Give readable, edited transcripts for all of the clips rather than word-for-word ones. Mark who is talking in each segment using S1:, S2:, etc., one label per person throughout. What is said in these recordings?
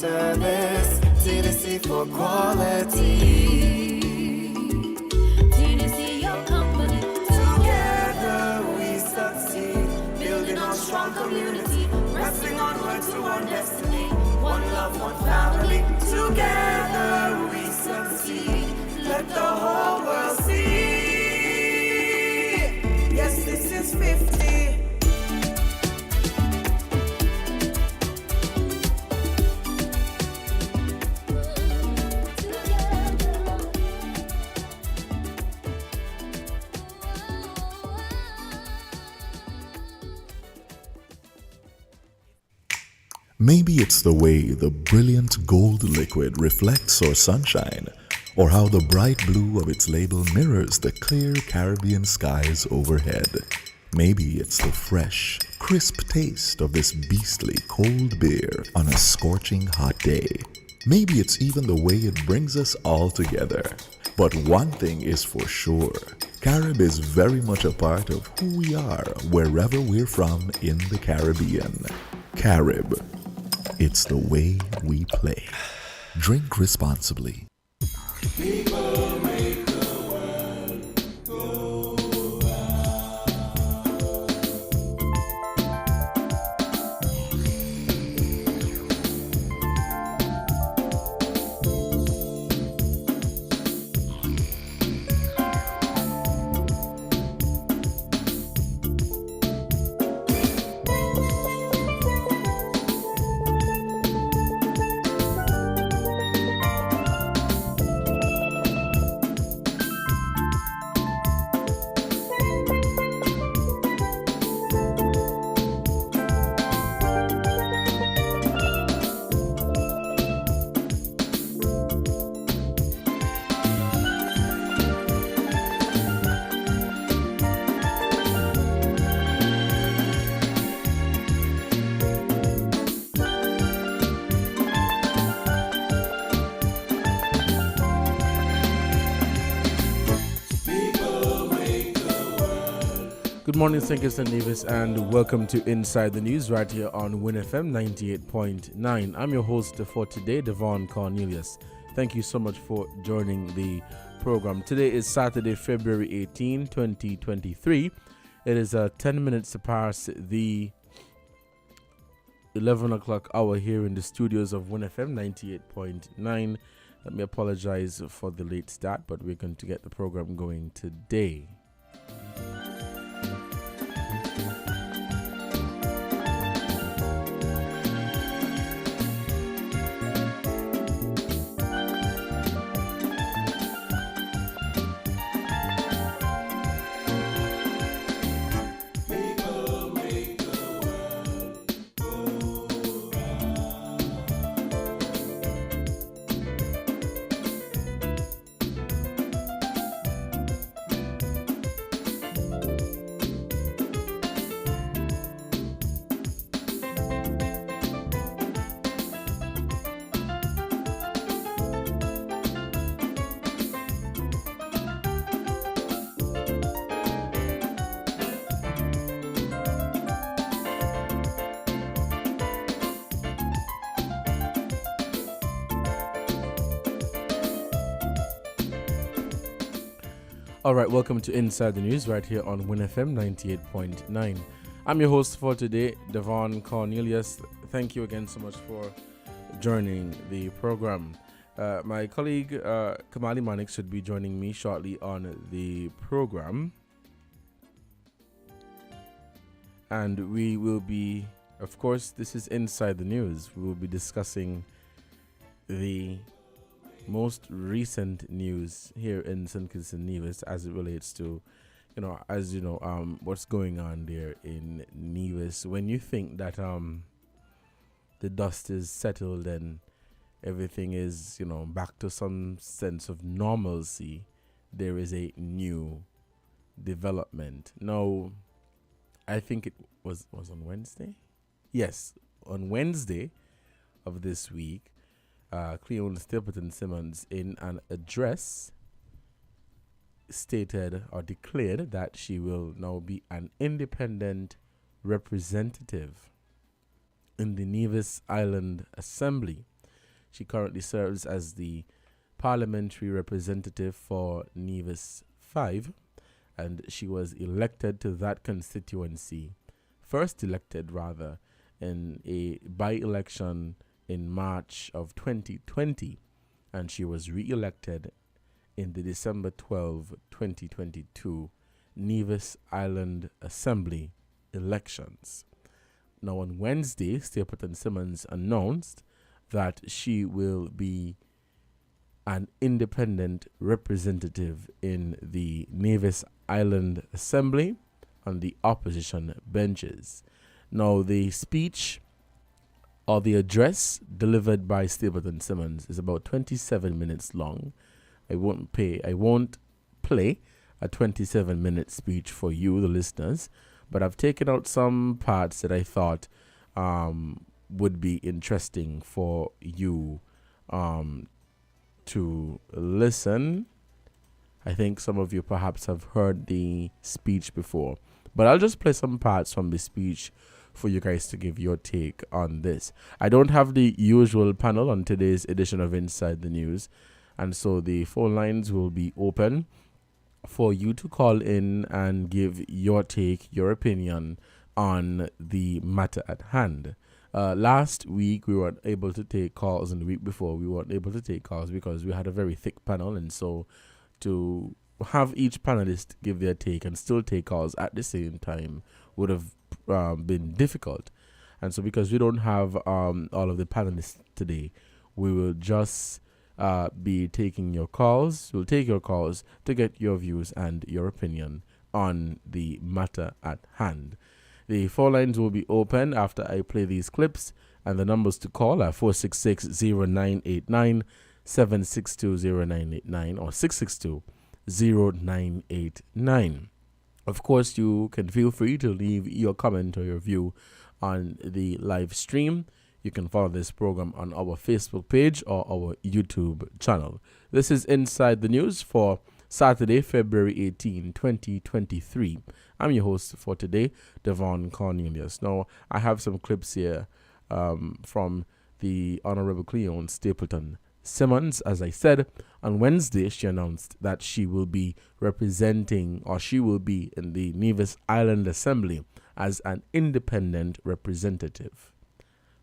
S1: service. TDC for quality. TDC, your company. Together we succeed. Building our strong community. Pressing onward to our destiny. One love, one family. Together we succeed. Let the whole world see. Yes, this is 50.
S2: Maybe it's the way the brilliant gold liquid reflects our sunshine, or how the bright blue of its label mirrors the clear Caribbean skies overhead. Maybe it's the fresh, crisp taste of this beastly cold beer on a scorching hot day. Maybe it's even the way it brings us all together. But one thing is for sure, Carib is very much a part of who we are wherever we're from in the Caribbean. Carib. It's the way we play. Drink responsibly.
S1: People make the world go
S3: Good morning, St. Kitts and Nevis, and welcome to Inside the News right here on WinFM 98.9. I'm your host for today, Devon Cornelius. Thank you so much for joining the program. Today is Saturday, February 18, 2023. It is 10 minutes past the 11 o'clock hour here in the studios of WinFM 98.9. Let me apologize for the late start, but we're going to get the program going today. All right, welcome to Inside the News right here on WinFM 98.9. I'm your host for today, Devon Cornelius. Thank you again so much for joining the program. My colleague Kamali Manik should be joining me shortly on the program. And we will be, of course, this is Inside the News. We will be discussing the most recent news here in St. Kitts and Nevis as it relates to, what's going on there in Nevis. When you think that the dust is settled and everything is, back to some sense of normalcy, there is a new development. Now, I think it was on Wednesday? Yes, on Wednesday of this week, Cleone Stapleton Simmons, in an address, stated or declared that she will now be an independent representative in the Nevis Island Assembly. She currently serves as the parliamentary representative for Nevis 5, and she was elected to that constituency, first elected rather, in a by-election in March of 2020, and she was re-elected in the December 12, 2022 Nevis Island Assembly elections. Now on Wednesday, Stapleton Simmons announced that she will be an independent representative in the Nevis Island Assembly on the opposition benches. Now the speech or the address delivered by Stapleton Simmons is about 27 minutes long. I won't play a 27-minute speech for you, the listeners, but I've taken out some parts that I thought would be interesting for you to listen. I think some of you perhaps have heard the speech before, but I'll just play some parts from the speech for you guys to give your take on this. I don't have the usual panel on today's edition of Inside the News, and so the phone lines will be open for you to call in and give your take, your opinion on the matter at hand. Last week we weren't able to take calls, and the week before we weren't able to take calls because we had a very thick panel, and so to have each panelist give their take and still take calls at the same time would have been difficult. And so because we don't have all of the panelists today, we will just be taking your calls. We'll take your calls to get your views and your opinion on the matter at hand. The phone lines will be open after I play these clips, and the numbers to call are 466-0989, 762-0989, or 662-0989. Of course, you can feel free to leave your comment or your view on the live stream. You can follow this program on our Facebook page or our YouTube channel. This is Inside the News for Saturday, February 18, 2023. I'm your host for today, Devon Cornelius. Now, I have some clips here from the Honorable Cleone Stapleton Simmons. As I said, on Wednesday, she announced that she will be representing, or she will be in the Nevis Island Assembly as an independent representative.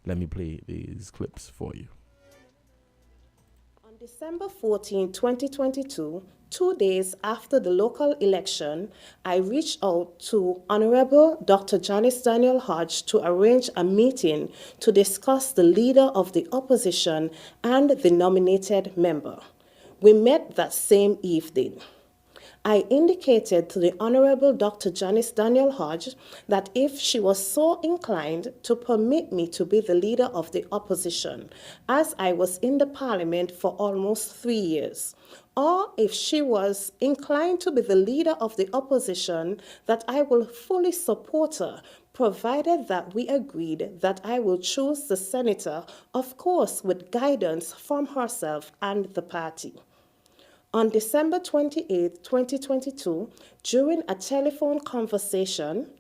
S3: Let me play these clips for you.
S4: On December 14, 2022, 2 days after the local election, I reached out to Honorable Dr. Janice Daniel Hodge to arrange a meeting to discuss the leader of the opposition and the nominated member. We met that same evening. I indicated to the Honorable Dr. Janice Daniel Hodge that if she was so inclined to permit me to be the leader of the opposition, as I was in the Parliament for almost 3 years, or if she was inclined to be the leader of the opposition, that I will fully support her, provided that we agreed that I will choose the senator, of course with guidance from herself and the party. On December 28, 2022, during a telephone conversation,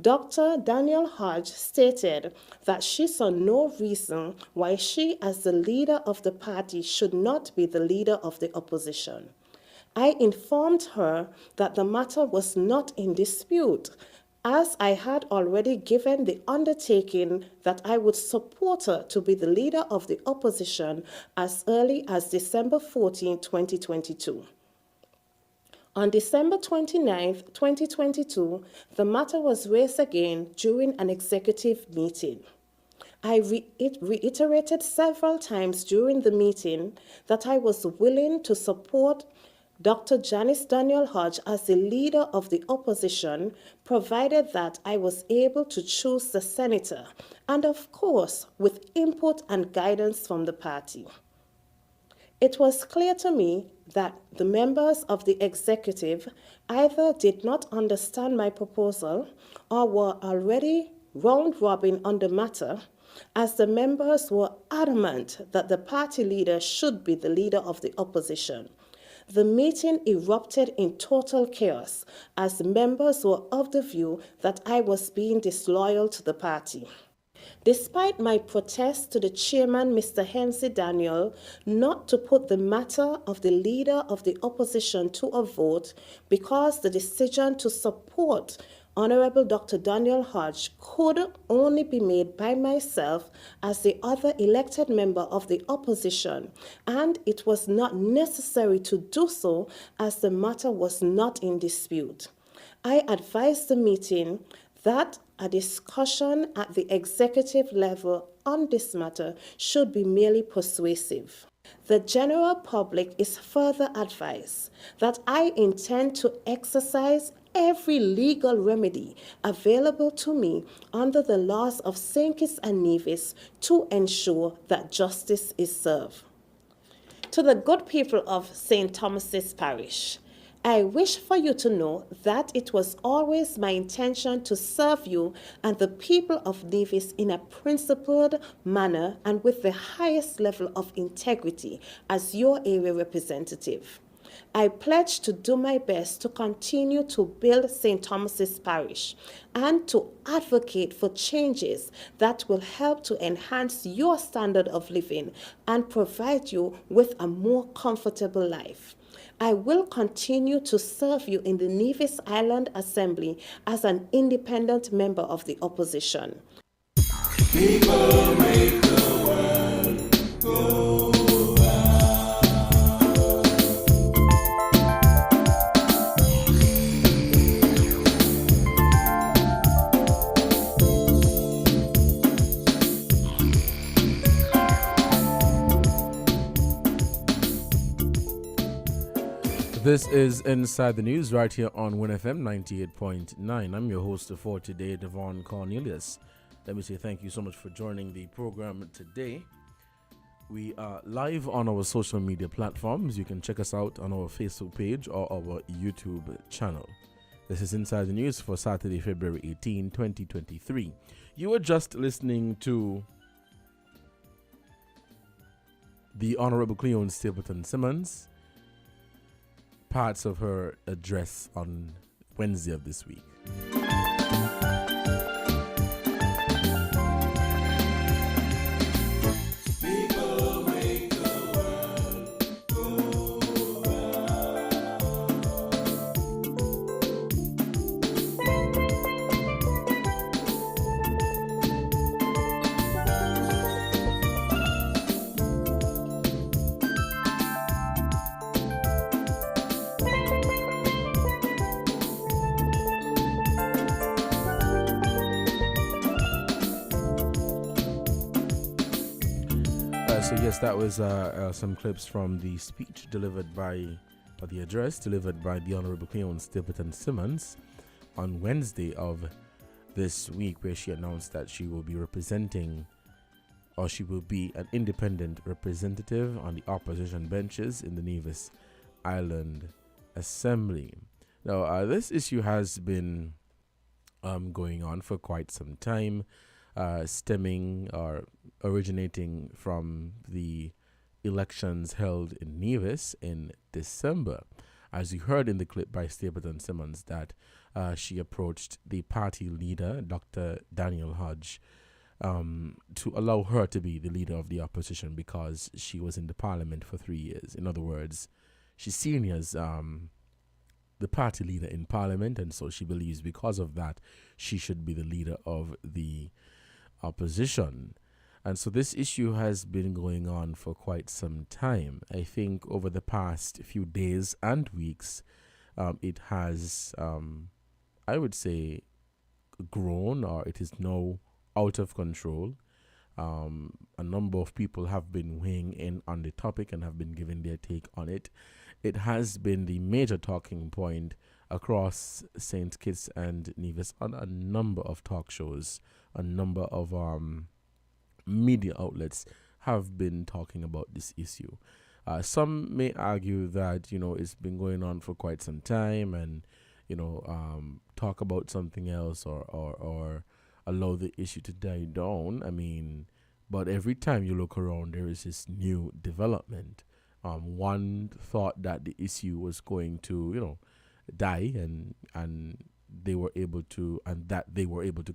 S4: Dr. Daniel Hodge stated that she saw no reason why she, as the leader of the party, should not be the leader of the opposition. I informed her that the matter was not in dispute, as I had already given the undertaking that I would support her to be the leader of the opposition as early as December 14, 2022. On December 29, 2022, the matter was raised again during an executive meeting. I reiterated several times during the meeting that I was willing to support Dr. Janice Daniel Hodge as the leader of the opposition, provided that I was able to choose the senator, and of course, with input and guidance from the party. It was clear to me that the members of the executive either did not understand my proposal or were already round-robin on the matter, as the members were adamant that the party leader should be the leader of the opposition. The meeting erupted in total chaos as members were of the view that I was being disloyal to the party. Despite my protest to the chairman, Mr. Henry Daniel, not to put the matter of the leader of the opposition to a vote because the decision to support Honorable Dr. Daniel Hodge could only be made by myself as the other elected member of the opposition, and it was not necessary to do so as the matter was not in dispute. I advised the meeting that a discussion at the executive level on this matter should be merely persuasive. The general public is further advised that I intend to exercise every legal remedy available to me under the laws of St. Kitts and Nevis to ensure that justice is served. To the good people of St. Thomas's Parish, I wish for you to know that it was always my intention to serve you and the people of Nevis in a principled manner and with the highest level of integrity as your area representative. I pledge to do my best to continue to build St. Thomas's Parish and to advocate for changes that will help to enhance your standard of living and provide you with a more comfortable life. I will continue to serve you in the Nevis Island Assembly as an independent member of the opposition.
S1: People make the world go
S3: This is Inside the News right here on WinFM 98.9. I'm your host for today, Devon Cornelius. Let me say thank you so much for joining the program today. We are live on our social media platforms. You can check us out on our Facebook page or our YouTube channel. This is Inside the News for Saturday, February 18, 2023. You were just listening to the Honorable Cleone Stapleton Simmons, parts of her address on Wednesday of this week.
S1: People make the world go
S3: So yes, that was some clips from the speech delivered by, or the address delivered by the Honorable Cleone Stapleton Simmons on Wednesday of this week, where she announced that she will be representing, or she will be an independent representative on the opposition benches in the Nevis Island Assembly. Now, this issue has been going on for quite some time, stemming or originating from the elections held in Nevis in December. As you heard in the clip by Stapleton Simmons, that she approached the party leader, Dr. Daniel Hodge, to allow her to be the leader of the opposition because she was in the parliament for 3 years. In other words, she's seen as the party leader in parliament, and so she believes because of that, she should be the leader of the opposition. And so this issue has been going on for quite some time. I think over the past few days and weeks, it has, I would say, grown, or it is now out of control. A number of people have been weighing in on the topic and have been giving their take on it. It has been the major talking point across St. Kitts and Nevis on a number of talk shows. A number of media outlets have been talking about this issue. Some may argue that, it's been going on for quite some time and, talk about something else or allow the issue to die down. I mean, but every time you look around, there is this new development. One thought that the issue was going to, die and they were able to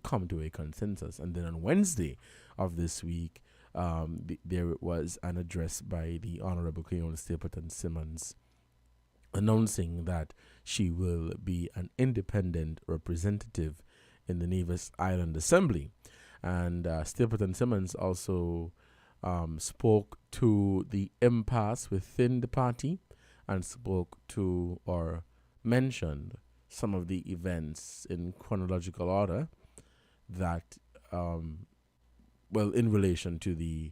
S3: come to a consensus. And then on Wednesday of this week, there was an address by the Honorable Cleone Stapleton Simmons announcing that she will be an independent representative in the Nevis Island Assembly. And Stapleton Simmons also spoke to the impasse within the party and spoke to or mentioned some of the events in chronological order that, in relation to the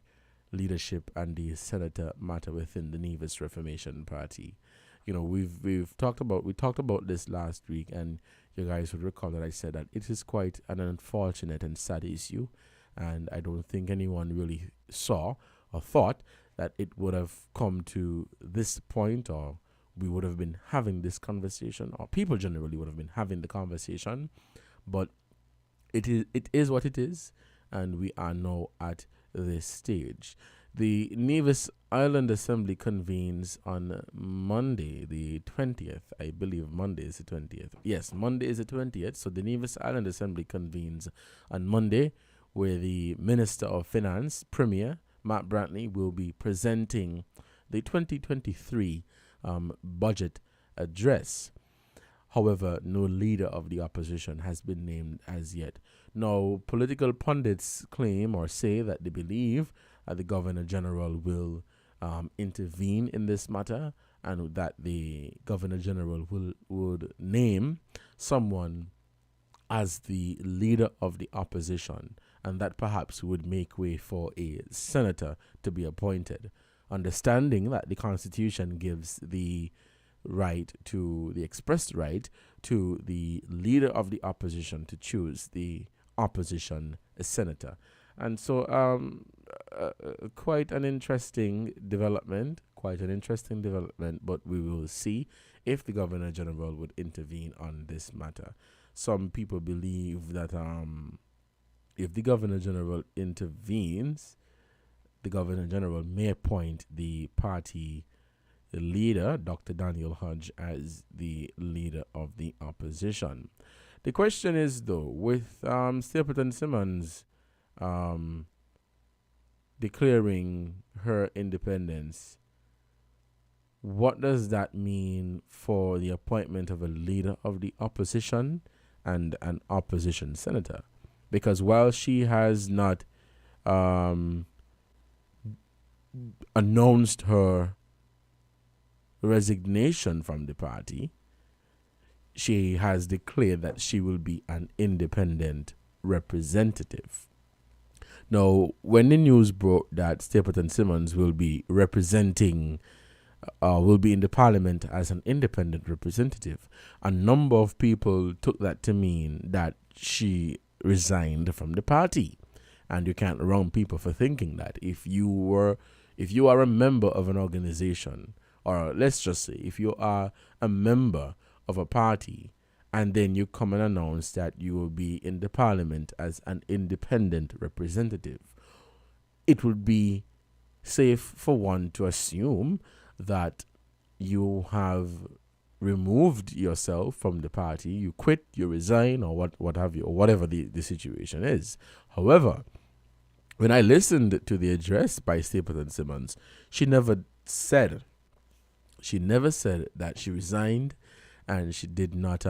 S3: leadership and the senator matter within the Nevis Reformation Party. You know, we talked about this last week, and you guys would recall that I said that it is quite an unfortunate and sad issue, and I don't think anyone really saw or thought that it would have come to this point, or we would have been having this conversation, or people generally would have been having the conversation. But it is what it is, and we are now at this stage. The Nevis Island Assembly convenes on Monday, the 20th. I believe Monday is the 20th. Yes, Monday is the 20th. So the Nevis Island Assembly convenes on Monday, where the Minister of Finance, Premier Matt Brantley, will be presenting the 2023 budget address. However, no leader of the opposition has been named as yet. Now, political pundits claim or say that they believe the Governor General will intervene in this matter, and that the Governor General would name someone as the leader of the opposition, and that perhaps would make way for a senator to be appointed, understanding that the Constitution gives the expressed right to the leader of the opposition to choose the opposition senator. And so quite an interesting development, but we will see if the Governor General would intervene on this matter. Some people believe that if the Governor General intervenes, the Governor General may appoint the party leader, Dr. Daniel Hodge, as the leader of the opposition. The question is, though, with Stapleton Simmons declaring her independence, what does that mean for the appointment of a leader of the opposition and an opposition senator? Because while she has not announced her resignation from the party, she has declared that she will be an independent representative. Now, when the news broke that Stapleton Simmons will be representing, will be in the parliament as an independent representative, a number of people took that to mean that she resigned from the party. And you can't wrong people for thinking that. If you are a member of an organization, or let's just say if you are a member of a party, and then you come and announce that you will be in the parliament as an independent representative, it would be safe for one to assume that you have removed yourself from the party, you quit, you resign, or what have you, or whatever the situation is. However, when I listened to the address by Stapleton Simmons, she never said that she resigned, and she did not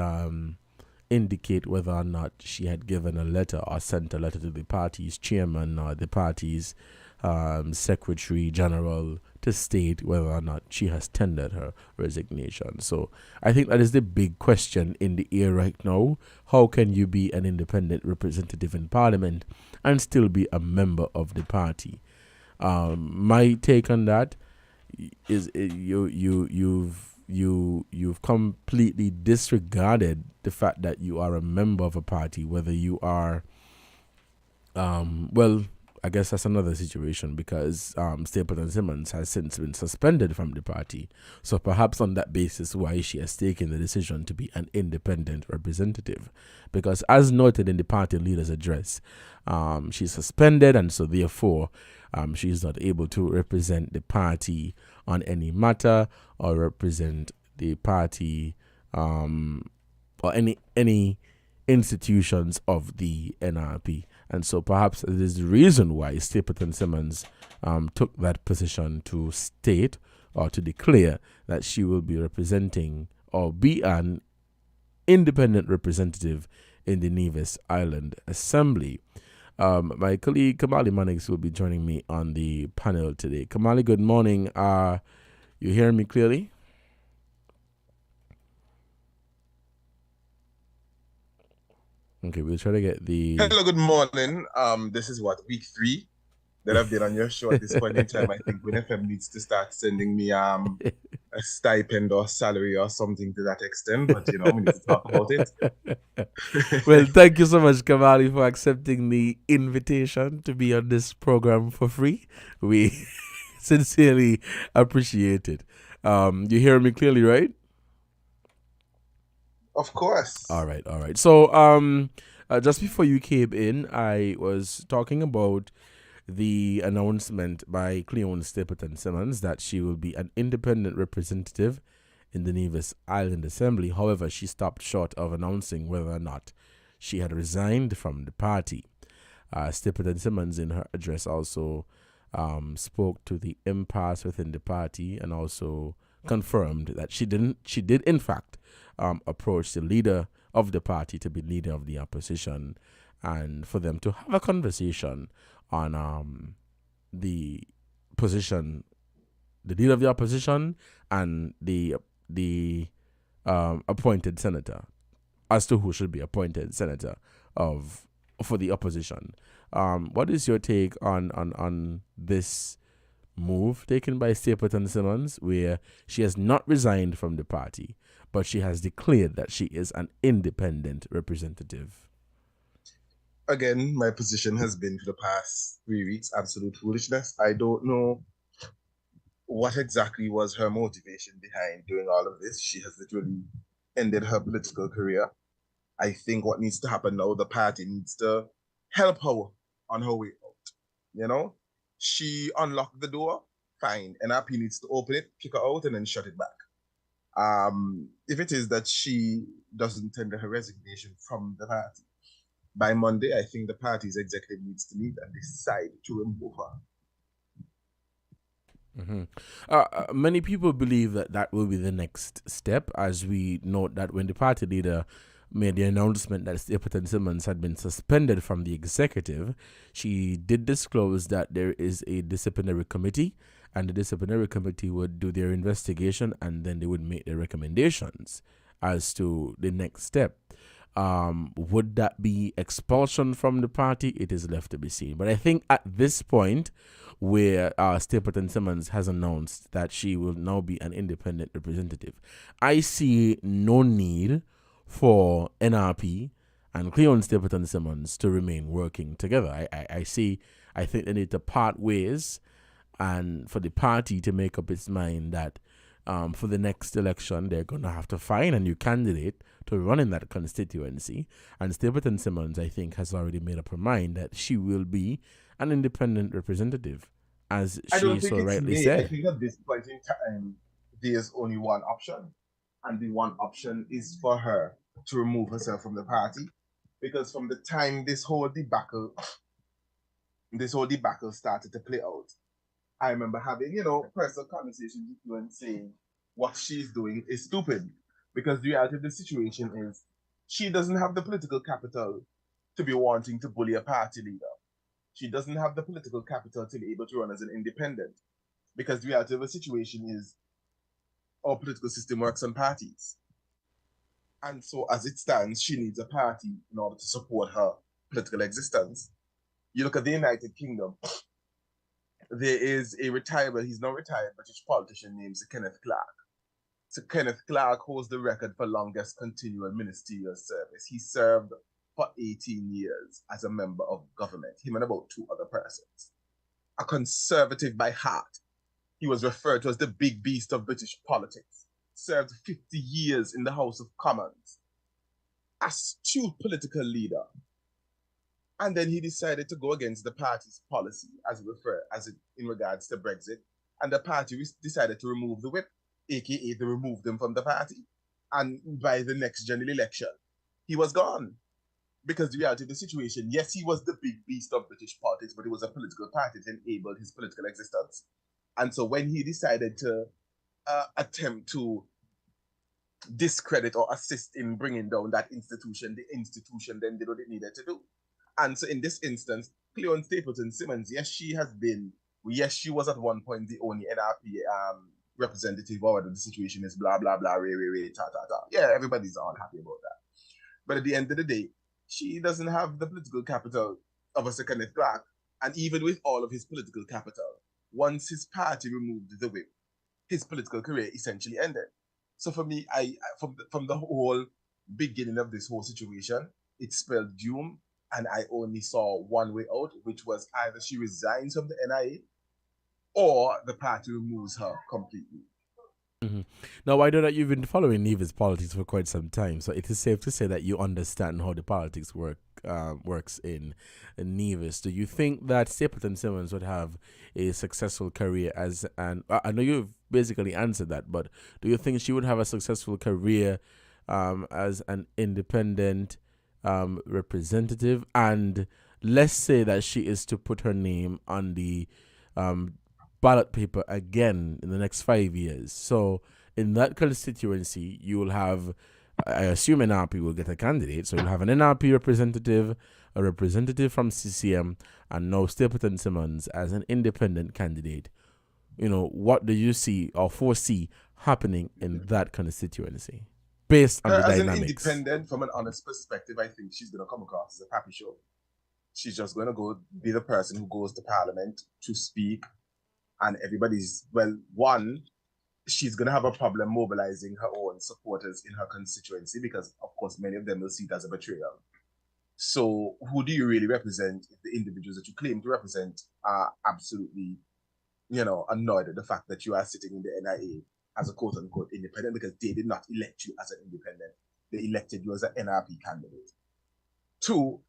S3: indicate whether or not she had given a letter or sent a letter to the party's chairman or the party's secretary general to state whether or not she has tendered her resignation. So I think that is the big question in the air right now. How can you be an independent representative in parliament and still be a member of the party? My take on that is you've completely disregarded the fact that you are a member of a party, whether you are I guess that's another situation, because Stapleton Simmons has since been suspended from the party. So perhaps on that basis why she has taken the decision to be an independent representative. Because as noted in the party leader's address, she's suspended, and so therefore she's not able to represent the party on any matter or represent the party on or any institutions of the NRP. And so perhaps it is the reason why Stapleton Simmons took that position to state or to declare that she will be representing or be an independent representative in the Nevis Island Assembly. My colleague Kamali Mannix will be joining me on the panel today. Kamali, good morning. You hearing me clearly? Okay, we'll try to get the...
S5: Hello, good morning. This is what, week 3 that I've been on your show at this point in time. I think WinFM needs to start sending me a stipend or salary or something to that extent, but we need to talk about it.
S3: Well, thank you so much, Kamali, for accepting the invitation to be on this program for free. We sincerely appreciate it. You hear me clearly, right?
S5: Of course.
S3: All right. So, just before you came in, I was talking about the announcement by Cleone Stapleton Simmons that she will be an independent representative in the Nevis Island Assembly. However, she stopped short of announcing whether or not she had resigned from the party. Stapleton Simmons, in her address, also spoke to the impasse within the party and also confirmed that she did in fact approach the leader of the party to be leader of the opposition, and for them to have a conversation on the position, the leader of the opposition and the appointed senator, as to who should be appointed senator for the opposition. What is your take on this move taken by Stapleton Simmons, where she has not resigned from the party, but she has declared that she is an independent representative?
S5: Again, my position has been for the past 3 weeks absolute foolishness. I don't know what exactly was her motivation behind doing all of this. She has literally ended her political career. I think what needs to happen now, the party needs to help her on her way out. She unlocked the door, fine. NRP needs to open it, kick her out, and then shut it back. If it is that she doesn't tender her resignation from the party, by Monday, I think the party's executive needs to meet and decide to remove her.
S3: Many people believe that will be the next step, as we note that when the party leader made the announcement that Stapleton Simmons had been suspended from the executive, she did disclose that there is a disciplinary committee, and the disciplinary committee would do their investigation, and then they would make their recommendations as to the next step. Would that be expulsion from the party? It is left to be seen. But I think at this point, where Stapleton Simmons has announced that she will now be an independent representative, I see no need for NRP and Cleone Stapleton Simmons to remain working together. I think they need to part ways, and for the party to make up its mind that for the next election, they're going to have to find a new candidate to run in that constituency. And Stapleton Simmons, I think, has already made up her mind that she will be an independent representative, as she so rightly said.
S5: I think at this point in time, there's only one option. And the one option is for her to remove herself from the party. Because from the time this whole debacle started to play out, I remember having, personal conversations with you and saying what she's doing is stupid. Because the reality of the situation is she doesn't have the political capital to be wanting to bully a party leader. She doesn't have the political capital to be able to run as an independent. Because the reality of the situation is our political system works on parties. And so as it stands, she needs a party in order to support her political existence. You look at the United Kingdom, there is a retired, he's not retired, British politician named Sir Kenneth Clarke. Sir Kenneth Clarke holds the record for longest continual ministerial service. He served for 18 years as a member of government, him and about 2 other persons. A conservative by heart. He was referred to as the big beast of British politics. Served 50 years in the House of Commons. Astute political leader. And then he decided to go against the party's policy in regards to Brexit. And the party decided to remove the whip, aka to remove them from the party. And by the next general election, he was gone. Because the reality of the situation, yes, he was the big beast of British politics, but it was a political party that enabled his political existence. And so when he decided to attempt to discredit or assist in bringing down that institution, the institution then did what it needed to do. And so in this instance, Cleon Stapleton Simmons, yes, she was at one point the only NRP representative, or whatever the situation is, blah, blah, blah, ta, ta, ta. Yeah, everybody's all happy about that. But at the end of the day, she doesn't have the political capital of a Sir Kenneth Clarke. And even with all of his political capital, once his party removed the whip, his political career essentially ended. So for me, from the whole beginning of this whole situation, it spelled doom, and I only saw one way out, which was either she resigns from the NIA or the party removes her completely.
S3: Mm-hmm. Now, I know that you've been following Neva's politics for quite some time, so it is safe to say that you understand how the politics works in Nevis. Do you think that Stapleton Simmons would have a successful career as an... I know you've basically answered that, but do you think she would have a successful career as an independent representative? And let's say that she is to put her name on the ballot paper again in the next 5 years. So in that constituency, you will have, I assume NRP will get a candidate. So you'll have an NRP representative, a representative from CCM, and now Stapleton Simmons as an independent candidate. You know, what do you see or foresee happening in that constituency based on the
S5: as
S3: dynamics?
S5: An independent, from an honest perspective, I think she's going to come across as a pappy show. She's just going to go be the person who goes to Parliament to speak, and everybody's, well, one, she's going to have a problem mobilizing her own supporters in her constituency because, of course, many of them will see it as a betrayal. So who do you really represent if the individuals that you claim to represent are absolutely, annoyed at the fact that you are sitting in the NIA as a quote-unquote independent, because they did not elect you as an independent. They elected you as an NRP candidate. Two,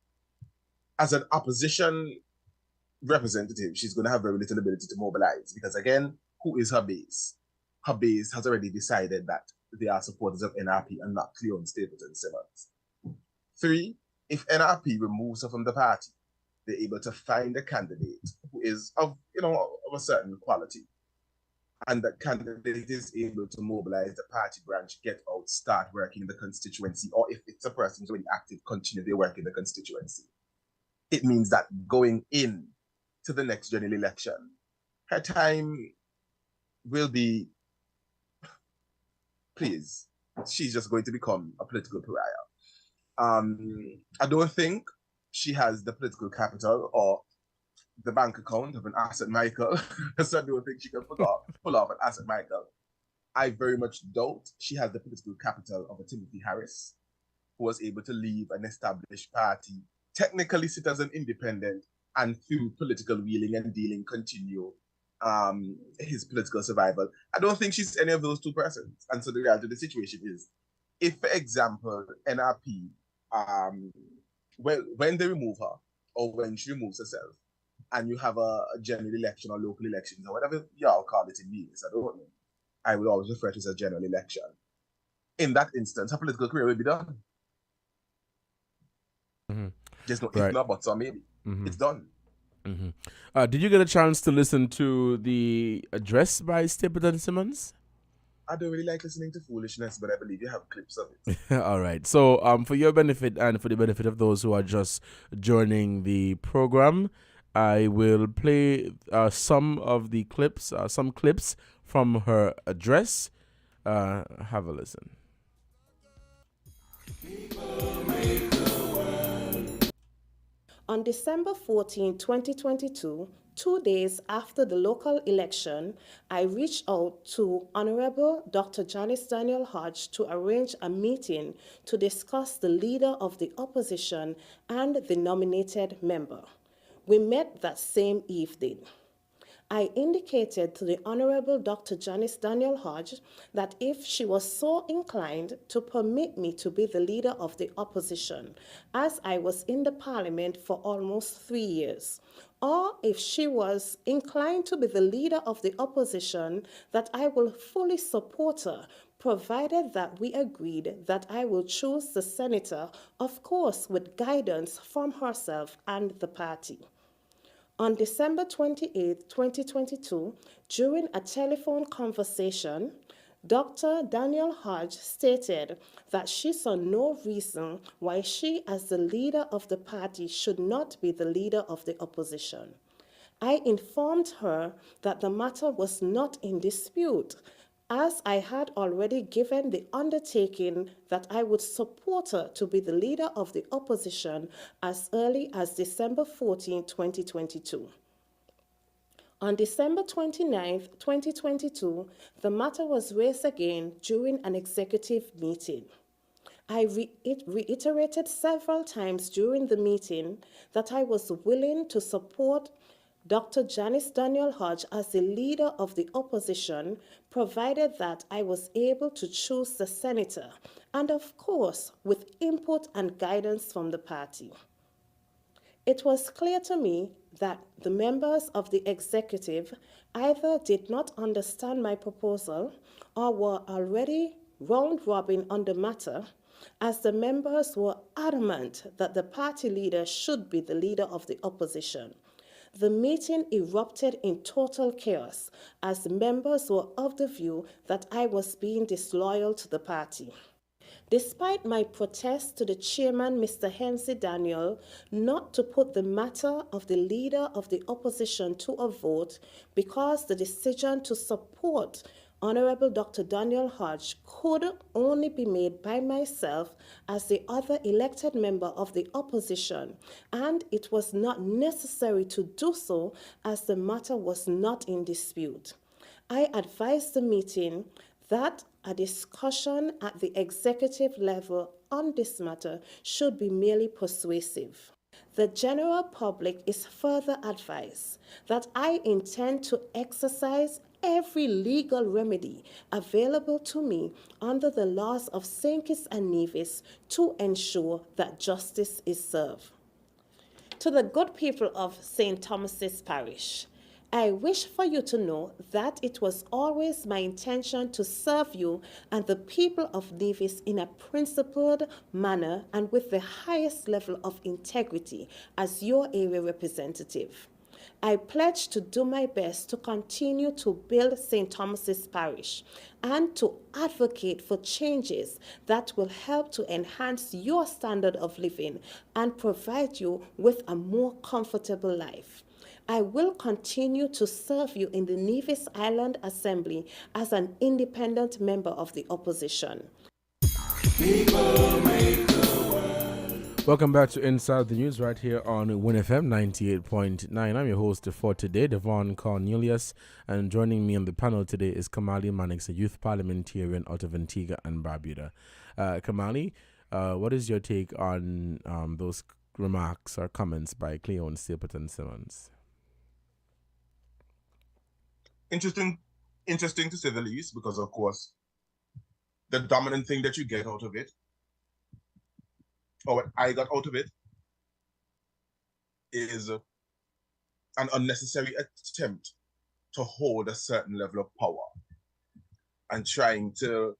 S5: as an opposition representative, she's going to have very little ability to mobilize because, again, who is her base? Her base has already decided that they are supporters of NRP and not Cleon Stapleton Simmons. Three, if NRP removes her from the party, they're able to find a candidate who is of a certain quality, and that candidate is able to mobilize the party branch, get out, start working in the constituency, or if it's a person who's already active, continue their work in the constituency. It means that going in to the next general election, her time will be, please, she's just going to become a political pariah. I don't think she has the political capital or the bank account of an Asset Michael. So I don't think she can pull off an Asset Michael. I very much doubt she has the political capital of a Timothy Harris, who was able to leave an established party, technically sit as an independent, and through political wheeling and dealing continue his political survival. I don't think she's any of those two persons. And so the reality of the situation is, if, for example, NRP, when they remove her, or when she removes herself, and you have a general election or local elections, or whatever y'all call it in Nevis, I don't know. I will always refer to it as a general election. In that instance, her political career will be done.
S3: Mm-hmm.
S5: There's no
S3: Right.
S5: if not, buts, or maybe.
S3: Mm-hmm.
S5: It's done.
S3: Mm-hmm. Did you get a chance to listen to the address by Stapleton Simmons?
S5: I don't really like listening to foolishness, but I believe you have clips of it.
S3: All right. So, for your benefit and for the benefit of those who are just joining the program, I will play some of the clips, some clips from her address. Have a listen.
S4: On December 14, 2022, 2 days after the local election, I reached out to Honorable Dr. Janice Daniel Hodge to arrange a meeting to discuss the leader of the opposition and the nominated member. We met that same evening. I indicated to the Honorable Dr. Janice Daniel Hodge that if she was so inclined to permit me to be the leader of the opposition, as I was in the parliament for almost 3 years, or if she was inclined to be the leader of the opposition, that I will fully support her, provided that we agreed that I will choose the senator, of course with guidance from herself and the party. On December 28, 2022, during a telephone conversation, Dr. Daniel Hodge stated that she saw no reason why she, as the leader of the party, should not be the leader of the opposition. I informed her that the matter was not in dispute, as I had already given the undertaking that I would support her to be the leader of the opposition as early as December 14, 2022. On December 29, 2022, the matter was raised again during an executive meeting. I reiterated several times during the meeting that I was willing to support Dr. Janice Daniel Hodge as the leader of the opposition, provided that I was able to choose the senator, and of course, with input and guidance from the party. It was clear to me that the members of the executive either did not understand my proposal or were already round-robin on the matter, as the members were adamant that the party leader should be the leader of the opposition. The meeting erupted in total chaos, as members were of the view that I was being disloyal to the party. Despite my protest to the chairman, Mr. Hensi Daniel, not to put the matter of the leader of the opposition to a vote, because the decision to support Honorable Dr. Daniel Hodge could only be made by myself as the other elected member of the opposition, and it was not necessary to do so as the matter was not in dispute. I advised the meeting that a discussion at the executive level on this matter should be merely persuasive. The general public is further advised that I intend to exercise every legal remedy available to me under the laws of St. Kitts and Nevis to ensure that justice is served. To the good people of St. Thomas's Parish, I wish for you to know that it was always my intention to serve you and the people of Nevis in a principled manner and with the highest level of integrity as your area representative. I pledge to do my best to continue to build St. Thomas's Parish and to advocate for changes that will help to enhance your standard of living and provide you with a more comfortable life. I will continue to serve you in the Nevis Island Assembly as an independent member of the opposition.
S3: Welcome back to Inside the News right here on WinFM 98.9. I'm your host for today, Devon Cornelius, and joining me on the panel today is Kamali Mannix, a youth parliamentarian out of Antigua and Barbuda. Kamali, what is your take on those remarks or comments by Cleone Stapleton Simmons?
S5: Interesting to say the least, because of course, the dominant thing that you get out of it, or what I got out of it, is an unnecessary attempt to hold a certain level of power and trying to,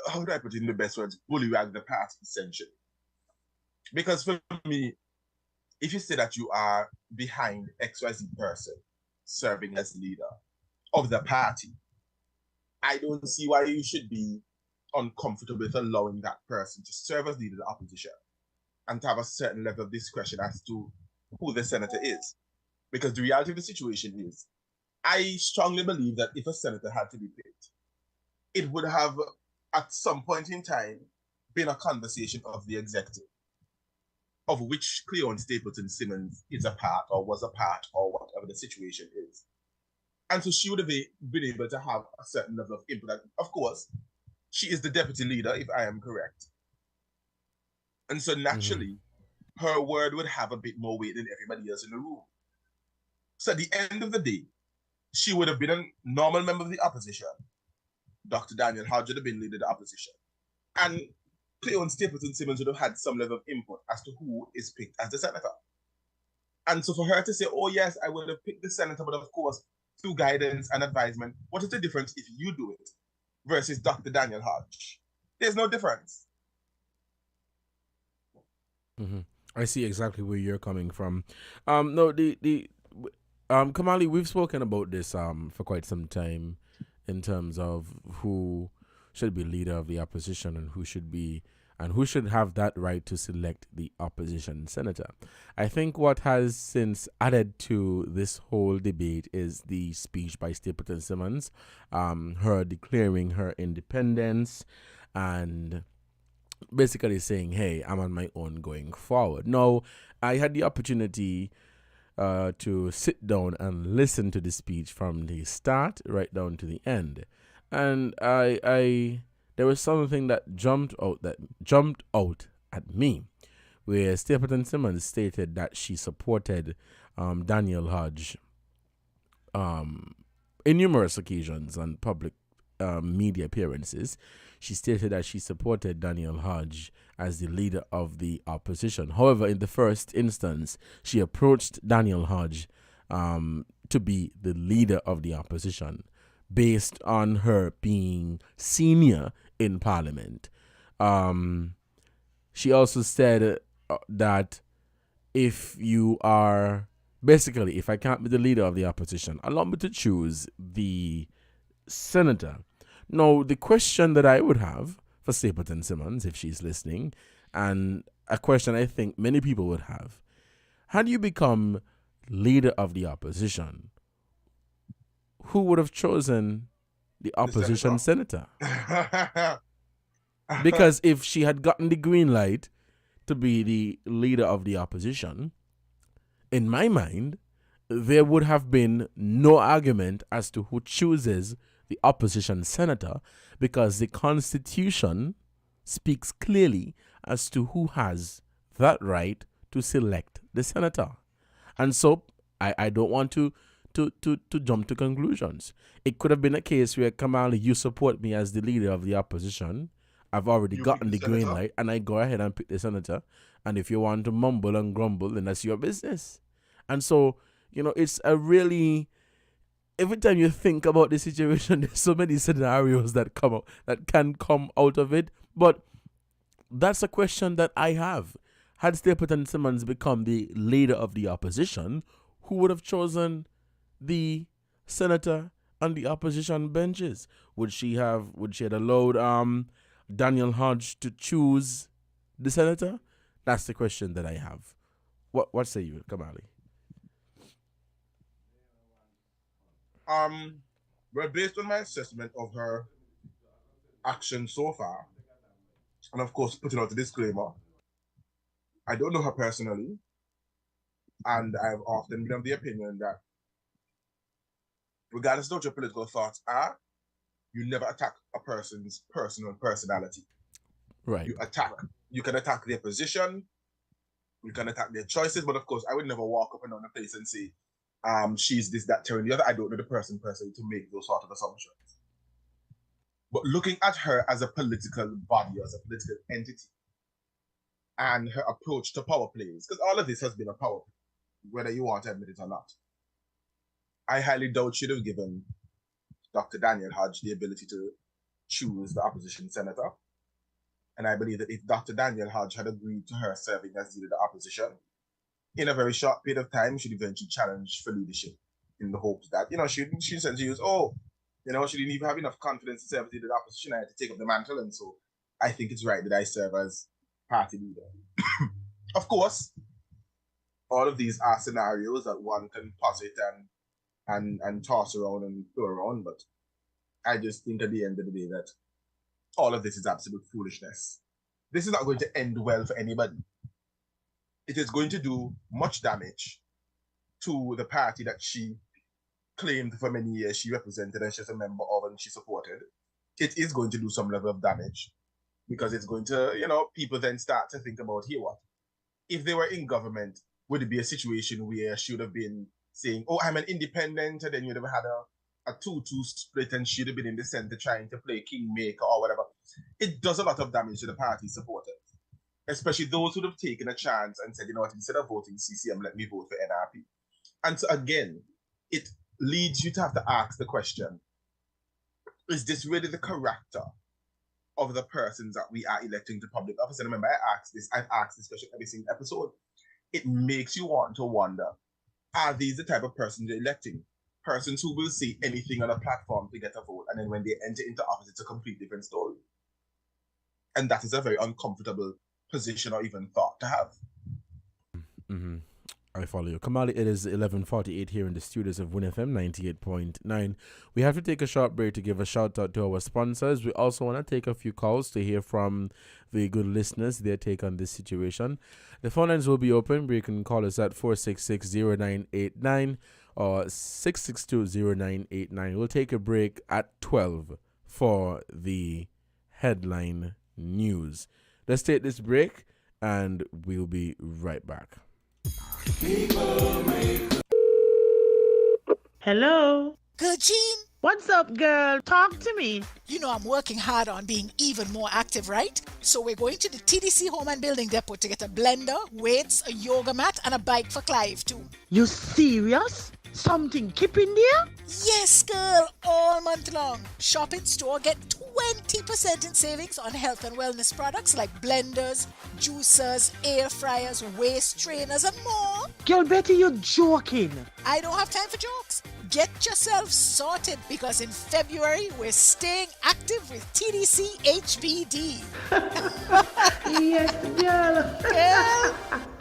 S5: how do I put it in the best words, bullywag the party, essentially. Because for me, if you say that you are behind XYZ person serving as leader of the party, I don't see why you should be uncomfortable with allowing that person to serve as leader of the opposition and to have a certain level of discretion as to who the senator is. Because the reality of the situation is, I strongly believe that if a senator had to be picked, it would have at some point in time been a conversation of the executive, of which Cleone Stapleton Simmons is a part or was a part or whatever the situation is. And so she would have been able to have a certain level of input. Of course, she is the deputy leader, if I am correct. And so naturally, her word would have a bit more weight than everybody else in the room. So at the end of the day, she would have been a normal member of the opposition. Dr. Daniel Hodge would have been leader of the opposition. And Cleon Stapleton Simmons would have had some level of input as to who is picked as the senator. And so for her to say, oh yes, I would have picked the senator, but of course, through guidance and advisement, what is the difference if you do it versus Dr. Daniel Hodge? There's no difference.
S3: Mm-hmm. I see exactly where you're coming from. No, Kamali, we've spoken about this for quite some time in terms of who should be leader of the opposition and who should have that right to select the opposition senator. I think what has since added to this whole debate is the speech by Stapleton Simmons, her declaring her independence and basically saying, hey, I'm on my own going forward. Now, I had the opportunity to sit down and listen to the speech from the start right down to the end. And there was something that jumped out at me, where Stapleton Simmons stated that she supported Daniel Hodge in numerous occasions on public media appearances. She stated that she supported Daniel Hodge as the leader of the opposition. However, in the first instance, she approached Daniel Hodge to be the leader of the opposition based on her being senior in Parliament. She also said that if I can't be the leader of the opposition, allow me to choose the senator. Now, the question that I would have for Stapleton Simmons, if she's listening, and a question I think many people would have, how do you become leader of the opposition? Who would have chosen the opposition senator? Because if she had gotten the green light to be the leader of the opposition, in my mind, there would have been no argument as to who chooses the opposition senator, because the Constitution speaks clearly as to who has that right to select the senator. And so I don't want to jump to conclusions. It could have been a case where, Kamali, you support me as the leader of the opposition. I've already gotten the green light, and I go ahead and pick the senator. And if you want to mumble and grumble, then that's your business. And so, it's a really, every time you think about the situation, there's so many scenarios that can come out of it. But that's a question that I have. Had Stapleton Simmons become the leader of the opposition, who would have chosen the senator on the opposition benches? Would she have allowed Daniel Hodge to choose the senator? That's the question that I have. What say you, Kamali?
S5: Well, based on my assessment of her action so far, and of course putting out a disclaimer, I don't know her personally, and I've often been of the opinion that regardless of what your political thoughts are, you never attack a person's personal personality.
S3: Right.
S5: You can attack their position, you can attack their choices, but of course, I would never walk up and down the place and say, she's this, that, and the other. I don't know the person personally to make those sort of assumptions. But looking at her as a political body, as a political entity, and her approach to power plays, because all of this has been a power play, whether you want to admit it or not. I highly doubt she'd have given Dr. Daniel Hodge the ability to choose the opposition senator. And I believe that if Dr. Daniel Hodge had agreed to her serving as leader of the opposition, in a very short period of time, she'd eventually challenge for leadership in the hopes that, she essentially use, she didn't even have enough confidence to serve as leader of the opposition. I had to take up the mantle. And so I think it's right that I serve as party leader. Of course, all of these are scenarios that one can posit and toss around and throw around, but I just think at the end of the day that all of this is absolute foolishness. This is not going to end well for anybody. It is going to do much damage to the party that she claimed for many years she represented and she's a member of and she supported. It is going to do some level of damage because it's going to, people then start to think about, here what? If they were in government, would it be a situation where she would have been saying, "Oh, I'm an independent," and then you'd have had a 2-2 split, and she'd have been in the center trying to play kingmaker or whatever. It does a lot of damage to the party supporters, especially those who have taken a chance and said, "You know what? Instead of voting CCM, let me vote for NRP." And so again, it leads you to have to ask the question: is this really the character of the persons that we are electing to public office? And remember, I've asked this question every single episode. It makes you want to wonder, are these the type of persons you're electing? Persons who will say anything on a platform to get a vote, and then when they enter into office, it's a complete different story. And that is a very uncomfortable position or even thought to have.
S3: Mm-hmm. I follow you. Kamali, it is 11:48 here in the studios of WinFM 98.9. We have to take a short break to give a shout out to our sponsors. We also want to take a few calls to hear from the good listeners, their take on this situation. The phone lines will be open. You can call us at 466-0989 or 662-0989. We'll take a break at 12 for the headline news. Let's take this break and we'll be right back.
S6: Hello.
S7: Gajin,
S6: What's up, girl? Talk to me.
S7: you know I'm working hard on being even more active, right? So we're going to the TDC Home and Building Depot to get a blender, weights, a yoga mat, and a bike for Clive too.
S6: You serious? Something keep in there?
S7: Yes, girl, all month long. Shop in store, get 20% in savings on health and wellness products like blenders, juicers, air fryers, waist trainers, and more.
S6: Girl, Betty, you joking.
S7: I don't have time for jokes. Get yourself sorted because in February we're staying active with TDC HBD.
S6: Yes, girl.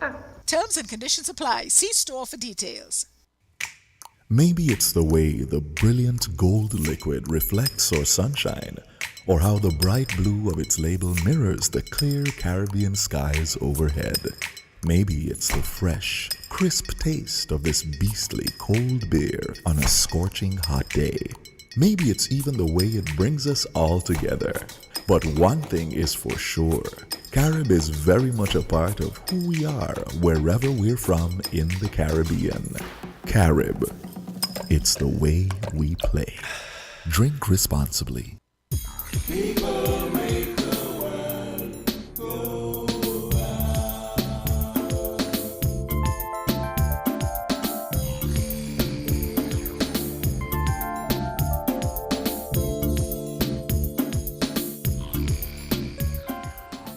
S7: Girl. Terms and conditions apply. See store for details.
S2: Maybe it's the way the brilliant gold liquid reflects our sunshine, or how the bright blue of its label mirrors the clear Caribbean skies overhead. Maybe it's the fresh, crisp taste of this beastly cold beer on a scorching hot day. Maybe it's even the way it brings us all together. But one thing is for sure, Carib is very much a part of who we are wherever we're from in the Caribbean. Carib. It's the way we play. Drink responsibly.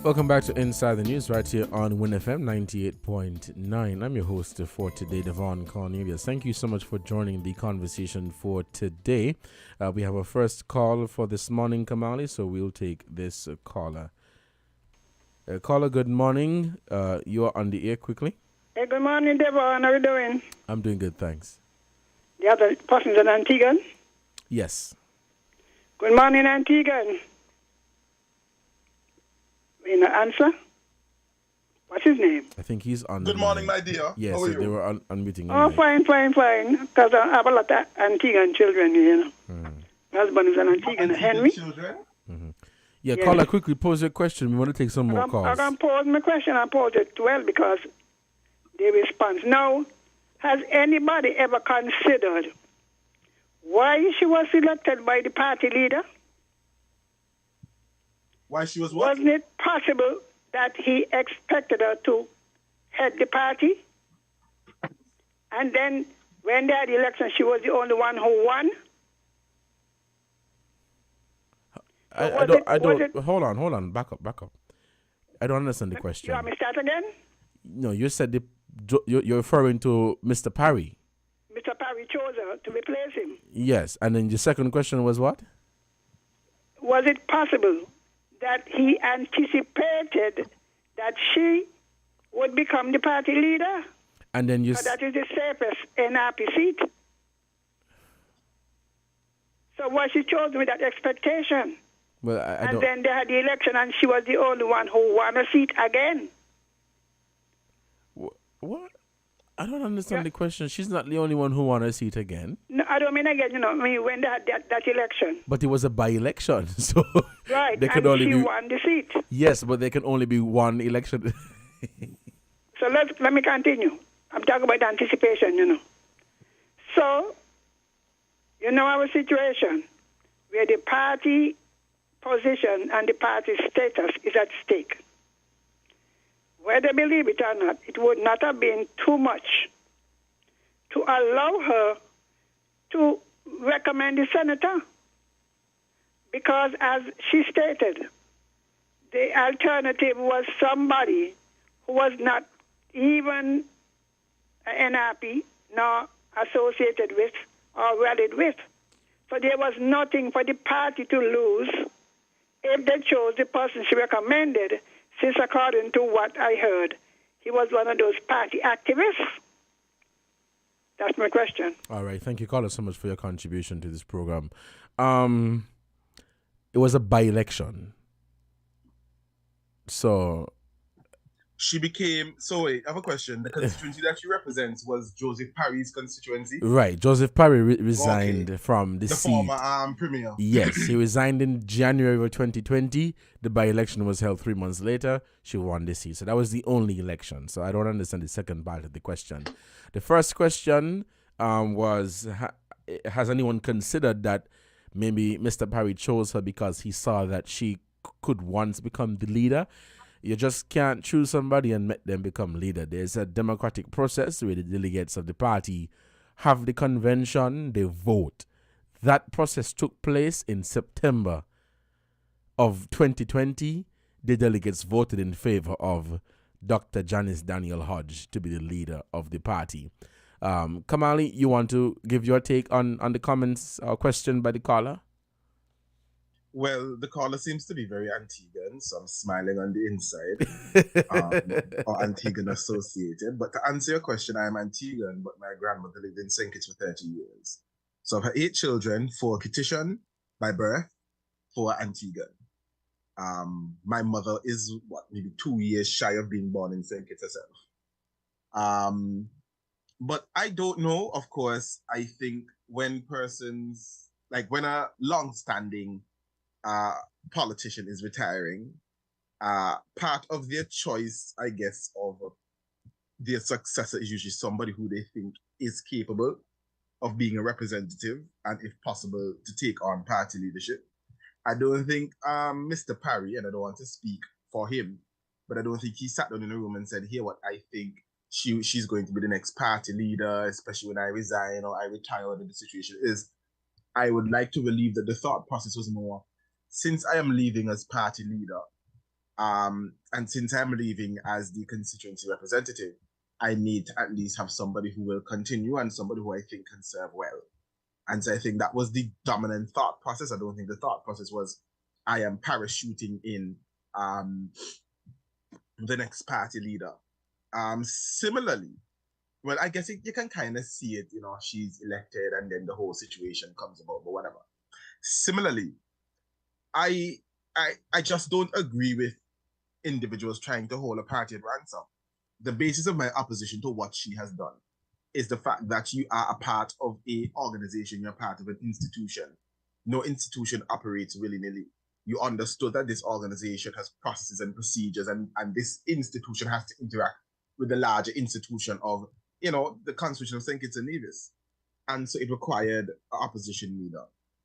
S3: Welcome back to Inside the News right here on WinFM 98.9. I'm your host for today, Devon Cornelius. Thank you so much for joining the conversation for today. We have a first call for this morning, Kamali, so we'll take this caller. Caller, good morning. You are on the air quickly.
S8: Hey, good morning, Devon. How are you doing?
S3: I'm doing good, thanks.
S8: The other person's an Antiguan.
S3: Yes.
S8: Good morning, Antiguan. In the answer? What's his name?
S3: I think he's on
S5: Good
S3: the
S5: morning,
S3: line.
S5: my dear.
S3: Yes,
S5: How are you?
S3: they were unmuting.
S8: Oh, fine. Because I have a lot of Antiguan children, you know. My husband is an Antiguan, Henry.
S5: Children?
S3: Yeah,
S8: Yeah.
S3: caller, quickly pose your question. We want to take some more
S8: I
S3: calls.
S8: can pose my question. I pose it well because they respond. Now, has anybody ever considered why she was selected by the party leader?
S5: Why she was what?
S8: Wasn't it possible that he expected her to head the party? And then when they had the election, she was the only one who won?
S3: Hold on, back up. I don't understand the question.
S8: You want me to start again?
S3: No, you said you're referring to Mr. Parry.
S8: Mr. Parry chose her to replace him.
S3: Yes, and then your second question was what?
S8: Was it possible that he anticipated that she would become the party leader?
S3: And then you
S8: So that is the safest NRP seat. So was she chosen with that expectation?
S3: well, I
S8: And
S3: don't.
S8: then they had the election and she was the only one who won a seat again.
S3: What? I don't understand the question. She's not the only one who won a seat again.
S8: No, I don't mean again, you know, I mean when they had that election.
S3: But it was a by-election, so
S8: Right,
S3: there could
S8: and
S3: only
S8: she
S3: be
S8: won the seat.
S3: yes, but there can only be one election.
S8: So let me continue. I'm talking about anticipation, you know. So, you know our situation, where the party position and the party status is at stake. Whether believe it or not, it would not have been too much to allow her to recommend the senator. Because as she stated, the alternative was somebody who was not even an NRP nor associated with or rallied with. So there was nothing for the party to lose if they chose the person she recommended, since according to what I heard, he was one of those party activists. That's my question.
S3: All right. Thank you, caller, so much for your contribution to this program. It was a by-election. So
S5: She became, so wait, I have a question. The constituency that she represents was Joseph Parry's constituency?
S3: right, Joseph Parry resigned from the
S5: The
S3: seat.
S5: former premier.
S3: Yes, he resigned in January of 2020. The by-election was held 3 months later. She won the seat. So that was the only election. So I don't understand the second part of the question. The first question was, has anyone considered that maybe Mr. Parry chose her because he saw that she could once become the leader? You just can't choose somebody and make them become leader. There's a democratic process where the delegates of the party have the convention, they vote. That process took place in September of 2020. The delegates voted in favor of Dr. Janice Daniel Hodge to be the leader of the party. Kamali, you want to give your take on the comments or question by the caller?
S5: Well, the caller seems to be very Antiguan, so I'm smiling on the inside, or Antiguan associated. But to answer your question, I'm Antiguan, but my grandmother lived in St. Kitts for 30 years. So of her 8 children, 4 Kittitian by birth, 4 Antiguan. My mother is, maybe 2 years shy of being born in St. Kitts herself. But I don't know, of course. I think when persons, like when a long-standing politician is retiring, part of their choice, I guess, of their successor is usually somebody who they think is capable of being a representative and, if possible, to take on party leadership. I don't think Mr. Parry, and I don't want to speak for him, but I don't think he sat down in a room and said, here, what I think she's going to be the next party leader, especially when I resign or I retire, whatever the situation is. I would like to believe that the thought process was more, since I am leaving as party leader, and since I'm leaving as the constituency representative, I need to at least have somebody who will continue and somebody who I think can serve well. And so I think that was the dominant thought process. I don't think the thought process was, I am parachuting in the next party leader. Similarly, well, I guess you can kind of see it, she's elected and then the whole situation comes about, but whatever. Similarly, I just don't agree with individuals trying to hold a party at ransom. The basis of my opposition to what she has done is the fact that you are a part of a organization, you're part of an institution. No institution operates willy-nilly. You understood that this organization has processes and procedures, and this institution has to interact with the larger institution of, the Constitution of St. Kitts and Nevis. And so it required an opposition leader.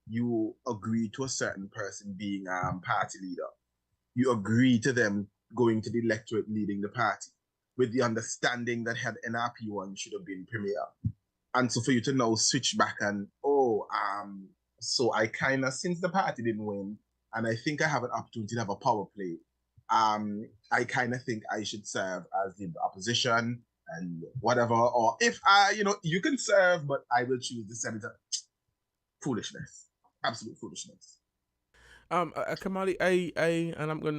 S5: You agree to a certain person being party leader. You agree to them going to the electorate leading the party, with the understanding that had NRP one should have been premier. And so for you to now switch back and, so I kind of, since the party didn't win, and I think I have an opportunity to have a power play, I kind of think I should serve as the opposition and whatever. Or if you can serve, but I will choose the senator. Foolishness. Absolute foolishness.
S3: Kamali,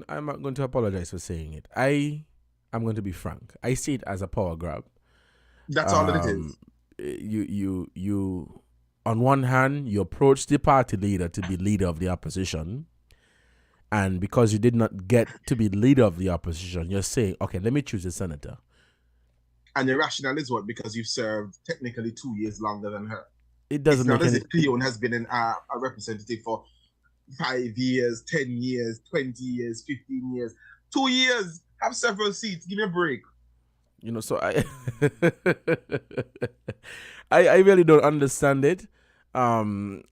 S3: I'm not going to apologize for saying it. I'm going to be frank. I see it as a power grab.
S5: That's all that it is.
S3: You on one hand, you approach the party leader to be leader of the opposition, and because you did not get to be leader of the opposition, you're saying, okay, let me choose a senator.
S5: And your rationale is what? Because you've served technically 2 years longer than her.
S3: It doesn't
S5: make
S3: make
S5: as
S3: any...
S5: if Cleone has been a representative for 5 years, 10 years, 20 years, 15 years. 2 years, have several seats. Give me a break.
S3: You know, so I, I really don't understand it. Um,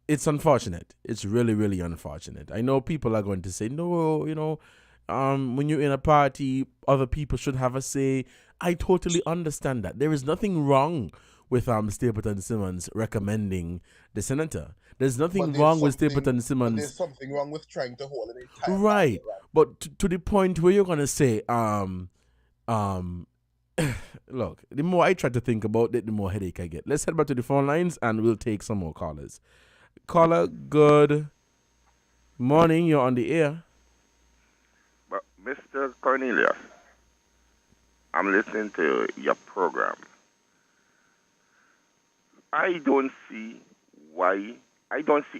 S3: it's unfortunate. It's really, really unfortunate. I know people are going to say, no, you know, when you're in a party, other people should have a say. I totally understand that. There is nothing wrong with Stapleton Simmons recommending the senator. There's nothing wrong with Stapleton
S5: There's
S3: Simmons.
S5: something wrong with trying to hold an entire
S3: Right.
S5: party, right?
S3: But to the point where you're gonna say, look, the more I try to think about it, the more headache I get. Let's head back to the phone lines and we'll take some more callers. Caller, good morning. You're on the air.
S9: But Mr. Cornelius, I'm listening to your program. I don't see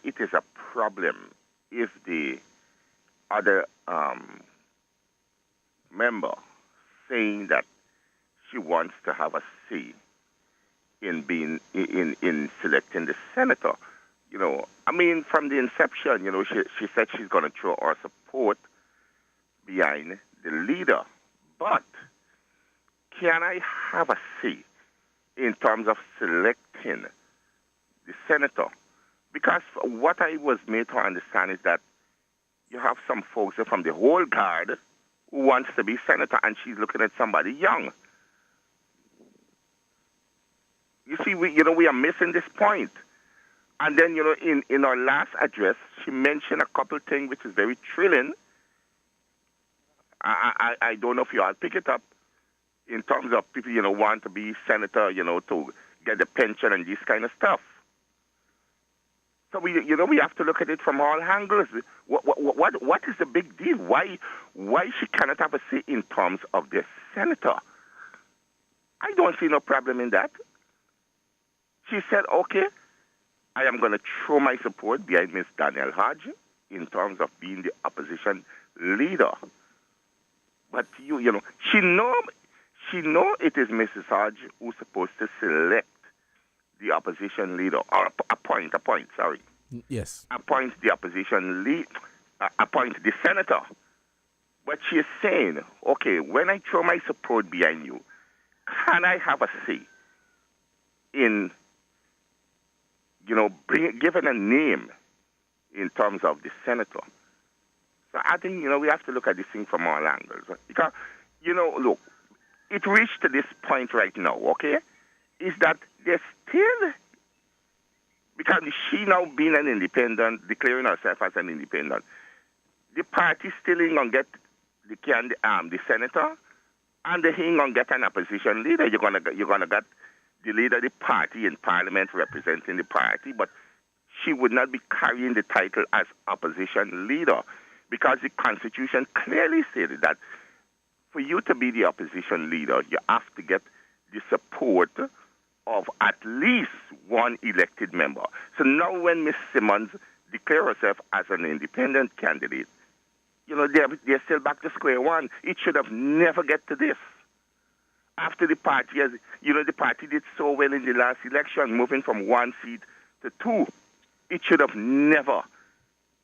S9: it as a problem if the other member saying that she wants to have a say in being in selecting the senator. You know, I mean, from the inception, you know, she said she's going to throw her support behind the leader. But can I have a say in terms of selecting the senator? Because what I was made to understand is that you have some folks from the whole guard who wants to be senator, and she's looking at somebody young. You see, we are missing this point. And then, you know, in our last address, she mentioned a couple things which is very thrilling. I don't know if you all pick it up in terms of people, you know, want to be senator, you know, to get the pension and this kind of stuff. So we have to look at it from all angles. What is the big deal? Why she cannot have a say in terms of the senator? I don't see no problem in that. She said, okay, I am going to throw my support behind Ms. Danielle Hodge in terms of being the opposition leader. But you know, she know it is Mrs. Hodge who's supposed to select the opposition leader, or appoint, sorry.
S3: Yes.
S9: Appoint the opposition lead, appoint the senator. But she is saying, okay, when I throw my support behind you, can I have a say in, you know, giving a name in terms of the senator? So I think, you know, we have to look at this thing from all angles. Because, you know, look, it reached to this point right now, okay, is that there's still, because she now being an independent, declaring herself as an independent, the party still ain't going to get the senator, and they ain't going to get an opposition leader. You're gonna get the leader of the party in parliament representing the party, but she would not be carrying the title as opposition leader, because the Constitution clearly stated that for you to be the opposition leader, you have to get the support of at least one elected member. So now when Ms. Simmons declares herself as an independent candidate, you know, they're still back to square one. It should have never get to this. After the party, the party did so well in the last election, moving from 1 seat to 2. It should have never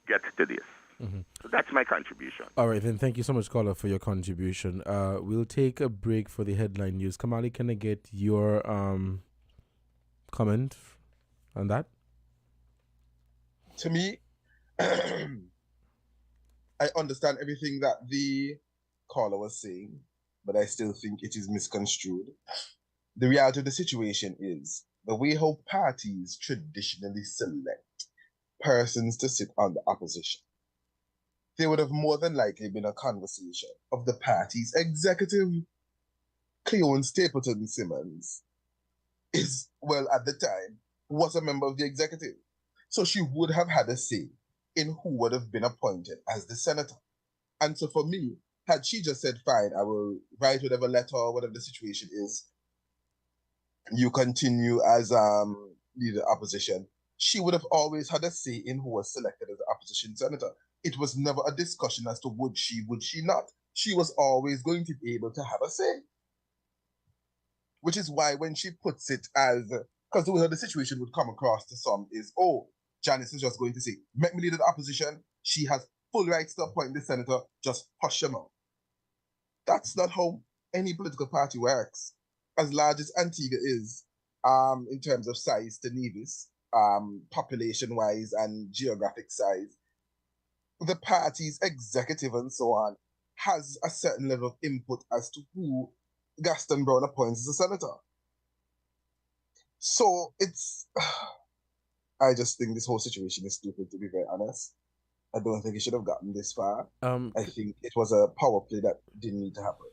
S9: get to this. Mm-hmm. So that's my contribution.
S3: All right, then. Thank you so much, caller, for your contribution. We'll take a break for the headline news. Kamali, can I get your comment on that?
S5: To me, I understand everything that the caller was saying, but I still think it is misconstrued. The reality of the situation is the way how parties traditionally select persons to sit on the opposition. There would have more than likely been a conversation of the party's executive. Cleone Stapleton Simmons is, well, at the time, was a member of the executive. So she would have had a say in who would have been appointed as the senator. And so for me, had she just said, fine, I will write whatever letter, whatever the situation is, you continue as leader opposition, she would have always had a say in who was selected as the opposition senator. It was never a discussion as to would she not. She was always going to be able to have a say. Which is why when she puts it as, because the way the situation would come across to some is, oh, Janice is just going to say, make me leader the opposition, she has full rights to appoint the senator, just hush your mouth. That's not how any political party works. As large as Antigua is, in terms of size to Nevis, population-wise and geographic size, the party's executive and so on has a certain level of input as to who Gaston Brown appoints as a senator. So it's, I just think this whole situation is stupid, to be very honest. I don't think it should have gotten this far. I think it was a power play that didn't need to happen.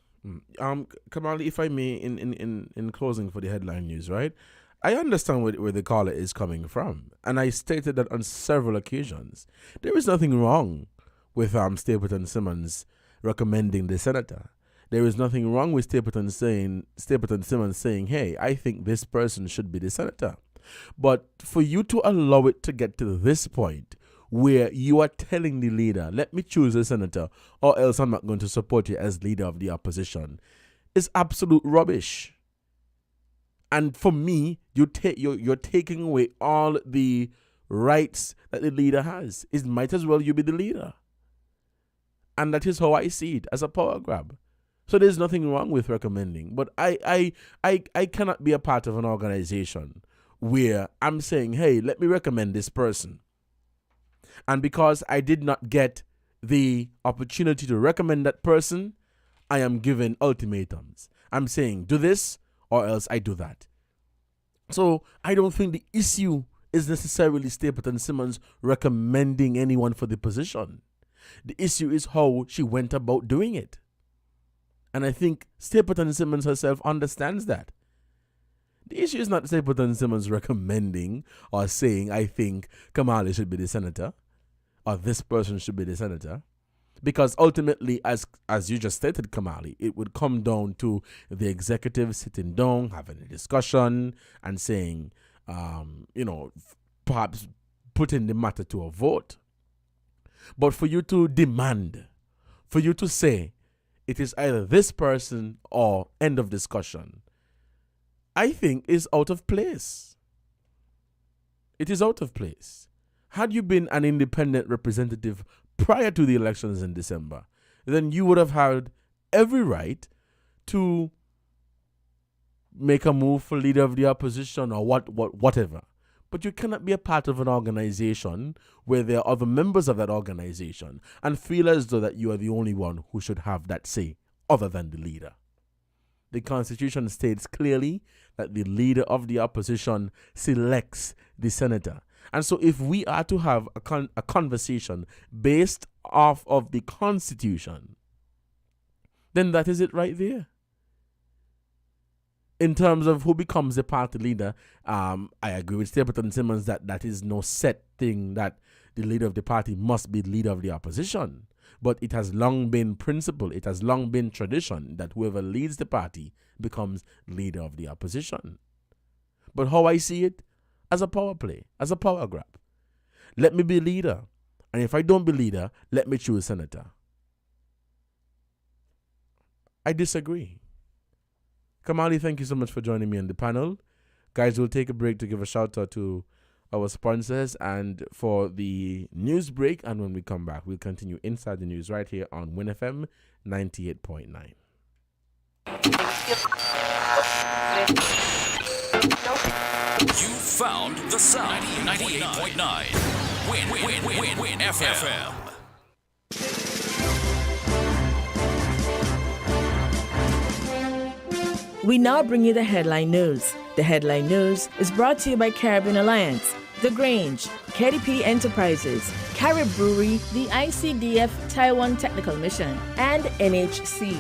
S3: Kamali, if I may, in closing for the headline news, right? I understand where the caller is coming from, and I stated that on several occasions. There is nothing wrong with Stapleton Simmons recommending the senator. There is nothing wrong with Stapleton Simmons saying, hey, I think this person should be the senator. But for you to allow it to get to this point where you are telling the leader, let me choose a senator or else I'm not going to support you as leader of the opposition, is absolute rubbish. And for me, you're taking away all the rights that the leader has. It might as well you be the leader. And that is how I see it, as a power grab. So there's nothing wrong with recommending. But I cannot be a part of an organization where I'm saying, hey, let me recommend this person. And because I did not get the opportunity to recommend that person, I am given ultimatums. I'm saying, do this or else I do that. So I don't think the issue is necessarily Stapleton Simmons recommending anyone for the position. The issue is how she went about doing it. And I think Stapleton Simmons herself understands that. The issue is not Stapleton Simmons recommending or saying, I think Kamali should be the senator or this person should be the senator. Because ultimately, as you just stated, Kamali, it would come down to the executive sitting down, having a discussion, and saying, perhaps putting the matter to a vote. But for you to demand, for you to say, it is either this person or end of discussion, I think is out of place. It is out of place. Had you been an independent representative prior to the elections in December, then you would have had every right to make a move for leader of the opposition or whatever. But you cannot be a part of an organization where there are other members of that organization and feel as though that you are the only one who should have that say other than the leader. The Constitution states clearly that the leader of the opposition selects the senator. And so if we are to have a conversation based off of the Constitution, then that is it right there. In terms of who becomes the party leader, I agree with Stapleton Simmons that is no set thing that the leader of the party must be the leader of the opposition. But it has long been principle, it has long been tradition that whoever leads the party becomes leader of the opposition. But how I see it, as a power play, as a power grab. Let me be leader. And if I don't be leader, let me choose senator. I disagree. Kamali, thank you so much for joining me on the panel. Guys, we'll take a break to give a shout out to our sponsors and for the news break. And when we come back, we'll continue Inside the News right here on Win FM 98.9.
S10: You found the sound. 98.9. Win FM.
S11: We now bring you the headline news. The headline news is brought to you by Caribbean Alliance, The Grange, KDP Enterprises, Carib Brewery, the ICDF Taiwan Technical Mission, and NHC.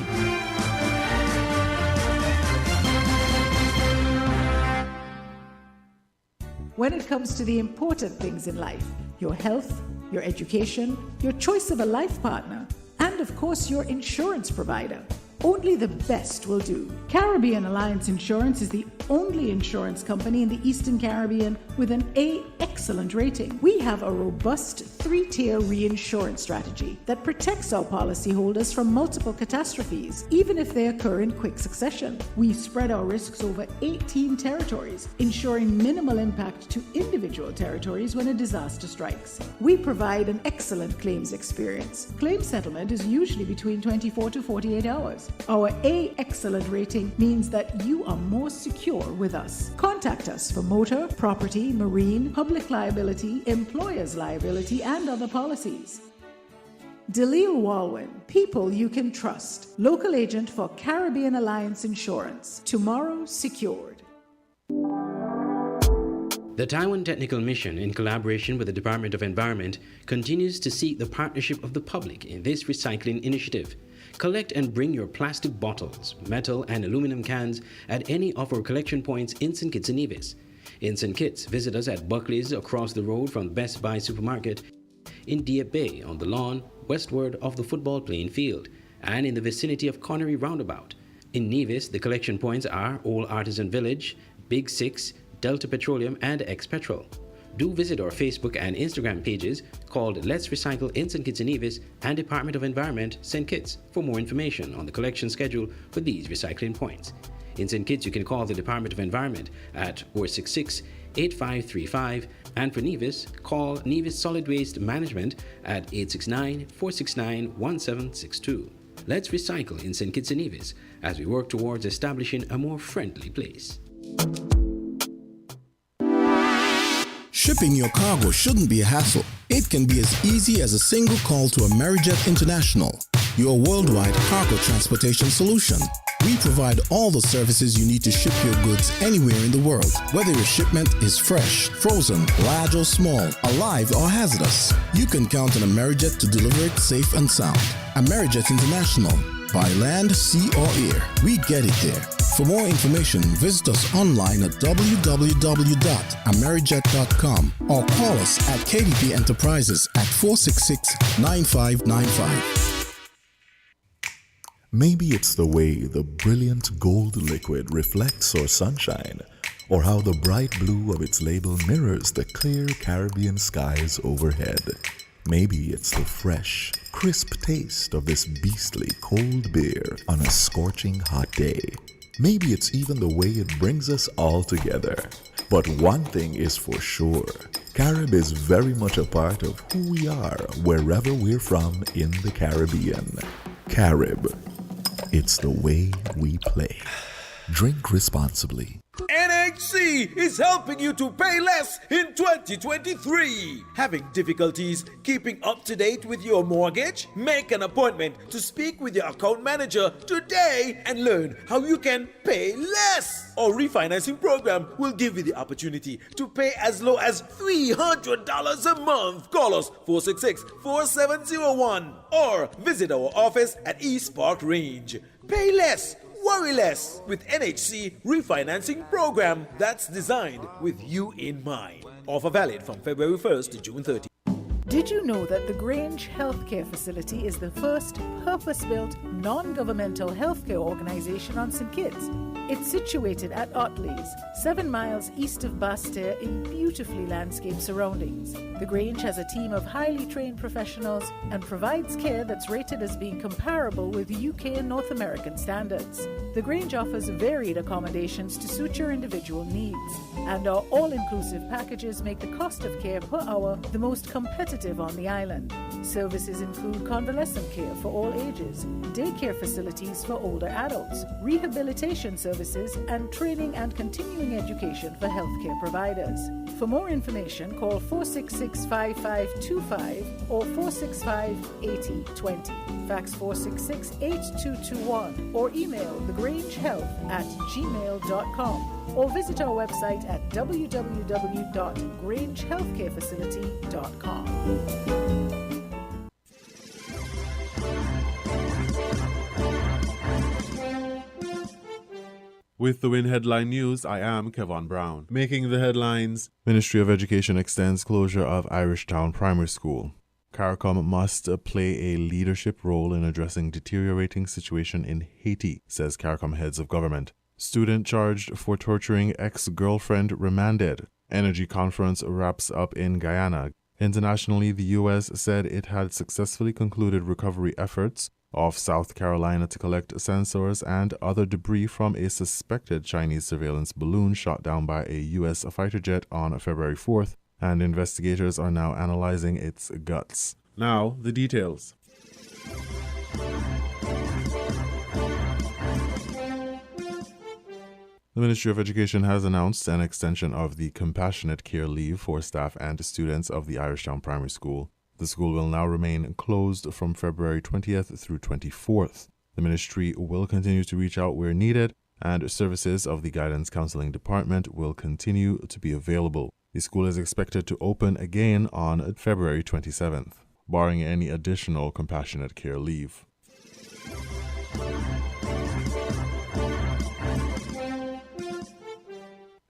S7: When it comes to the important things in life, your health, your education, your choice of a life partner, and of course your insurance provider, only the best will do. Caribbean Alliance Insurance is the
S12: only insurance company in the Eastern Caribbean with an A excellent rating. We have a robust 3-tier reinsurance strategy that protects our policyholders from multiple catastrophes, even if they occur in quick succession. We spread our risks over 18 territories, ensuring minimal impact to individual territories when a disaster strikes. We provide an excellent claims experience. Claim settlement is usually between 24 to 48 hours. Our A excellent rating means that you are more secure with us. Contact us for motor, property, marine, public liability, employer's liability, and other policies. Delisle Walwyn, people you can trust. Local agent for Caribbean Alliance Insurance. Tomorrow secured.
S13: The Taiwan Technical Mission, in collaboration with the Department of Environment, continues to seek the partnership of the public in this recycling initiative. Collect and bring your plastic bottles, metal and aluminum cans at any of our collection points in St. Kitts and Nevis. In St. Kitts, visit us at Buckley's across the road from Best Buy Supermarket, in Dieppe Bay on the lawn westward of the football playing field, and in the vicinity of Connery Roundabout. In Nevis, the collection points are Old Artisan Village, Big Six, Delta Petroleum, and X-Petrol. Do visit our Facebook and Instagram pages called Let's Recycle in St. Kitts and Nevis and Department of Environment, St. Kitts, for more information on the collection schedule for these recycling points. In St. Kitts, you can call the Department of Environment at 466-8535, and for Nevis, call Nevis Solid Waste Management at 869-469-1762. Let's recycle in St. Kitts and Nevis as we work towards establishing a more friendly place.
S14: Shipping your cargo shouldn't be a hassle. It can be as easy as a single call to Amerijet International, your worldwide cargo transportation solution. We provide all the services you need to ship your goods anywhere in the world, whether your shipment is fresh, frozen, large or small, alive or hazardous. You can count on Amerijet to deliver it safe and sound. Amerijet International, by land, sea or air, we get it there. For more information, visit us online at www.amerijet.com or call us at KDP Enterprises at 466-9595.
S2: Maybe it's the way the brilliant gold liquid reflects our sunshine, or how the bright blue of its label mirrors the clear Caribbean skies overhead. Maybe it's the fresh, crisp taste of this beastly cold beer on a scorching hot day. Maybe it's even the way it brings us all together. But one thing is for sure, Carib is very much a part of who we are wherever we're from in the Caribbean. Carib, it's the way we play. Drink responsibly.
S15: NHC is helping you to pay less in 2023. Having difficulties keeping up to date with your mortgage? Make an appointment to speak with your account manager today and learn how you can pay less. Our refinancing program will give you the opportunity to pay as low as $300 a month. Call us 466-4701 or visit our office at East Park Range. Pay less. Worry less with NHC refinancing program that's designed with you in mind. Offer valid from February 1st to June 30th.
S12: Did you know that the Grange Healthcare Facility is the first purpose-built, non-governmental healthcare organization on St. Kitts? It's situated at Otley's, 7 miles east of Basseterre in beautifully landscaped surroundings. The Grange has a team of highly trained professionals and provides care that's rated as being comparable with UK and North American standards. The Grange offers varied accommodations to suit your individual needs, and our all-inclusive packages make the cost of care per hour the most competitive on the island. Services include convalescent care for all ages, daycare facilities for older adults, rehabilitation services, and training and continuing education for healthcare providers. For more information, call 466-5525 or 465-8020. Fax 466-8221 or email thegrangehealth@gmail.com or visit our website at www.grangehealthcarefacility.com.
S16: With the WIN Headline News, I am Kevon Brown. Making the headlines, Ministry of Education extends closure of Irishtown Primary School. CARICOM must play a leadership role in addressing deteriorating situation in Haiti, says CARICOM heads of government. Student charged for torturing ex-girlfriend remanded. Energy conference wraps up in Guyana. Internationally, the U.S. said it had successfully concluded recovery efforts off South Carolina to collect sensors and other debris from a suspected Chinese surveillance balloon shot down by a U.S. fighter jet on February 4th, and investigators are now analyzing its guts. Now, the details. The Ministry of Education has announced an extension of the compassionate care leave for staff and students of the Irishtown Primary School. The school will now remain closed from February 20th through 24th. The ministry will continue to reach out where needed, and services of the Guidance Counseling Department will continue to be available. The school is expected to open again on February 27th, barring any additional compassionate care leave.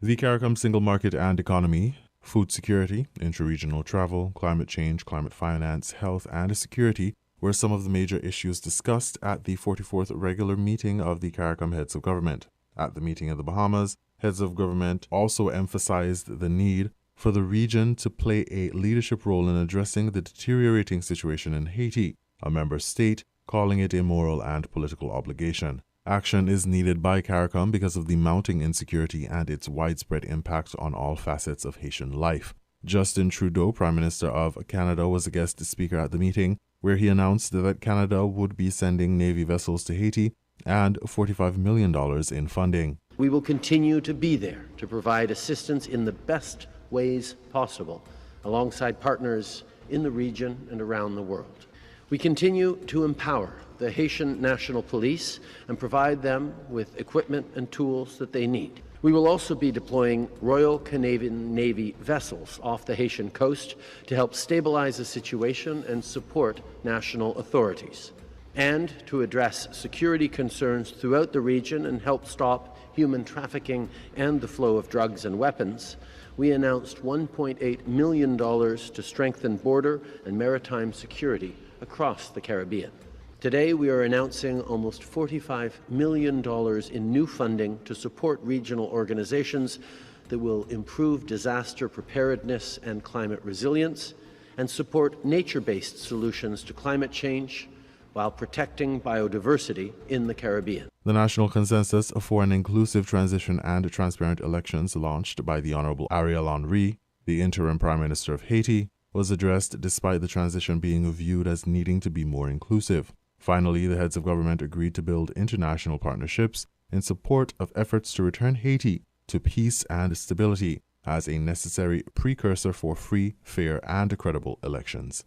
S16: The CARICOM Single Market and Economy, food security, intra-regional travel, climate change, climate finance, health, and security were some of the major issues discussed at the 44th regular meeting of the CARICOM Heads of Government. At the meeting in the Bahamas, Heads of Government also emphasized the need for the region to play a leadership role in addressing the deteriorating situation in Haiti, a member state, calling it a moral and political obligation. Action is needed by CARICOM because of the mounting insecurity and its widespread impact on all facets of Haitian life. Justin Trudeau, Prime Minister of Canada, was a guest speaker at the meeting, where he announced that Canada would be sending Navy vessels to Haiti and $45 million in funding.
S17: We will continue to be there to provide assistance in the best ways possible, alongside partners in the region and around the world. We continue to empower the Haitian National Police and provide them with equipment and tools that they need. We will also be deploying Royal Canadian Navy vessels off the Haitian coast to help stabilize the situation and support national authorities, and to address security concerns throughout the region and help stop human trafficking and the flow of drugs and weapons. We announced $1.8 million to strengthen border and maritime security across the Caribbean. Today, we are announcing almost $45 million in new funding to support regional organizations that will improve disaster preparedness and climate resilience and support nature-based solutions to climate change while protecting biodiversity in the Caribbean.
S16: The National Consensus for an Inclusive Transition and Transparent Elections, launched by the Honorable Ariel Henry, the interim Prime Minister of Haiti, was addressed despite the transition being viewed as needing to be more inclusive. Finally, the heads of government agreed to build international partnerships in support of efforts to return Haiti to peace and stability as a necessary precursor for free, fair, and credible elections.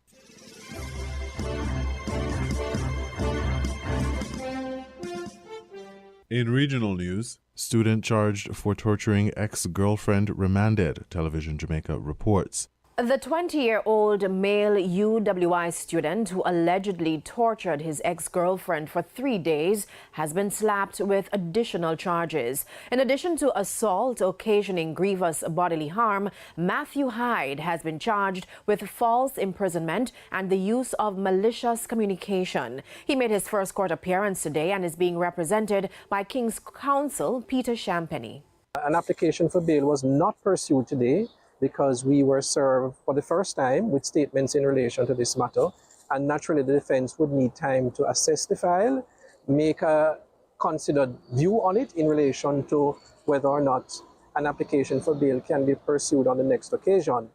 S16: In regional news, student charged for torturing ex-girlfriend remanded, Television Jamaica reports.
S18: The 20-year-old male UWI student who allegedly tortured his ex-girlfriend for 3 days has been slapped with additional charges. In addition to assault occasioning grievous bodily harm, Matthew Hyde has been charged with false imprisonment and the use of malicious communication. He made his first court appearance today and is being represented by King's Counsel Peter Champagny.
S19: An application for bail was not pursued today because we were served for the first time with statements in relation to this matter, and naturally the defense would need time to assess the file, make a considered view on it in relation to whether or not an application for bail can be pursued on the next occasion.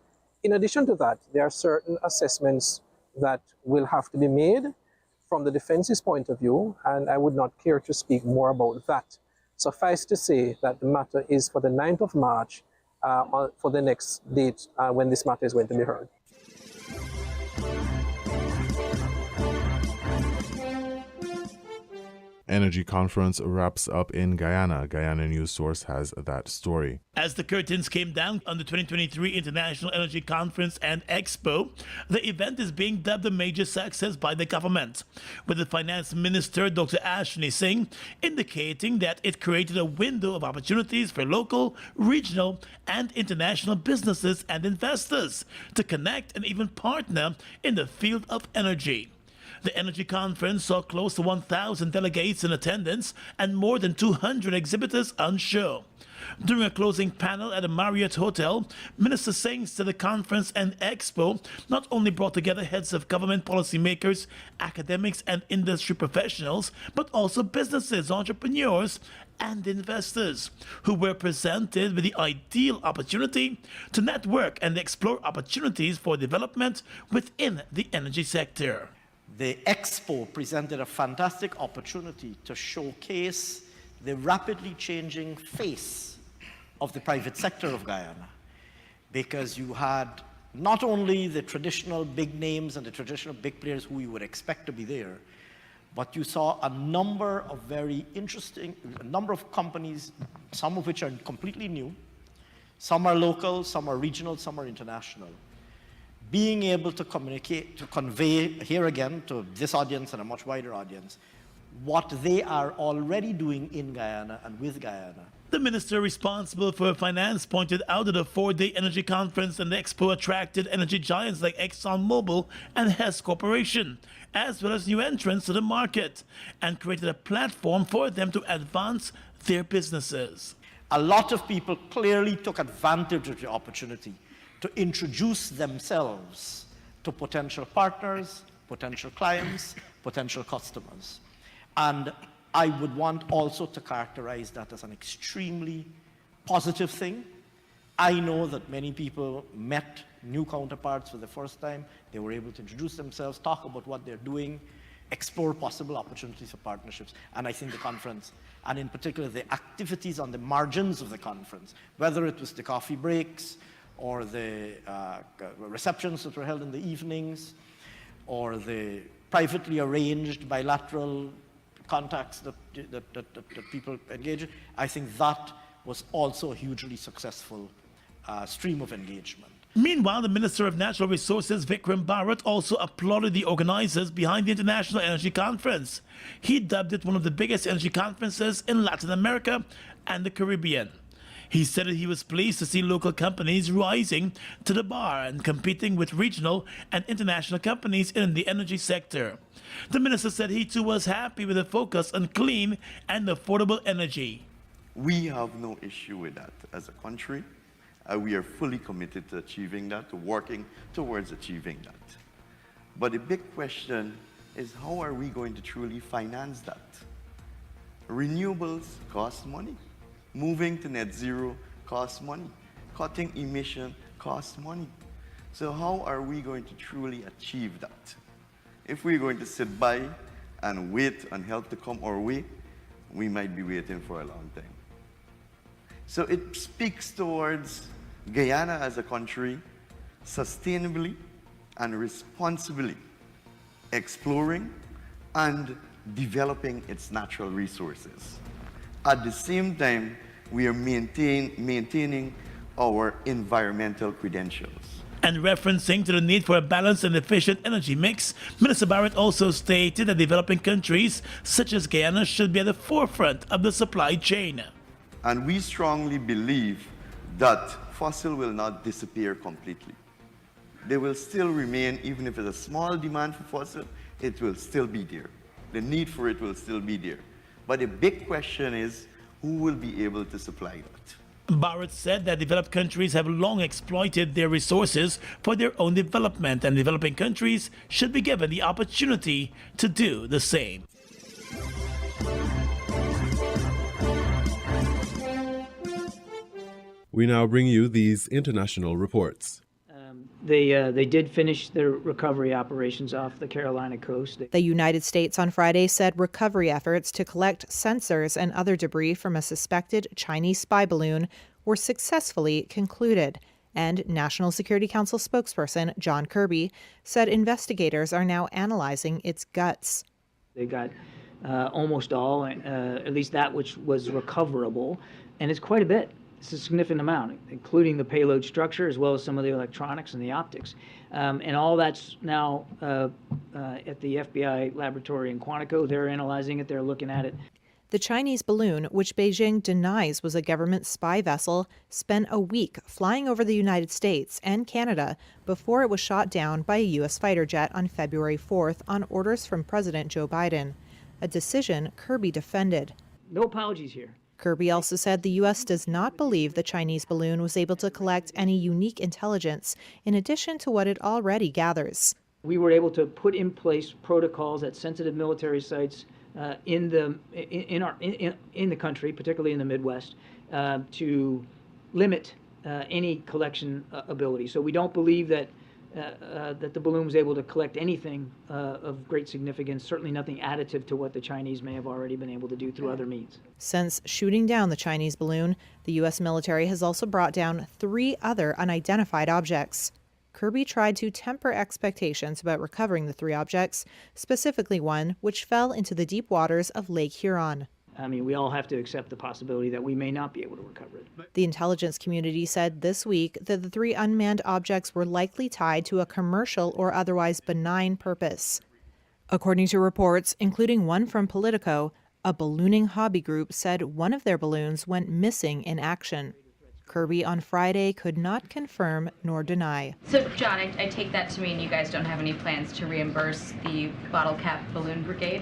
S19: In addition to that, there are certain assessments that will have to be made from the defense's point of view, and I would not care to speak more about that. Suffice to say that the matter is for the 9th of March, for the next date when this matter is going to be heard.
S16: Energy conference wraps up in Guyana. Guyana News Source has that story.
S20: As the curtains came down on the 2023 International Energy Conference and Expo, the event is being dubbed a major success by the government, with the Finance Minister, Dr. Ashni Singh, indicating that it created a window of opportunities for local, regional, and international businesses and investors to connect and even partner in the field of energy. The Energy Conference saw close to 1,000 delegates in attendance and more than 200 exhibitors on show. During a closing panel at a Marriott hotel, Minister Singh said the conference and expo not only brought together heads of government policymakers, academics and industry professionals, but also businesses, entrepreneurs and investors who were presented with the ideal opportunity to network and explore opportunities for development within the energy sector.
S21: The expo presented a fantastic opportunity to showcase the rapidly changing face of the private sector of Guyana, because you had not only the traditional big names and the traditional big players who you would expect to be there, but you saw a number of very interesting, a number of companies, some of which are completely new, some are local, some are regional, some are international, being able to communicate, to convey here again to this audience and a much wider audience, what they are already doing in Guyana and with Guyana.
S20: The minister responsible for finance pointed out that the 4-day energy conference and expo attracted energy giants like ExxonMobil and Hess Corporation, as well as new entrants to the market, and created a platform for them to advance their businesses.
S21: A lot of people clearly took advantage of the opportunity to introduce themselves to potential partners, potential clients, potential customers. And I would want also to characterize that as an extremely positive thing. I know that many people met new counterparts for the first time. They were able to introduce themselves, talk about what they're doing, explore possible opportunities for partnerships. And I think the conference, and in particular the activities on the margins of the conference, whether it was the coffee breaks or the receptions that were held in the evenings, or the privately arranged bilateral contacts that people engage in, I think that was also a hugely successful stream of engagement.
S20: Meanwhile, the Minister of Natural Resources, Vikram Bharat, also applauded the organizers behind the International Energy Conference. He dubbed it one of the biggest energy conferences in Latin America and the Caribbean. He said that he was pleased to see local companies rising to the bar and competing with regional and international companies in the energy sector. The minister said he too was happy with the focus on clean and affordable energy.
S22: We have no issue with that as a country. We are fully committed to achieving that, to working towards achieving that. But the big question is, how are we going to truly finance that? Renewables cost money. Moving to net zero costs money. Cutting emission costs money. So how are we going to truly achieve that? If we're going to sit by and wait and help to come our way, we might be waiting for a long time. So it speaks towards Guyana as a country sustainably and responsibly exploring and developing its natural resources. At the same time, we are maintaining our environmental credentials.
S20: And referencing to the need for a balanced and efficient energy mix, Minister Barrett also stated that developing countries such as Guyana should be at the forefront of the supply chain.
S22: And we strongly believe that fossil will not disappear completely. They will still remain, even if there's a small demand for fossil, it will still be there. The need for it will still be there. But the big question is, who will be able to supply that?
S20: Barrett said that developed countries have long exploited their resources for their own development, and developing countries should be given the opportunity to do the same.
S23: We now bring you these international reports.
S24: They did finish their recovery operations off the Carolina coast.
S25: The United States on Friday said recovery efforts to collect sensors and other debris from a suspected Chinese spy balloon were successfully concluded. And National Security Council spokesperson John Kirby said investigators are now analyzing its guts.
S24: They got almost all, at least that which was recoverable, and it's quite a bit. It's a significant amount, including the payload structure as well as some of the electronics and the optics. And all that's now at the FBI laboratory in Quantico. They're analyzing it. They're looking at it.
S25: The Chinese balloon, which Beijing denies was a government spy vessel, spent a week flying over the United States and Canada before it was shot down by a U.S. fighter jet on February 4th on orders from President Joe Biden, a decision Kirby defended.
S24: No apologies here.
S25: Kirby also said the U.S. does not believe the Chinese balloon was able to collect any unique intelligence in addition to what it already gathers.
S24: We were able to put in place protocols at sensitive military sites in the country, particularly in the Midwest, to limit any collection ability. So we don't believe that that the balloon was able to collect anything of great significance, certainly nothing additive to what the Chinese may have already been able to do through other means.
S25: Since shooting down the Chinese balloon, the U.S. military has also brought down 3 other unidentified objects. Kirby tried to temper expectations about recovering the 3 objects, specifically one which fell into the deep waters of Lake Huron.
S24: I mean, we all have to accept the possibility that we may not be able to recover it.
S25: The intelligence community said this week that the 3 unmanned objects were likely tied to a commercial or otherwise benign purpose. According to reports, including one from Politico, a ballooning hobby group said one of their balloons went missing in action. Kirby on Friday could not confirm nor deny.
S1: So, John, I take that to mean you guys don't have any plans to reimburse the Bottle Cap Balloon Brigade?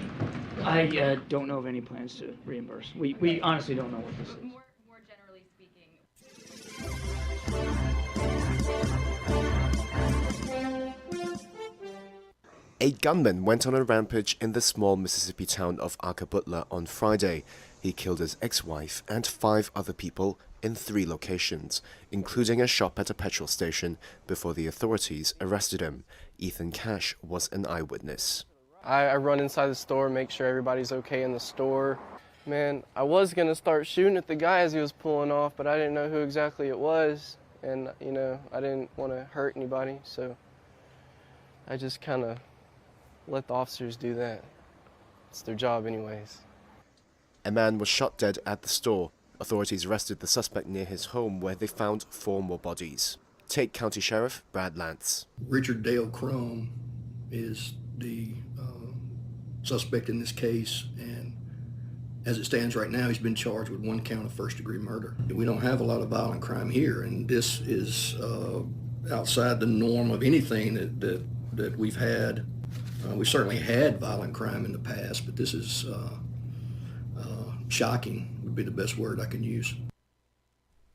S24: I don't know of any plans to reimburse. We honestly don't know what this is.
S1: More generally speaking.
S4: A gunman went on a rampage in the small Mississippi town of Acapulco on Friday. He killed his ex-wife and 5 other people in 3 locations, including a shop at a petrol station, before the authorities arrested him. Ethan Cash was an eyewitness.
S6: I run inside the store, make sure everybody's okay in the store. Man, I was going to start shooting at the guy as he was pulling off, but I didn't know who exactly it was. And, you know, I didn't want to hurt anybody, so I just kind of let the officers do that. It's their job anyways.
S4: A man was shot dead at the store. Authorities arrested the suspect near his home, where they found 4 more bodies. Tate County Sheriff Brad Lance.
S8: Richard Dale Crum is the suspect in this case, and as it stands right now, he's been charged with 1 count of first-degree murder. We don't have a lot of violent crime here, and this is outside the norm of anything that we've had. We've certainly had violent crime in the past, but this is shocking would be the best word I can use.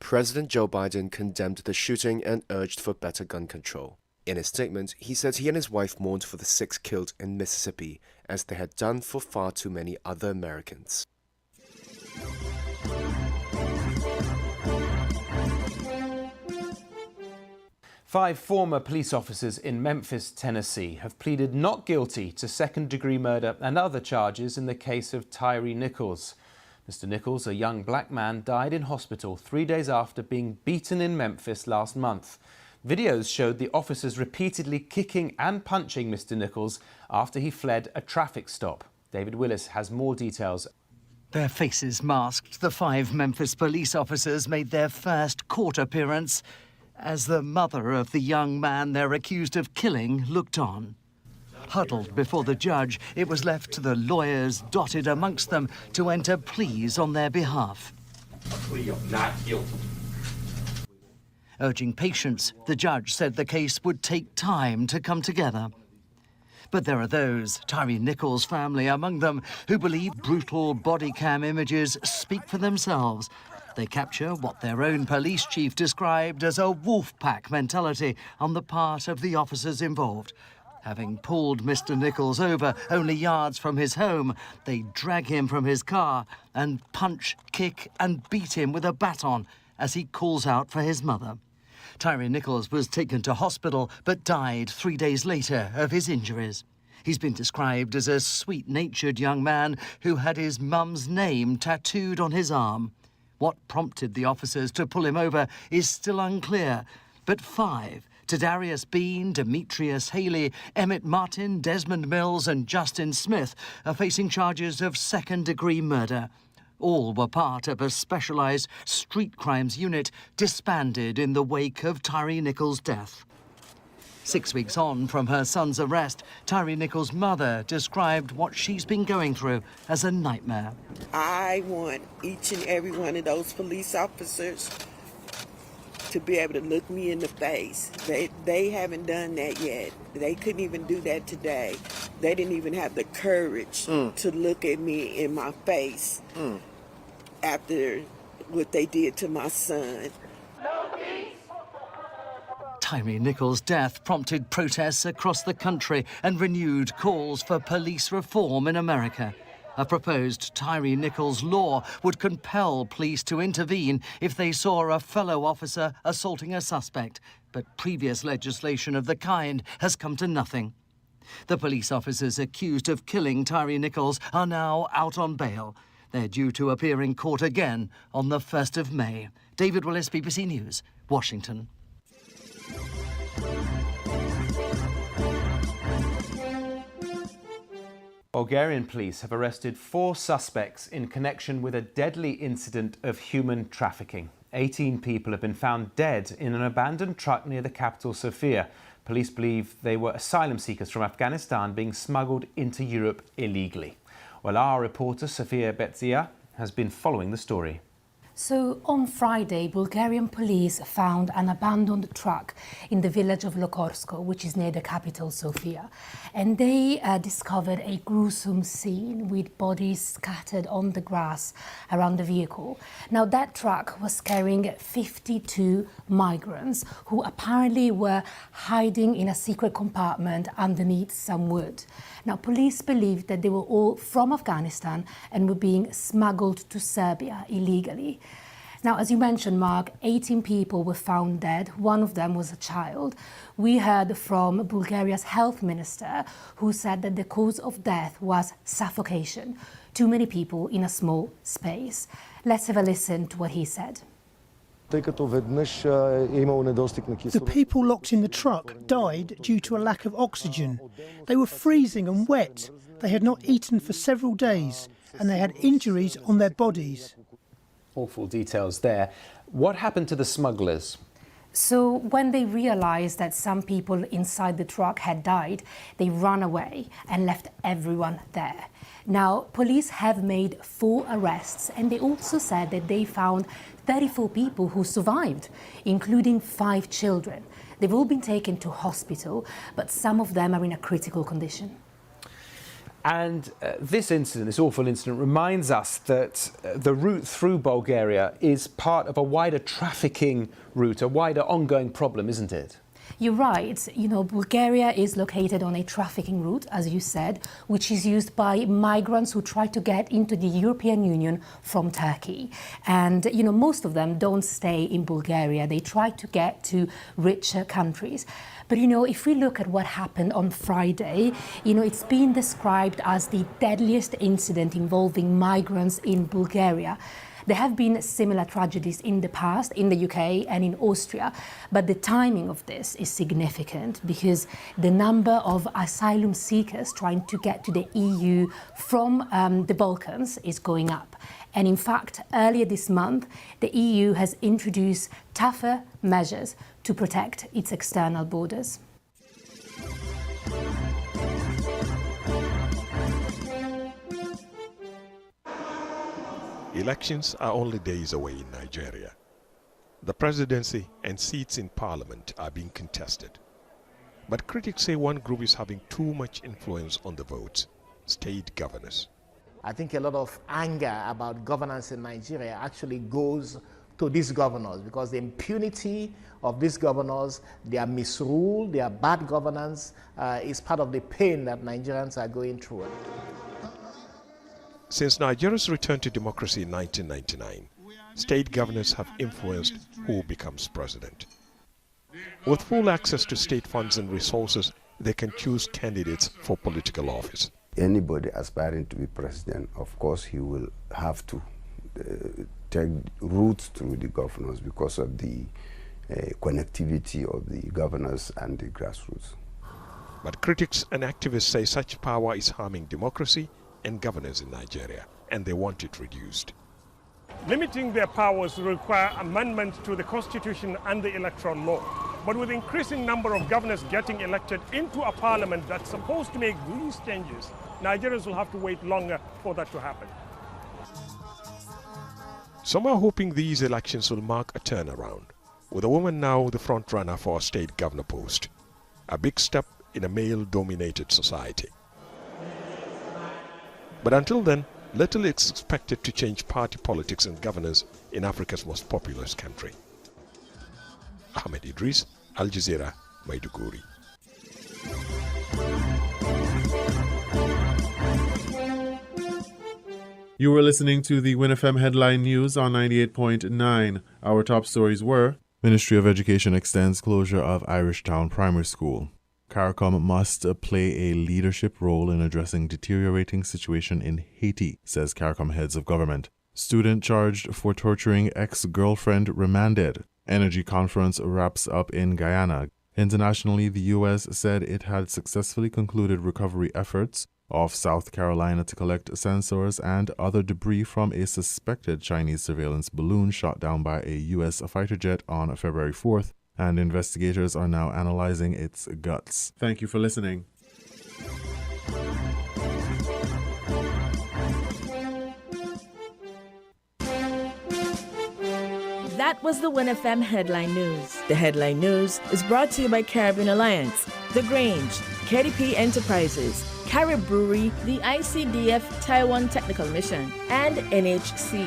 S4: President Joe Biden condemned the shooting and urged for better gun control. In his statement, he said he and his wife mourned for the 6 killed in Mississippi, as they had done for far too many other Americans.
S9: Five former police officers in Memphis, Tennessee, have pleaded not guilty to second-degree murder and other charges in the case of Tyree Nichols. Mr. Nichols, a young black man, died in hospital 3 days after being beaten in Memphis last month. Videos showed the officers repeatedly kicking and punching Mr. Nichols after he fled a traffic stop. David Willis has more details.
S26: Their faces masked, the 5 Memphis police officers made their first court appearance as the mother of the young man they're accused of killing looked on. Huddled before the judge, it was left to the lawyers dotted amongst them to enter pleas on their behalf.
S27: A plea of not guilty.
S26: Urging patience, the judge said the case would take time to come together. But there are those, Tyree Nichols' family among them, who believe brutal body cam images speak for themselves. They capture what their own police chief described as a wolf pack mentality on the part of the officers involved. Having pulled Mr. Nichols over only yards from his home, they drag him from his car and punch, kick and beat him with a baton as he calls out for his mother. Tyree Nichols was taken to hospital but died 3 days later of his injuries. He's been described as a sweet-natured young man who had his mum's name tattooed on his arm. What prompted the officers to pull him over is still unclear, but 5, Tadarius Bean, Demetrius Haley, Emmett Martin, Desmond Mills and Justin Smith, are facing charges of second-degree murder. All were part of a specialised street crimes unit disbanded in the wake of Tyree Nichols' death. 6 weeks on from her son's arrest, Tyre Nichols' mother described what she's been going through as a nightmare.
S3: I want each and every one of those police officers to be able to look me in the face. They haven't done that yet. They couldn't even do that today. They didn't even have the courage to look at me in my face after what they did to my son.
S26: Tyre Nichols' death prompted protests across the country and renewed calls for police reform in America. A proposed Tyre Nichols law would compel police to intervene if they saw a fellow officer assaulting a suspect, but previous legislation of the kind has come to nothing. The police officers accused of killing Tyre Nichols are now out on bail. They're due to appear in court again on the 1st of May. David Willis, BBC News, Washington.
S9: Bulgarian police have arrested 4 suspects in connection with a deadly incident of human trafficking. 18 people have been found dead in an abandoned truck near the capital, Sofia. Police believe they were asylum seekers from Afghanistan being smuggled into Europe illegally. Well, our reporter, Sofia Betsia, has been following the story.
S5: So on Friday, Bulgarian police found an abandoned truck in the village of Lokorsko, which is near the capital, Sofia. And they discovered a gruesome scene with bodies scattered on the grass around the vehicle. Now, that truck was carrying 52 migrants who apparently were hiding in a secret compartment underneath some wood. Now, police believe that they were all from Afghanistan and were being smuggled to Serbia illegally. Now, as you mentioned, Mark, 18 people were found dead. One of them was a child. We heard from Bulgaria's health minister, who said that the cause of death was suffocation. Too many people in a small space. Let's have a listen to what he said.
S7: The people locked in the truck died due to a lack of oxygen. They were freezing and wet. They had not eaten for several days and they had injuries on their bodies.
S9: Awful details there. What happened to the smugglers?
S5: So when they realized that some people inside the truck had died, they ran away and left everyone there. Now, police have made 4 arrests, and they also said that they found 34 people who survived, including 5 children. They've all been taken to hospital, but some of them are in a critical condition.
S9: And this incident, this awful incident, reminds us that the route through Bulgaria is part of a wider trafficking route, a wider ongoing problem, isn't it?
S5: You're right. You know, Bulgaria is located on a trafficking route, as you said, which is used by migrants who try to get into the European Union from Turkey. And, you know, most of them don't stay in Bulgaria. They try to get to richer countries. But, you know, if we look at what happened on Friday, you know, it's been described as the deadliest incident involving migrants in Bulgaria. There have been similar tragedies in the past in the UK and in Austria, but the timing of this is significant because the number of asylum seekers trying to get to the EU from the Balkans is going up. And in fact, earlier this month, the EU has introduced tougher measures to protect its external borders.
S10: Elections are only days away in Nigeria. The presidency and seats in parliament are being contested. But critics say one group is having too much influence on the votes: state governors.
S11: I think a lot of anger about governance in Nigeria actually goes to these governors because the impunity of these governors, their misrule, their bad governance is part of the pain that Nigerians are going through.
S10: Since Nigeria's return to democracy in 1999, state governors have influenced who becomes president. With full access to state funds and resources, they can choose candidates for political office.
S13: Anybody aspiring to be president, of course, he will have to take routes through the governors because of the connectivity of the governors and the grassroots.
S10: But critics and activists say such power is harming democracy and governors in Nigeria, and they want it reduced.
S14: Limiting their powers will require amendment to the Constitution and the electoral law.
S2: But with the increasing number of governors getting elected into a parliament that's supposed to make these changes, Nigerians will have to wait longer for that to happen.
S10: Some are hoping these elections will mark a turnaround, with a woman now the front runner for a state governor post. A big step in a male-dominated society. But until then, little is expected to change party politics and governance in Africa's most populous country. Ahmed Idris, Al Jazeera, Maiduguri.
S16: You were listening to the WinFM Headline News on 98.9. Our top stories were: Ministry of Education extends closure of Irishtown Primary School. CARICOM must play a leadership role in addressing deteriorating situation in Haiti, says CARICOM heads of government. Student charged for torturing ex-girlfriend remanded. Energy conference wraps up in Guyana. Internationally, the U.S. said it had successfully concluded recovery efforts off South Carolina to collect sensors and other debris from a suspected Chinese surveillance balloon shot down by a U.S. fighter jet on February 4th, and investigators are now analyzing its guts. Thank you for listening.
S12: That was the WinFM Headline News. The Headline News is brought to you by Caribbean Alliance, The Grange, KDP Enterprises, Carib Brewery, the ICDF Taiwan Technical Mission, and NHC.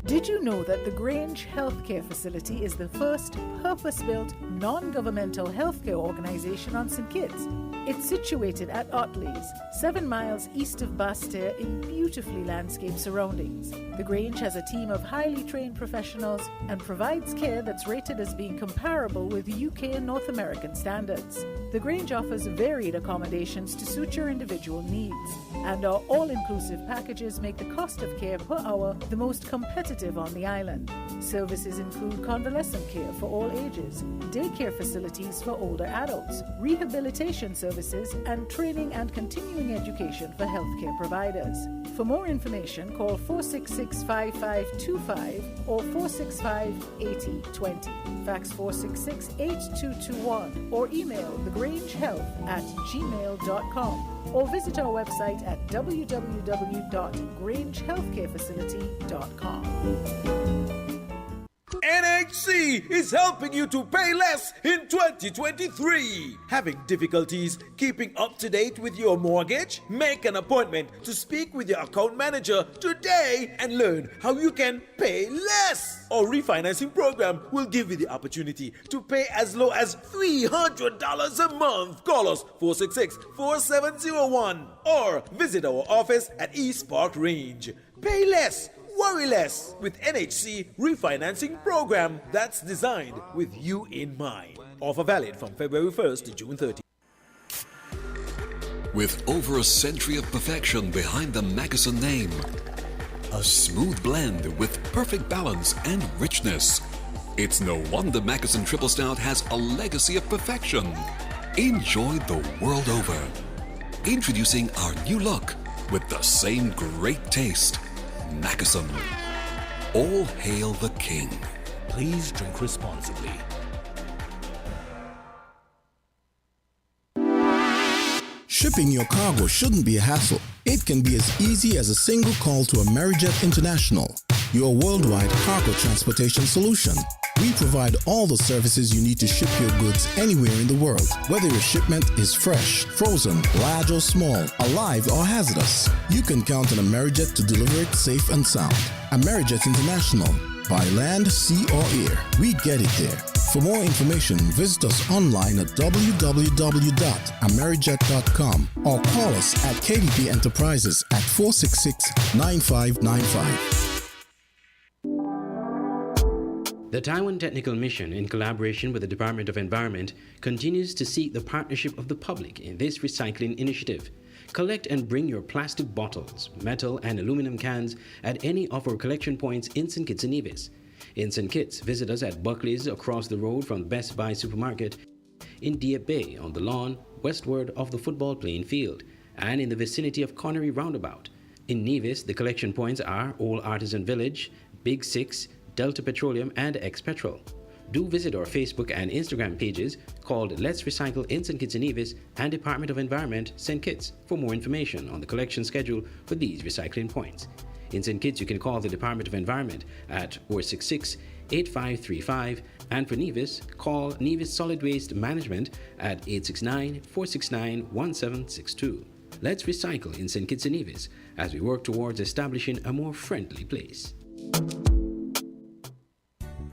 S14: Did you know that the Grange Healthcare Facility is the first purpose-built, non-governmental healthcare organization on St. Kitts? It's situated at Otley's, 7 miles east of Basseterre in beautifully landscaped surroundings. The Grange has a team of highly trained professionals and provides care that's rated as being comparable with UK and North American standards. The Grange offers varied accommodations to suit your individual needs, and our all-inclusive packages make the cost of care per hour the most competitive on the island. Services include convalescent care for all ages, daycare facilities for older adults, rehabilitation services, and training and continuing education for healthcare providers. For more information, call 466-5525 or 465-8020. Fax 466-8221 or email thegrangehealth@gmail.com or visit our website at www.grangehealthcarefacility.com.
S15: NHC is helping you to pay less in 2023. Having difficulties keeping up to date with your mortgage? Make an appointment to speak with your account manager today and learn how you can pay less. Our refinancing program will give you the opportunity to pay as low as $300 a month. Call us 466-4701 or visit our office at East Park Range. Pay less. Worry less with NHC refinancing program that's designed with you in mind. Offer valid from February 1st to June 30th.
S17: With over a century of perfection behind the Mackeson name, a smooth blend with perfect balance and richness, it's no wonder Mackeson Triple Stout has a legacy of perfection. Enjoy the world over. Introducing our new look with the same great taste. Mackeson. All hail the king.
S18: Please drink responsibly.
S19: Shipping your cargo shouldn't be a hassle. It can be as easy as a single call to Amerijet International, your worldwide cargo transportation solution. We provide all the services you need to ship your goods anywhere in the world, whether your shipment is fresh, frozen, large or small, alive or hazardous. You can count on Amerijet to deliver it safe and sound. Amerijet International, by land, sea or air, we get it there. For more information, visit us online at www.amerijet.com or call us at KDP Enterprises at 466-9595.
S28: The Taiwan Technical Mission, in collaboration with the Department of Environment, continues to seek the partnership of the public in this recycling initiative. Collect and bring your plastic bottles, metal and aluminum cans at any of our collection points in St. Kitts and Nevis. In St. Kitts, visit us at Buckley's across the road from Best Buy Supermarket, in Dieppe Bay on the lawn westward of the football playing field, and in the vicinity of Connery Roundabout. In Nevis, the collection points are Old Artisan Village, Big Six, Delta Petroleum, and Ex-Petrol. Do visit our Facebook and Instagram pages called Let's Recycle in St. Kitts and Nevis and Department of Environment, St. Kitts, for more information on the collection schedule for these recycling points. In St. Kitts, you can call the Department of Environment at 466-8535, and for Nevis, call Nevis Solid Waste Management at 869-469-1762. Let's recycle in St. Kitts and Nevis as we work towards establishing a more friendly place.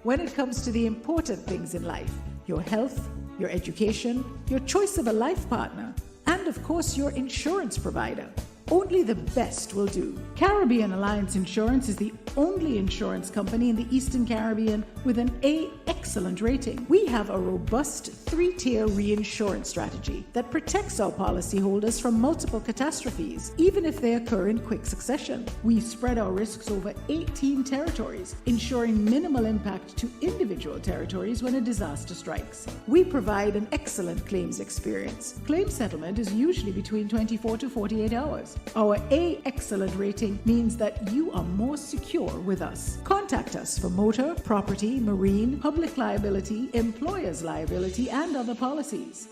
S14: When it comes to the important things in life, your health, your education, your choice of a life partner, and of course your insurance provider, only the best will do. Caribbean Alliance Insurance is the only insurance company in the Eastern Caribbean with an A excellent rating. We have a robust 3-tier reinsurance strategy that protects our policyholders from multiple catastrophes, even if they occur in quick succession. We spread our risks over 18 territories, ensuring minimal impact to individual territories when a disaster strikes. We provide an excellent claims experience. Claim settlement is usually between 24 to 48 hours. Our A excellent rating means that you are more secure with us. Contact us for motor, property, marine, public liability, employer's liability, and other policies.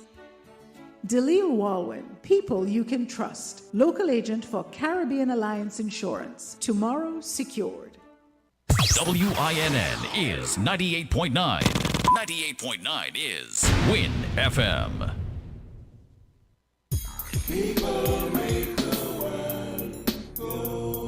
S14: Dalil Walwyn, people you can trust. Local agent for Caribbean Alliance Insurance. Tomorrow secured.
S18: WINN is 98.9. 98.9 is Win FM.
S1: People make the world go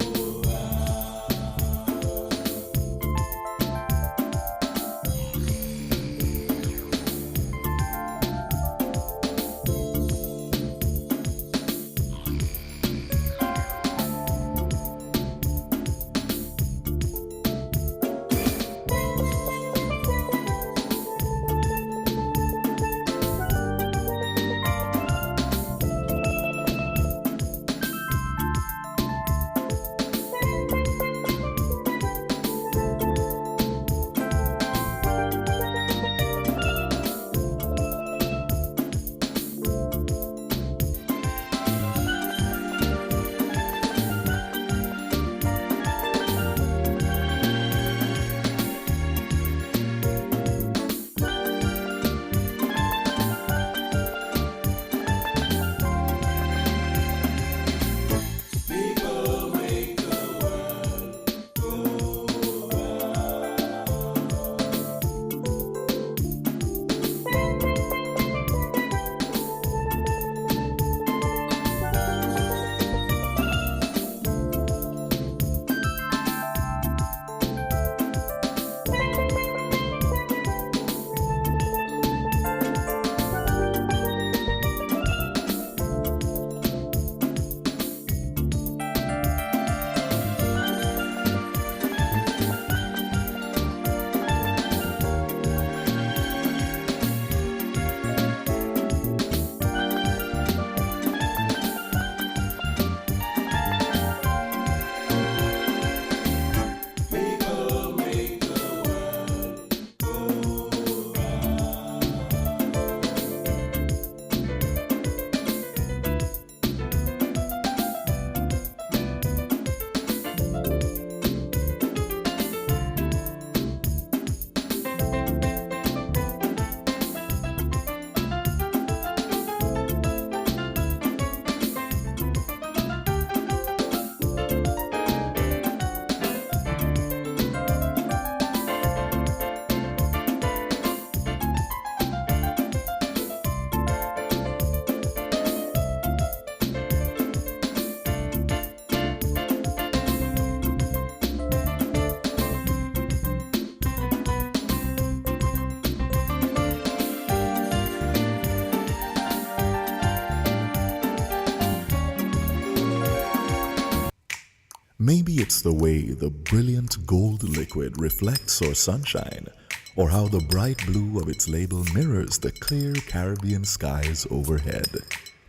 S6: Maybe it's the way the brilliant gold liquid reflects our sunshine, or how the bright blue of its label mirrors the clear Caribbean skies overhead.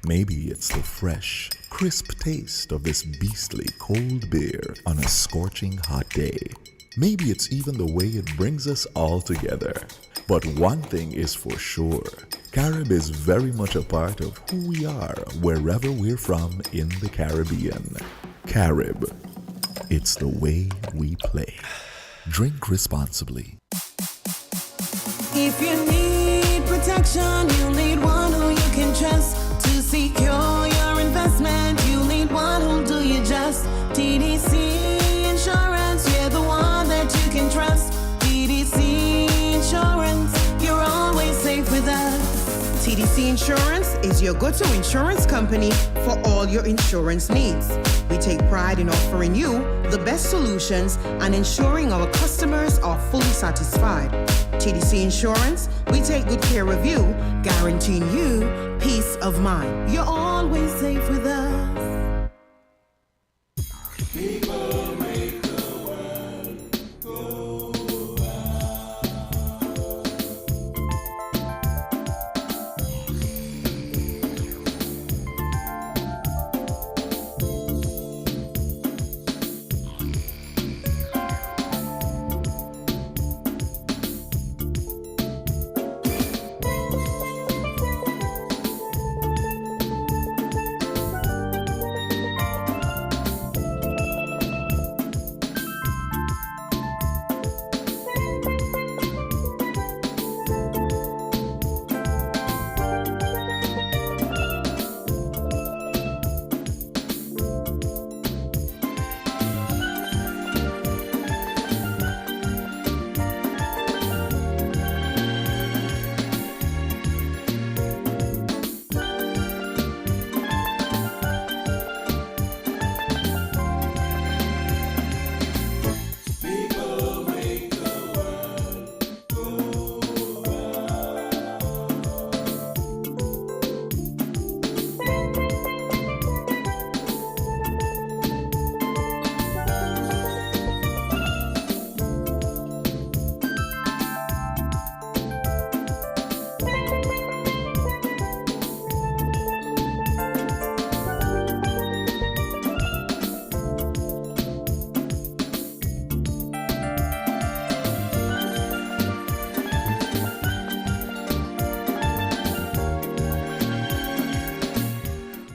S6: Maybe it's the fresh, crisp taste of this beastly cold beer on a scorching hot day. Maybe it's even the way it brings us all together. But one thing is for sure, Carib is very much a part of who we are wherever we're from in the Caribbean. Carib, it's the way we play. Drink responsibly.
S4: If you need protection, you need one who you can trust to secure your investment. You need one who'll do you just. TDC Insurance, you're the one that you can trust. TDC Insurance, you're always safe with us.
S8: TDC Insurance is your go-to insurance company for all your insurance needs. We take pride in offering you the best solutions and ensuring our customers are fully satisfied. TDC Insurance, we take good care of you, guaranteeing you peace of mind.
S4: You're always safe with us.
S1: People make the world go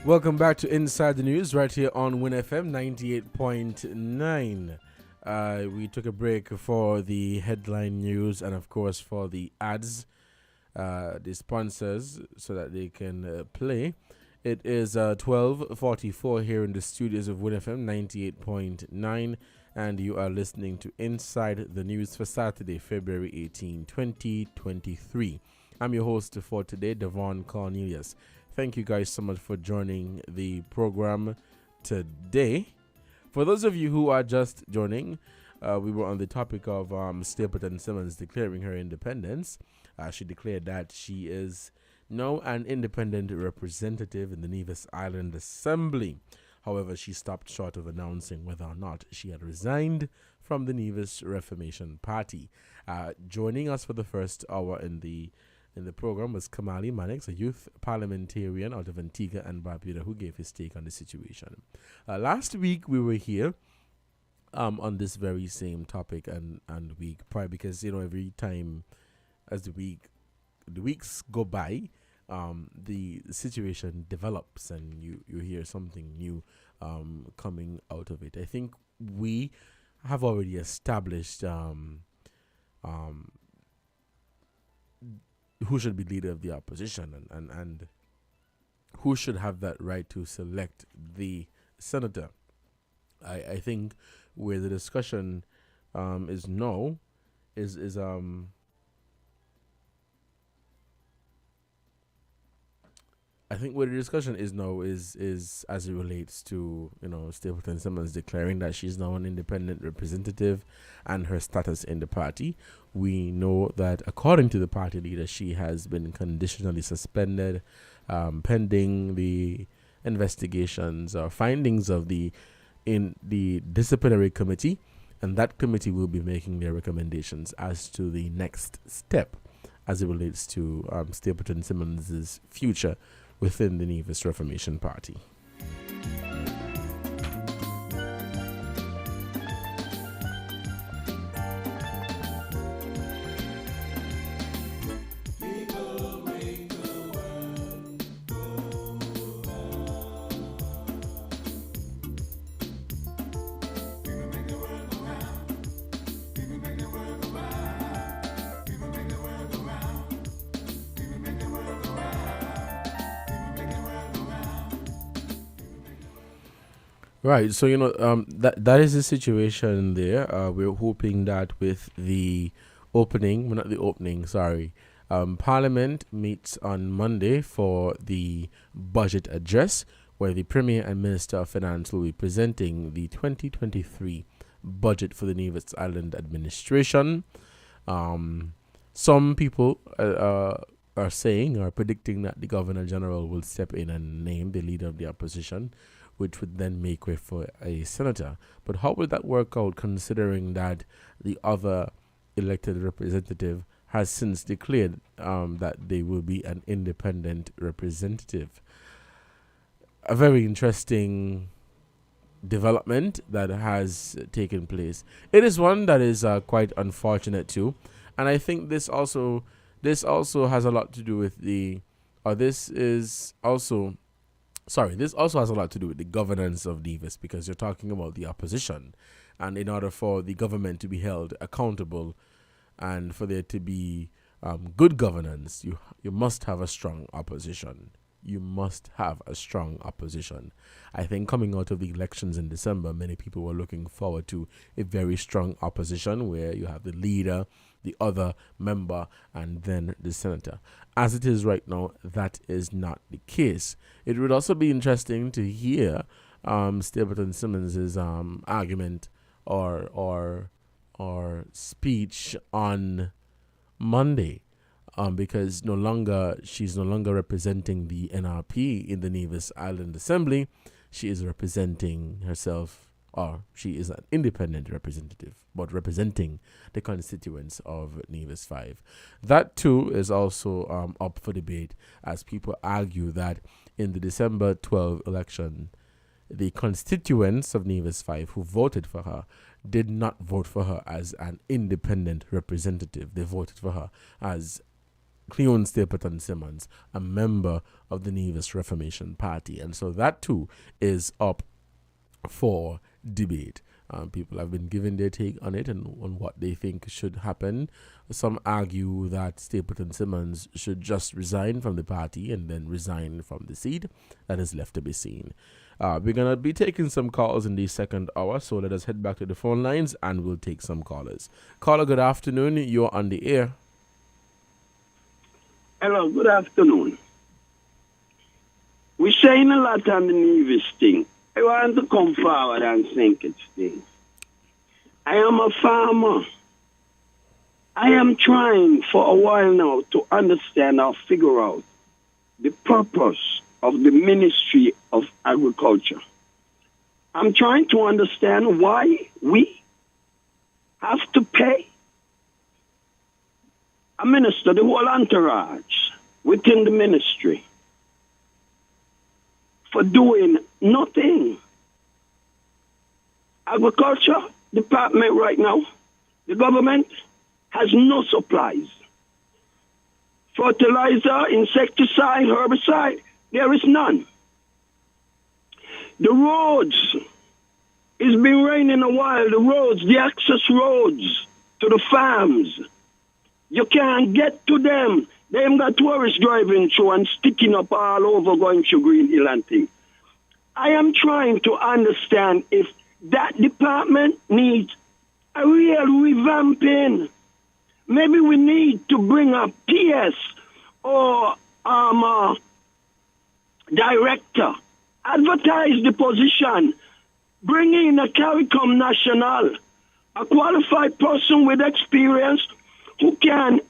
S20: Welcome back to Inside the News right here on Win FM 98.9. We took a break for the headline news and, of course, for the ads, the sponsors, so that they can play. It is 12:44 here in the studios of Win FM 98.9, and you are listening to Inside the News for Saturday, February 18, 2023. I'm your host for today, Devon Cornelius. Thank you guys so much for joining the program today. For those of you who are just joining, we were on the topic of Stapleton Simmons declaring her independence. She declared that she is now an independent representative in the Nevis Island Assembly. However, she stopped short of announcing whether or not she had resigned from the Nevis Reformation Party. Joining us for the first hour in the program was Kamali Mannix, a youth parliamentarian out of Antigua and Barbuda, who gave his take on the situation. Last week we were here on this very same topic and week, probably because every time as the weeks go by, the situation develops and you hear something new coming out of it. I think we have already established who should be leader of the opposition and who should have that right to select the senator. I think where the discussion is now is I think where the discussion is now is as it relates to Stapleton Simmons declaring that she's now an independent representative and her status in the party. We know that according to the party leader, she has been conditionally suspended pending the investigations or findings of the disciplinary committee, and that committee will be making their recommendations as to the next step as it relates to Stapleton Simmons' future within the Nevis Reformation Party. Right. So, that is the situation there. We're hoping that with the Parliament meets on Monday for the budget address, where the Premier and Minister of Finance will be presenting the 2023 budget for the Nevis Island administration. Some people are predicting that the Governor General will step in and name the leader of the opposition, which would then make way for a senator. But how will that work out, considering that the other elected representative has since declared that they will be an independent representative? A very interesting development that has taken place. It is one that is quite unfortunate too, and I think this also has a lot to do with this also has a lot to do with the governance of Nevis, because you're talking about the opposition, and in order for the government to be held accountable and for there to be good governance, you must have a strong opposition. You must have a strong opposition. I think coming out of the elections in December, many people were looking forward to a very strong opposition where you have the leader, the other member, and then the senator. As it is right now, that is not the case. It would also be interesting to hear Stapleton Simmons's argument or speech on Monday, because she's no longer representing the NRP in the Nevis Island Assembly. She is representing herself, or she is an independent representative, but representing the constituents of Nevis 5. That too is also up for debate, as people argue that in the December 12 election, the constituents of Nevis 5 who voted for her did not vote for her as an independent representative. They voted for her as Cleon Stapleton Simmons, a member of the Nevis Reformation Party. And so that too is up for debate. People have been giving their take on it and on what they think should happen. Some argue that Stapleton Simmons should just resign from the party and then resign from the seat. That is left to be seen. We're going to be taking some calls in the second hour, so let us head back to the phone lines and we'll take some callers. Caller, good afternoon. You're on the air.
S3: Hello, good afternoon. We're saying a lot on the Nevis thing. I want to come forward and think it's thing. I am a farmer. I am trying for a while now to understand or figure out the purpose of the Ministry of Agriculture. I'm trying to understand why we have to pay a minister, the whole entourage within the ministry, for doing nothing. Agriculture department right now, the government has no supplies. Fertilizer, insecticide, herbicide, there is none. The roads, it's been raining a while, the roads, the access roads to the farms, you can't get to them. They ain't got tourists driving through and sticking up all over going through Green Hill and things. I am trying to understand if that department needs a real revamping. Maybe we need to bring a PS or director, advertise the position, bring in a CARICOM national, a qualified person with experience who can,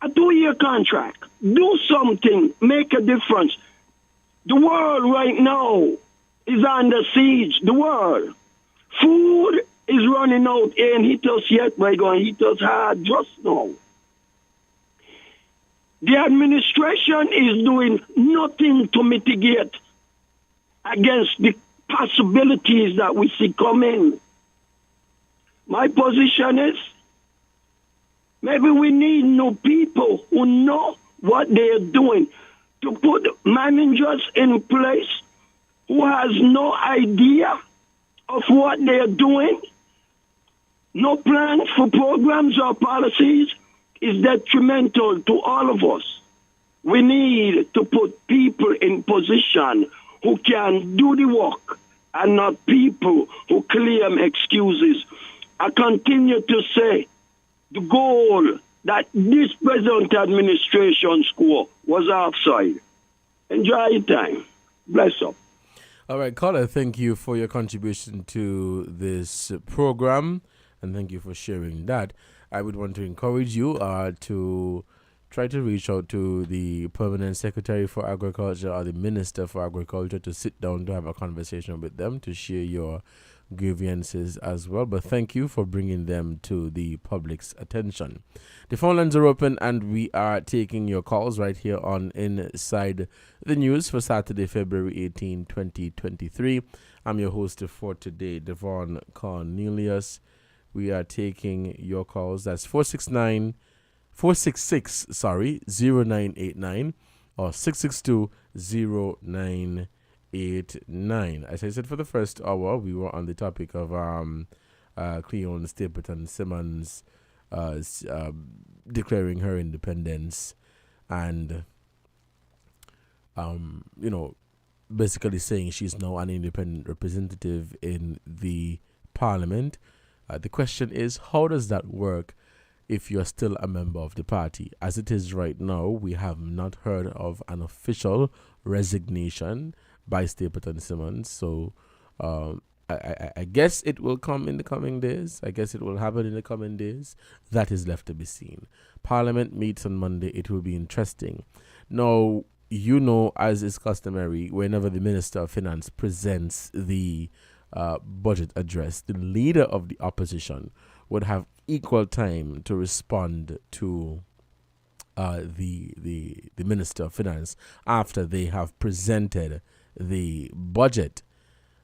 S3: a 2-year contract, do something, make a difference. The world right now is under siege. The world. Food is running out. It ain't hit us yet, but it's going to hit us hard just now. The administration is doing nothing to mitigate against the possibilities that we see coming. My position is, maybe we need new people who know what they're doing, to put managers in place who has no idea of what they're doing, no plan for programs or policies, is detrimental to all of us. We need to put people in position who can do the work and not people who claim excuses. I continue to say the goal that this present administration score was offside. Enjoy your time. Bless up.
S20: All right, caller, thank you for your contribution to this program, and thank you for sharing that. I would want to encourage you to try to reach out to the Permanent Secretary for Agriculture or the Minister for Agriculture to sit down to have a conversation with them to share your grievances as well. But thank you for bringing them to the public's attention. The phone lines are open and we are taking your calls right here on Inside the News for Saturday, February 18, 2023. I'm your host for today, Devon Cornelius. We are taking your calls. That's 466-0989 or 662-0989. As I said, for the first hour, we were on the topic of Cleone Stapleton Simmons declaring her independence and, basically saying she's now an independent representative in the parliament. The question is, how does that work if you're still a member of the party? As it is right now, we have not heard of an official resignation by Stapleton Simmons. So I guess it will come in the coming days. I guess it will happen in the coming days. That is left to be seen. Parliament meets on Monday. It will be interesting. Now, as is customary, whenever the Minister of Finance presents the budget address, the leader of the opposition would have equal time to respond to the Minister of Finance after they have presented the budget.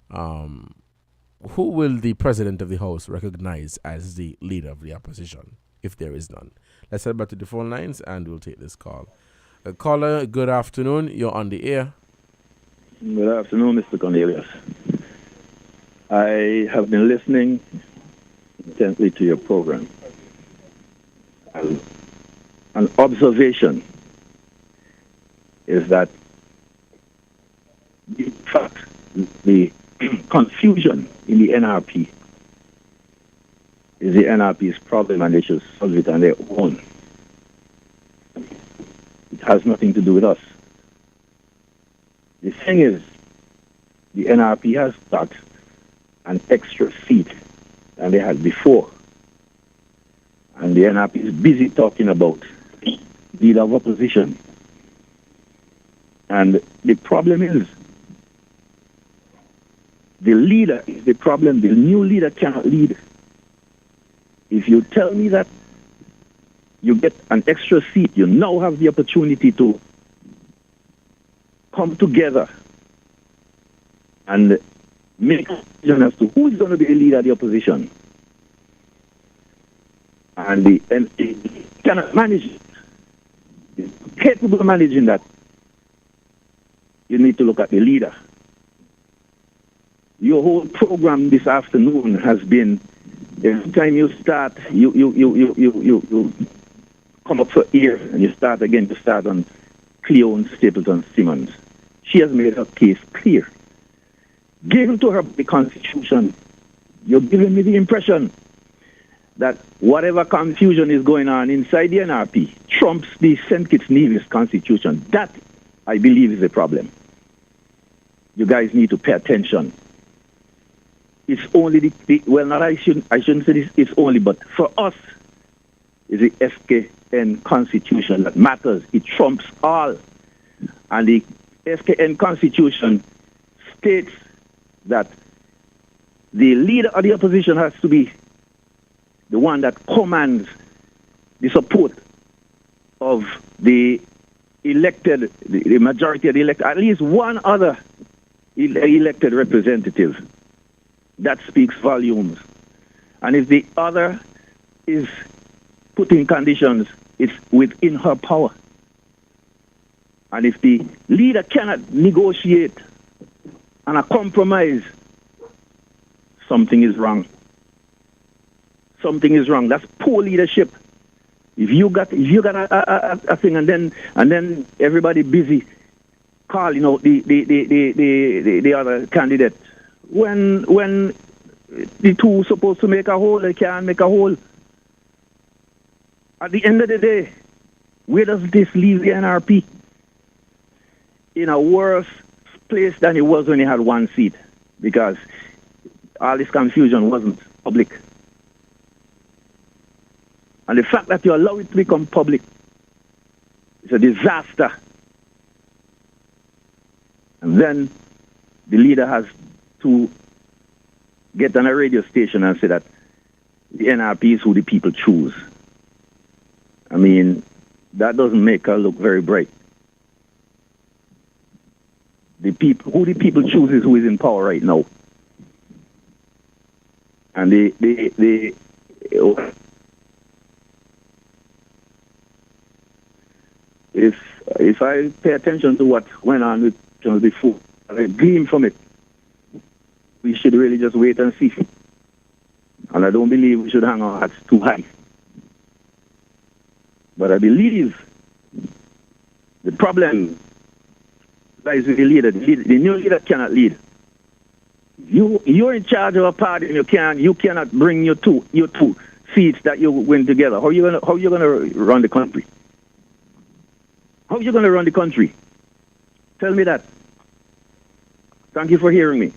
S20: Who will the President of the House recognize as the leader of the opposition, if there is none? Let's head back to the phone lines and we'll take this call. Caller, good afternoon. You're on the air.
S7: Good afternoon, Mr. Cornelius. I have been listening intently to your program. An observation is that in fact, the confusion in the NRP is the NRP's problem and they should solve it on their own. It has nothing to do with us. The thing is, the NRP has got an extra seat than they had before. And the NRP is busy talking about leader of opposition. And the problem is, the leader is the problem. The new leader cannot lead. If you tell me that you get an extra seat, you now have the opportunity to come together and make a decision as to who is going to be the leader of the opposition. And it cannot manage it. It's capable of managing that. You need to look at the leader. Your whole program this afternoon has been, every time you start, you come up for air and you start again to start on Cleone Stapleton Simmons. She has made her case clear. Given to her the Constitution, you're giving me the impression that whatever confusion is going on inside the NRP trumps the St. Kitts Nevis Constitution. That, I believe, is the problem. You guys need to pay attention. It's only I shouldn't say this, it's only, but for us, it's the SKN Constitution that matters. It trumps all. And the SKN Constitution states that the leader of the opposition has to be the one that commands the support of the elected, the majority of the elected, at least one other elected representative. That speaks volumes. And if the other is putting conditions, it's within her power. And if the leader cannot negotiate and a compromise, something is wrong. Something is wrong. That's poor leadership. If you got a thing and then everybody busy calling out the other candidate when the two supposed to make a whole, they can't make a whole. At the end of the day, where does this leave the NRP? In a worse place than it was when he had one seat, because all this confusion wasn't public. And the fact that you allow it to become public is a disaster. And then the leader has to get on a radio station and say that the NRP is who the people choose. I mean, that doesn't make her look very bright. Who the people choose is who is in power right now. And if I pay attention to what went on with John before, I glean from it. We should really just wait and see. And I don't believe we should hang our hats too high. But I believe the problem lies with the leader. The new leader cannot lead. You're in charge of a party, and you cannot bring your two seats that you win together. How are you gonna run the country? How are you gonna run the country? Tell me that. Thank you for hearing me.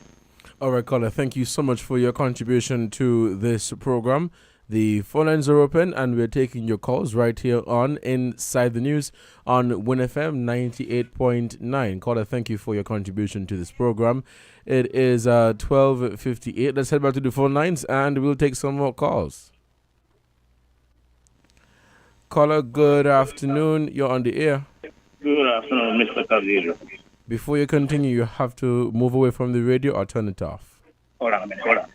S20: All right, caller, thank you so much for your contribution to this program. The phone lines are open, and we're taking your calls right here on Inside the News on Win FM 98.9. Caller, thank you for your contribution to this program. It is 12:58. Let's head back to the phone lines, and we'll take some more calls. Caller, good afternoon. You're on the air.
S9: Good afternoon, Mr. Cavieiro.
S20: Before you continue, you have to move away from the radio or turn it off.
S9: Hold on a minute, hold on.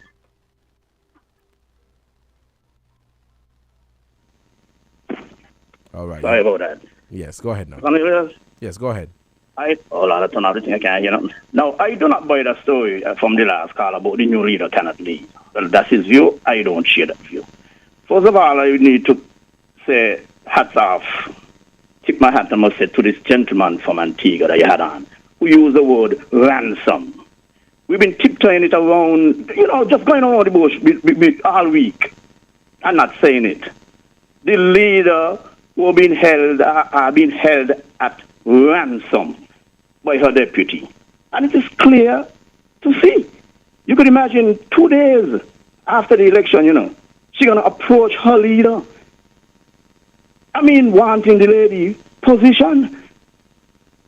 S20: All right.
S9: Sorry about that.
S20: Yes, go ahead now.
S9: Cavieiro?
S20: Yes, go ahead.
S9: Hold on, I turn off the thing, I can't hear nothing. Now, I do not buy the story from the last call about the new leader cannot lead. Well, that's his view. I don't share that view. First of all, I need to say hats off. Tip my hat, I must say, to this gentleman from Antigua that you had on, who used the word ransom. We've been tiptoeing it around, just going around the bush all week. I'm not saying it. The leader who are being held at ransom by her deputy. And it is clear to see. You could imagine 2 days after the election, she's going to approach her leader. I mean, wanting the lady position.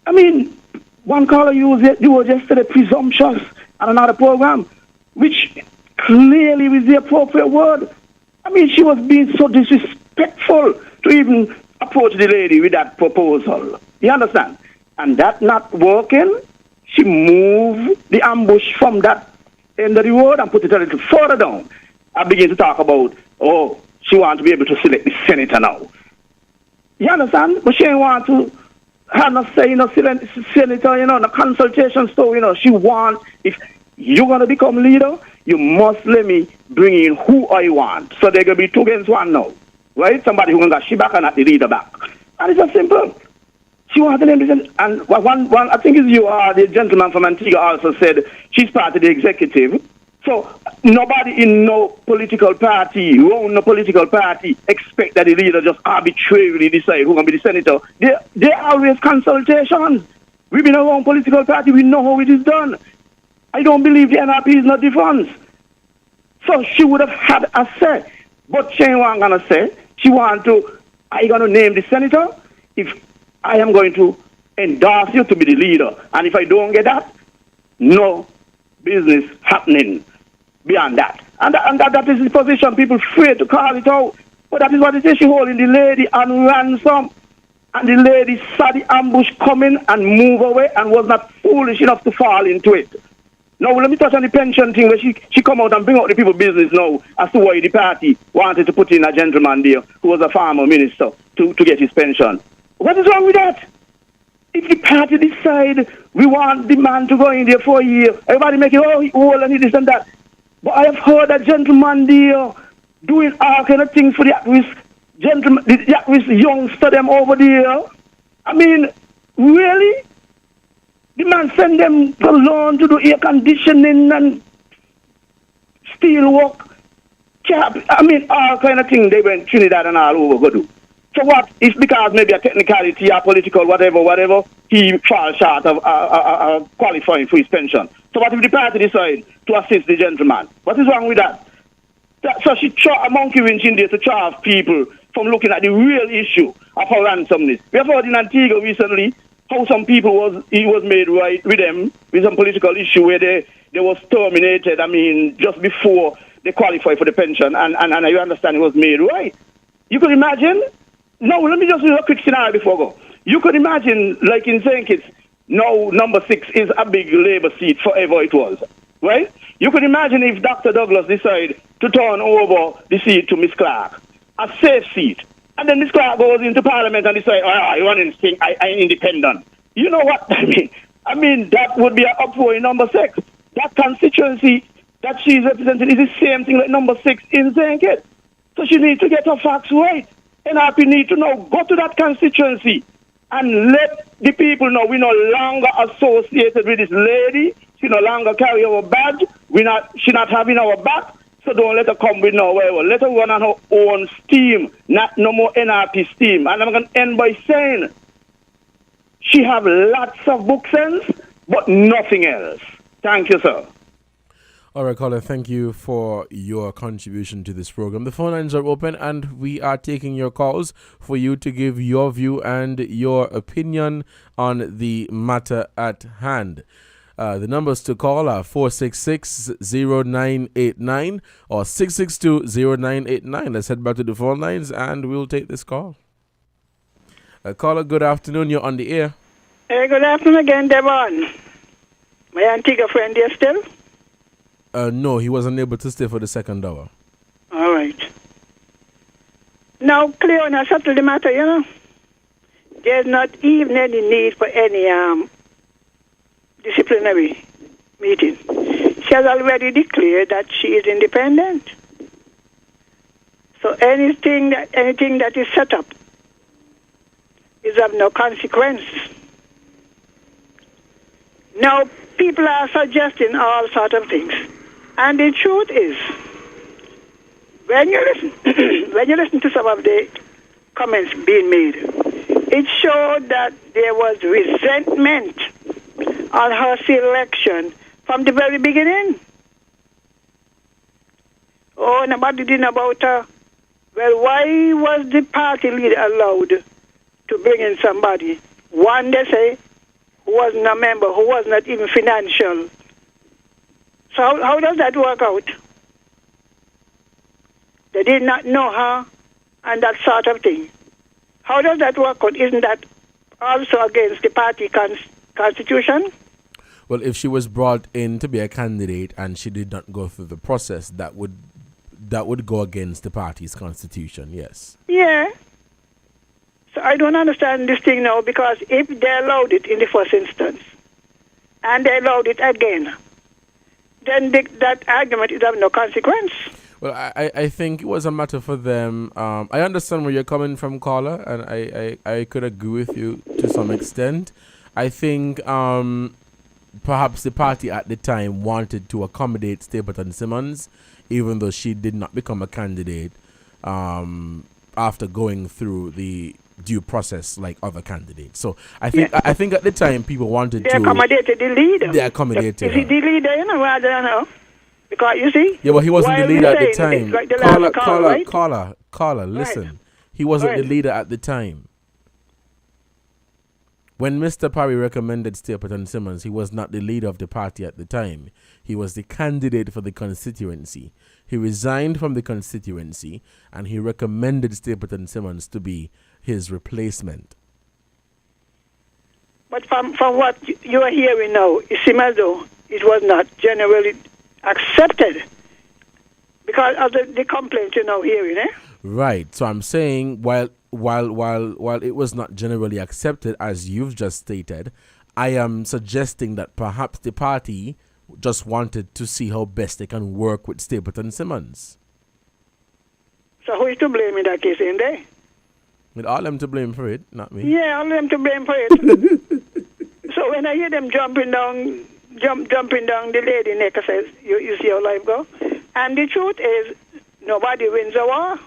S9: I mean, one caller used the word yesterday, presumptuous, on another program, which clearly was the appropriate word. I mean, she was being so disrespectful to even approach the lady with that proposal. You understand? And that not working, she moved the ambush from that end of the road and put it a little further down. I begin to talk about, she wants to be able to select the senator now. You understand? But she didn't want to have no say, senator, the consultation store, she wants, if you're going to become leader, you must let me bring in who I want. So they're going to be 2 against 1 now. Right? Somebody who's going to get she back and not the leader back. And it's just simple. She wanted them, and one I think it's you, the gentleman from Antigua also said she's part of the executive. So nobody in no political party, expect that the leader just arbitrarily decide who's going to be the senator. There are always consultations. We've been around political party, we know how it is done. I don't believe the NRP is not different. So she would have had a say. But she ain't going to say, are you going to name the senator? If I am going to endorse you to be the leader. And if I don't get that, no business happening beyond that. And that is the position. People afraid to call it out. But that is what it is. She holding the lady on ransom. And the lady saw the ambush coming and move away and was not foolish enough to fall into it. Now, let me touch on the pension thing where she come out and bring out the people business now as to why the party wanted to put in a gentleman there who was a former minister to get his pension. What is wrong with that? If the party decide we want the man to go in there for a year, everybody make it, he old and this and that. But I have heard that gentleman there doing all kind of things for the at-risk gentleman, the at-risk youngster them over there. I mean, really? The man send them to learn to do air conditioning and steel work, cap, all kind of things they went Trinidad and all over go do. So what? It's because maybe a technicality or political whatever, he falls short of qualifying for his pension. So what if the party decide to assist the gentleman? What is wrong with that? So she throw a monkey wrench in there to charge people from looking at the real issue of her randomness. We have heard in Antigua recently how some people was made right with them with some political issue where they was terminated, just before they qualify for the pension, and you understand it was made right. You could imagine. No, let me just do a quick scenario before I go. You could imagine, like in St. Kitts, now number 6 is a big Labour seat forever it was, right? You could imagine if Dr. Douglas decided to turn over the seat to Miss Clark, a safe seat, and then Miss Clark goes into Parliament and decides, I run in I'm independent. You know what I mean? That would be an uproar in number 6. That constituency that she's representing is the same thing like number 6 in St. Kitts. So she needs to get her facts right. NRP need to now go to that constituency and let the people know we're no longer associated with this lady. She no longer carry our badge. She not having our back. So don't let her come with no whatever. Let her run on her own steam, not no more NRP steam. And I'm going to end by saying she have lots of book sense, but nothing else. Thank you, sir.
S20: All right, caller, thank you for your contribution to this program. The phone lines are open and we are taking your calls for you to give your view and your opinion on the matter at hand. The numbers to call are 466-0989 or 662-0989. Let's head back to the phone lines and we'll take this call. Caller, good afternoon. You're on the air.
S5: Hey, good afternoon again, Devon. My Antigua friend here still?
S20: No, he wasn't able to stay for the second hour.
S5: All right. Now, Cleona settled the matter, you know. There's not even any need for any disciplinary meeting. She has already declared that she is independent. So anything that is set up is of no consequence. Now, people are suggesting all sorts of things. And the truth is, when you listen to some of the comments being made, it showed that there was resentment on her selection from the very beginning. Oh, nobody did know about her. Well, why was the party leader allowed to bring in somebody, one, they say, who wasn't a member, who was not even financial? So how does that work out? They did not know her and that sort of thing. How does that work out? Isn't that also against the party constitution?
S20: Well, if she was brought in to be a candidate and she did not go through the process, that would go against the party's constitution, yes.
S5: Yeah. So I don't understand this thing now, because if they allowed it in the first instance and they allowed it again, then that argument is of no consequence.
S20: Well, I think it was a matter for them. I understand where you're coming from, caller, and I could agree with you to some extent. I think perhaps the party at the time wanted to accommodate Stapleton Simmons, even though she did not become a candidate after going through the due process like other candidates. So I think at the time people wanted
S5: to accommodated the leader.
S20: They accommodated
S5: Is he the leader, you know, rather than her? Because you see,
S20: yeah, well, he wasn't the leader at the time.
S5: Like the
S20: caller, listen. Right. He wasn't the leader at the time. When Mr. Parry recommended Stapleton Simmons, he was not the leader of the party at the time. He was the candidate for the constituency. He resigned from the constituency and he recommended Stapleton Simmons to be his replacement.
S5: But from what you are hearing now, it seems as though it was not generally accepted because of the complaint you're now hearing, eh?
S20: Right. So I'm saying while it was not generally accepted, as you've just stated, I am suggesting that perhaps the party just wanted to see how best they can work with Stapleton Simmons.
S5: So who is to blame in that case, ain't they?
S20: With all them to blame for it, not me.
S5: Yeah, all them to blame for it. So when I hear them jumping down the lady neck, I says, you see how life go? And the truth is, nobody wins a war.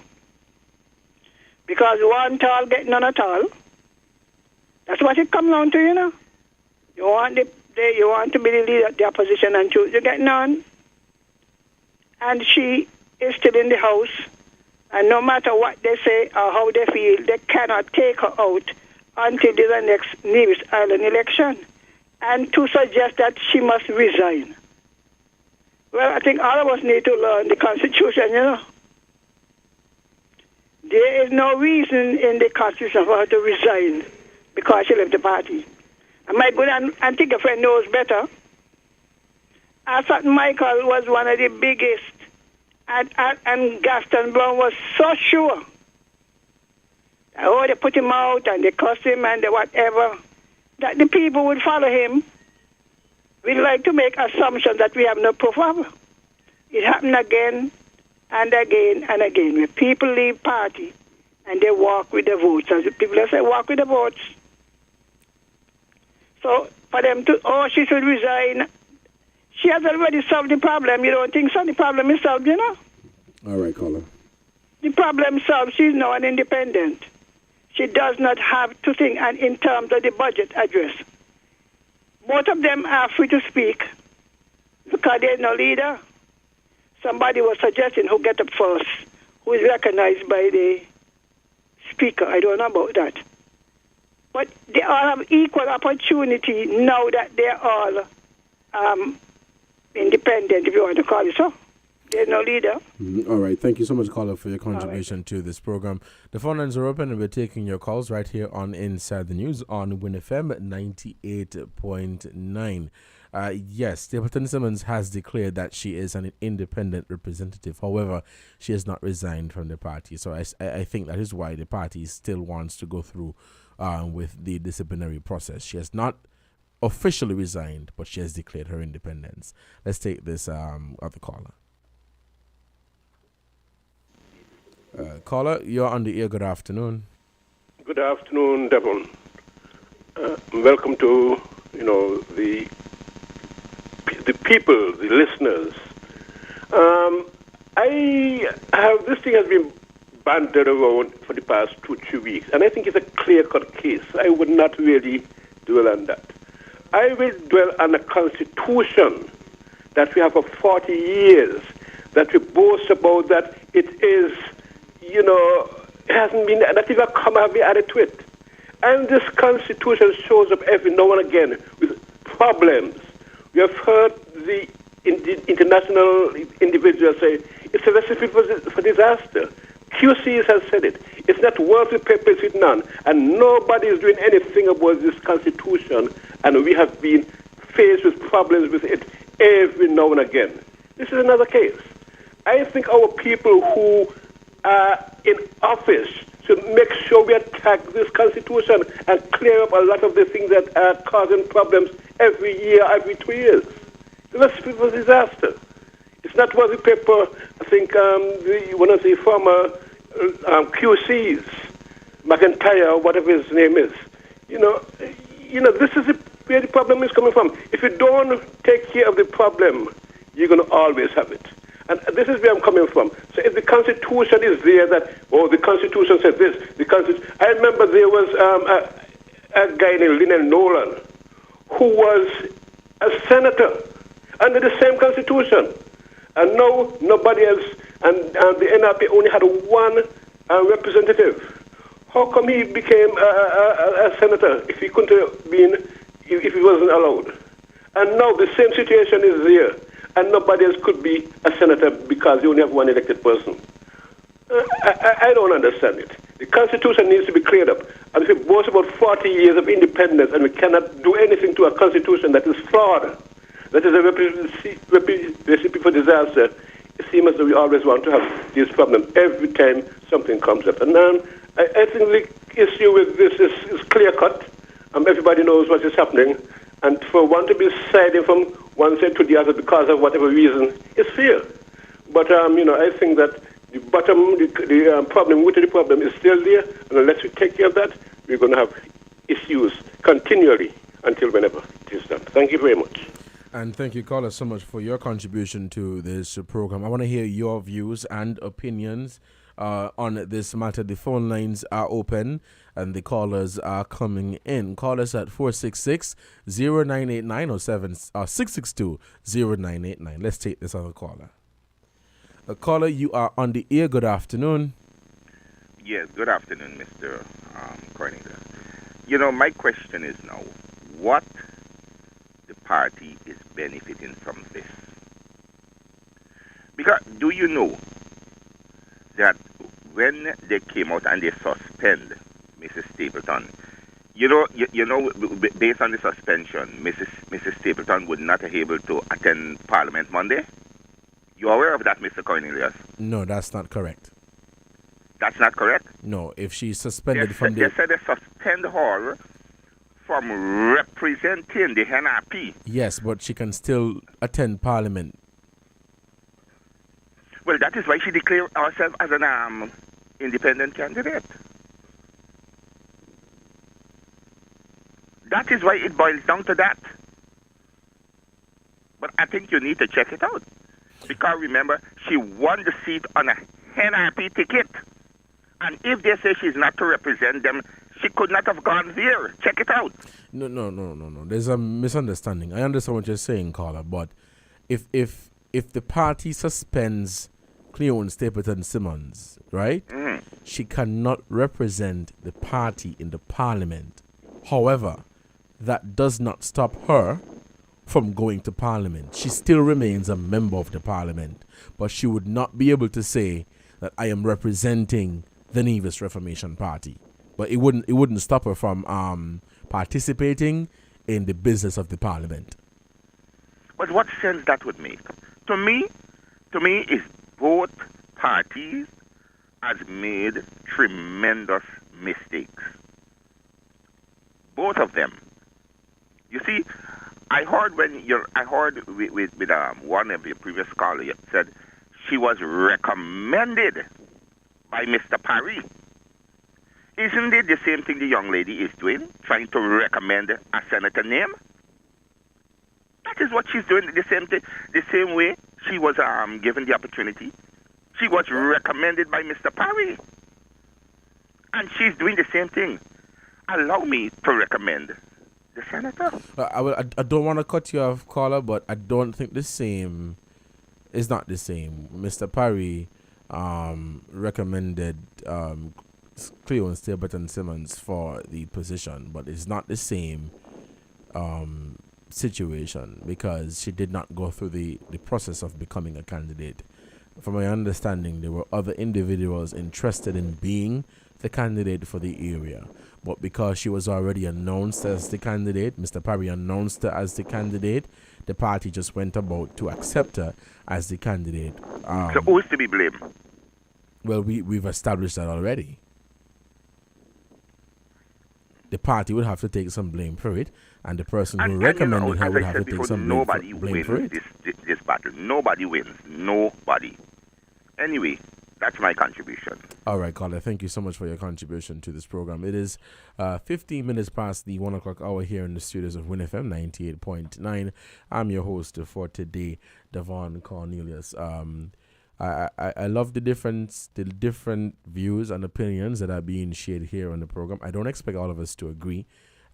S5: Because one tall get none at all. That's what it comes down to, you know. You want you want to be the leader of the opposition and choose, you get none. And she is still in the house. And no matter what they say or how they feel, they cannot take her out until the next Nevis Island election. And to suggest that she must resign. Well, I think all of us need to learn the Constitution, you know. There is no reason in the Constitution for her to resign because she left the party. And my good Antigua friend knows better. I thought Michael was one of the biggest, and Gaston Brown was so sure. Oh, they put him out and they cussed him and they whatever, that the people would follow him. We like to make assumptions that we have no proof of. It happened again and again and again. When people leave party and they walk with the votes, as people say, walk with the votes. So for them to, she should resign. She has already solved the problem. You don't think so? The problem is solved, you know?
S20: All right, caller.
S5: The problem solved. She's now an independent. She does not have to think and in terms of the budget address. Both of them are free to speak because there's no leader. Somebody was suggesting who get up first, who is recognized by the speaker. I don't know about that. But they all have equal opportunity now that they're all independent, if you want to call it so. There's no leader.
S20: All right. Thank you so much, caller, for your contribution to this program. The phone lines are open and we're taking your calls right here on Inside the News on Win FM 98.9. Yes, Stapleton Simmons has declared that she is an independent representative. However, she has not resigned from the party. So I think that is why the party still wants to go through with the disciplinary process. She has not officially resigned, but she has declared her independence. Let's take this other caller. Caller, you're on the air. Good afternoon.
S11: Good afternoon, Devon. Welcome to the people, the listeners. This thing has been bantered around for the past 2-3 weeks, and I think it's a clear-cut case. I would not really dwell on that. I will dwell on the Constitution that we have for 40 years, that we boast about, that it is, it hasn't been, that even come have been added to it. And this Constitution shows up every now and again with problems. We have heard the international individuals say it's a recipe for disaster. QCs has said it. It's not worth the paper it's written on, and nobody is doing anything about this Constitution, and we have been faced with problems with it every now and again. This is another case. I think our people who are in office should make sure we attack this Constitution and clear up a lot of the things that are causing problems every year, every 2 years. The recipe for disaster. It's not worth the paper. I think one of the former QCs, McIntyre, whatever his name is, this is where the problem is coming from. If you don't take care of the problem, you're going to always have it. And this is where I'm coming from. So if the Constitution is there that, the Constitution says this, I remember there was a guy named Lionel Nolan who was a senator under the same Constitution. And now nobody else, and the NRP only had one representative. How come he became a senator if he couldn't have been, if he wasn't allowed? And now the same situation is there, and nobody else could be a senator because you only have one elected person. I don't understand it. The Constitution needs to be cleared up. And if we boast about 40 years of independence and we cannot do anything to a Constitution that is flawed, that is a recipe for disaster, it seems as though we always want to have these problems every time something comes up. And I think the issue with this is clear-cut. Everybody knows what is happening. And for one to be siding from one side to the other because of whatever reason is fair. But, I think that the bottom, the problem, root of the problem is still there. And unless we take care of that, we're going to have issues continually until whenever it is done. Thank you very much.
S20: And thank you, caller, so much for your contribution to this program. I want to hear your views and opinions on this matter. The phone lines are open and the callers are coming in. Call us at 466-0989 or 662-0989. Let's take this other caller. Caller, you are on the air. Good afternoon.
S13: Yes, good afternoon, Mr. Cornelius. You know, my question is now, what the party is benefiting from this? Because do you know that when they came out and they suspend Mrs. Stapleton, you know, based on the suspension, Mrs. Stapleton would not be able to attend Parliament Monday? You aware of that, Mr. Cornelius?
S20: No, that's not correct.
S13: That's not correct?
S20: No, if she's suspended
S13: They said they suspend her from representing the NRP.
S20: Yes, but she can still attend Parliament.
S13: Well, that is why she declared herself as an independent candidate. That is why it boils down to that. But I think you need to check it out. Because remember, she won the seat on a NRP ticket. And if they say she's not to represent them, she could not have gone there. Check it out.
S20: No. There's a misunderstanding. I understand what you're saying, caller, but if the party suspends Cleone Stapleton Simmons, right? She cannot represent the party in the Parliament. However, that does not stop her from going to Parliament. She still remains a member of the Parliament, but she would not be able to say that I am representing the Nevis Reformation Party. But it wouldn't stop her from participating in the business of the Parliament.
S13: But what sense that would make? To me, is both parties has made tremendous mistakes. Both of them. You see, I heard with one of your previous callers said she was recommended by Mr. Parry. Isn't it the same thing the young lady is doing, trying to recommend a senator name? That is what she's doing, the same thing, the same way she was given the opportunity. She was recommended by Mr. Parry. And she's doing the same thing. Allow me to recommend the senator.
S20: I don't want to cut you off, caller, but I don't think the same is not the same. Mr. Parry recommended Cleone Stapleton Simmons for the position, but it's not the same situation because she did not go through the process of becoming a candidate. From my understanding, there were other individuals interested in being the candidate for the area, but because she was already announced as the candidate, Mr. Parry announced her as the candidate, the party just went about to accept her as the candidate.
S13: So who's to be blamed?
S20: Well, we've established that already. The party would have to take some blame for it, and the person who recommended her would have to take some blame for it.
S13: This battle. Nobody wins. Nobody. Anyway, that's my contribution.
S20: All right, caller. Thank you so much for your contribution to this program. It is 15 minutes past the 1 o'clock hour here in the studios of Win FM 98.9. I'm your host for today, Devon Cornelius. I love the different views and opinions that are being shared here on the program. I don't expect all of us to agree,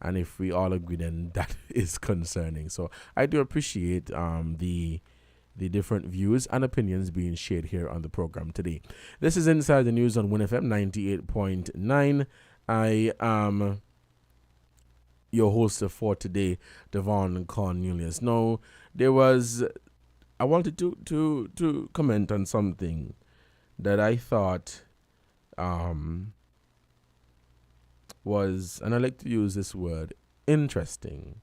S20: and if we all agree, then that is concerning. So I do appreciate the different views and opinions being shared here on the program today. This is Inside the News on Win FM 98.9. I am your host for today, Devon Cornelius. Now, I wanted to comment on something that I thought was, and I like to use this word, interesting.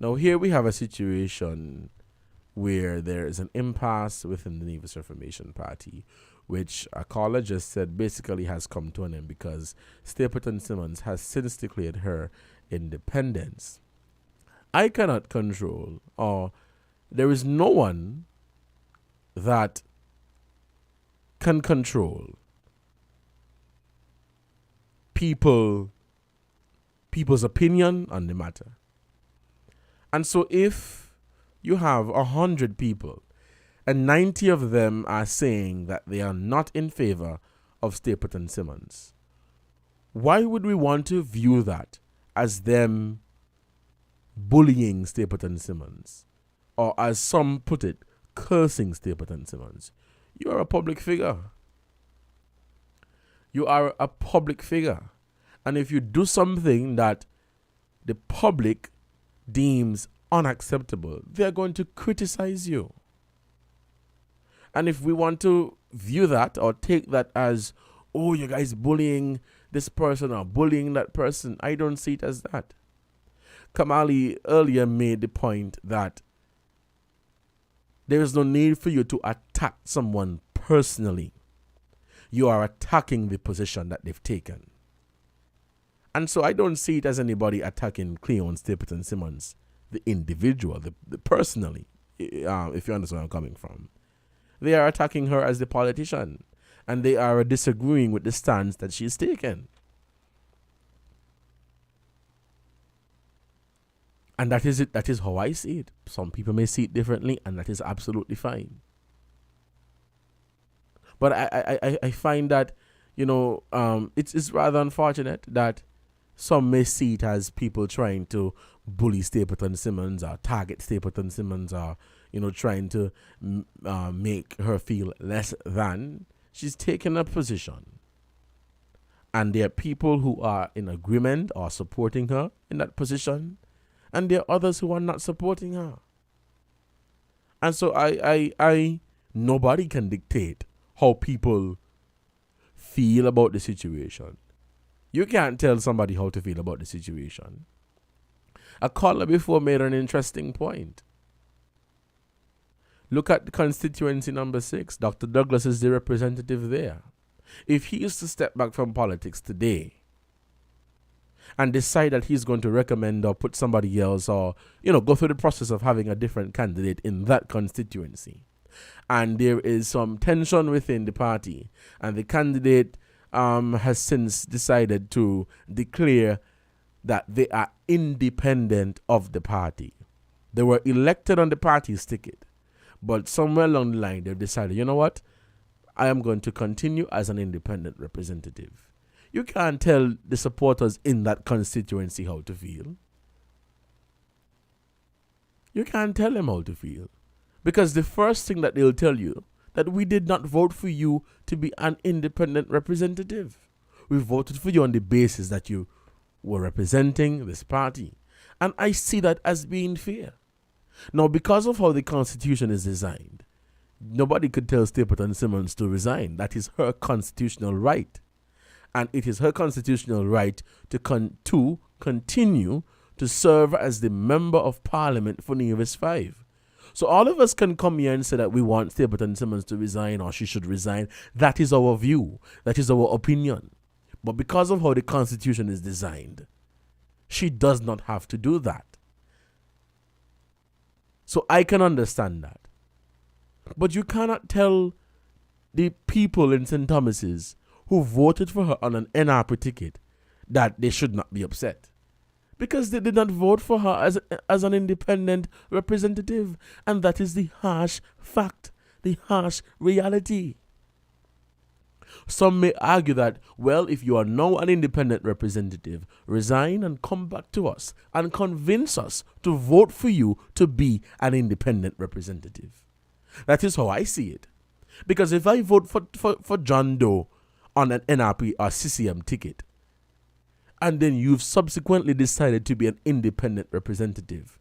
S20: Now, here we have a situation where there is an impasse within the Nevis Reformation Party, which a caller just said basically has come to an end because Stapleton Simmons has since declared her independence. I cannot control, or there is no one that can control people's opinion on the matter. And so if you have 100 people, and 90 of them are saying that they are not in favor of Stapleton Simmons. Why would we want to view that as them bullying Stapleton Simmons? Or as some put it, cursing Stapleton Simmons? You are a public figure. You are a public figure. And if you do something that the public deems unacceptable, they're going to criticize you. And if we want to view that or take that as, oh, you guys bullying this person or bullying that person, I don't see it as that. Kamali earlier made the point that there is no need for you to attack someone personally. You are attacking the position that they've taken. And so I don't see it as anybody attacking Cleon Stapleton Simmons, the individual, the personally, if you understand where I'm coming from. They are attacking her as the politician, and they are disagreeing with the stance that she's taken. And that is it. That is how I see it. Some people may see it differently, and that is absolutely fine. But I find that, it's rather unfortunate that some may see it as people trying to bully Stapleton Simmons or target Stapleton Simmons or, trying to make her feel less than. She's taken a position. And there are people who are in agreement or supporting her in that position. And there are others who are not supporting her. And so nobody can dictate how people feel about the situation. You can't tell somebody how to feel about the situation. A caller before made an interesting point. Look at constituency number 6. Dr. Douglas is the representative there. If he is to step back from politics today and decide that he's going to recommend or put somebody else or, go through the process of having a different candidate in that constituency, and there is some tension within the party, and the candidate has since decided to declare that they are independent of the party. They were elected on the party's ticket, but somewhere along the line they've decided, you know what, I am going to continue as an independent representative. You can't tell the supporters in that constituency how to feel. You can't tell them how to feel. Because the first thing that they'll tell you, that we did not vote for you to be an independent representative. We voted for you on the basis that you were representing this party. And I see that as being fair. Now, because of how the Constitution is designed, nobody could tell Stapleton Simmons to resign. That is her constitutional right. And it is her constitutional right to continue to serve as the Member of Parliament for Nevis 5. So all of us can come here and say that we want Stapleton Simmons to resign or she should resign. That is our view. That is our opinion. But because of how the Constitution is designed, she does not have to do that. So I can understand that. But you cannot tell the people in St. Thomas's who voted for her on an NRP ticket that they should not be upset. Because they did not vote for her as an independent representative. And that is the harsh fact, the harsh reality. Some may argue that, well, if you are now an independent representative, resign and come back to us and convince us to vote for you to be an independent representative. That is how I see it. Because if I vote for John Doe on an NRP or CCM ticket, and then you've subsequently decided to be an independent representative,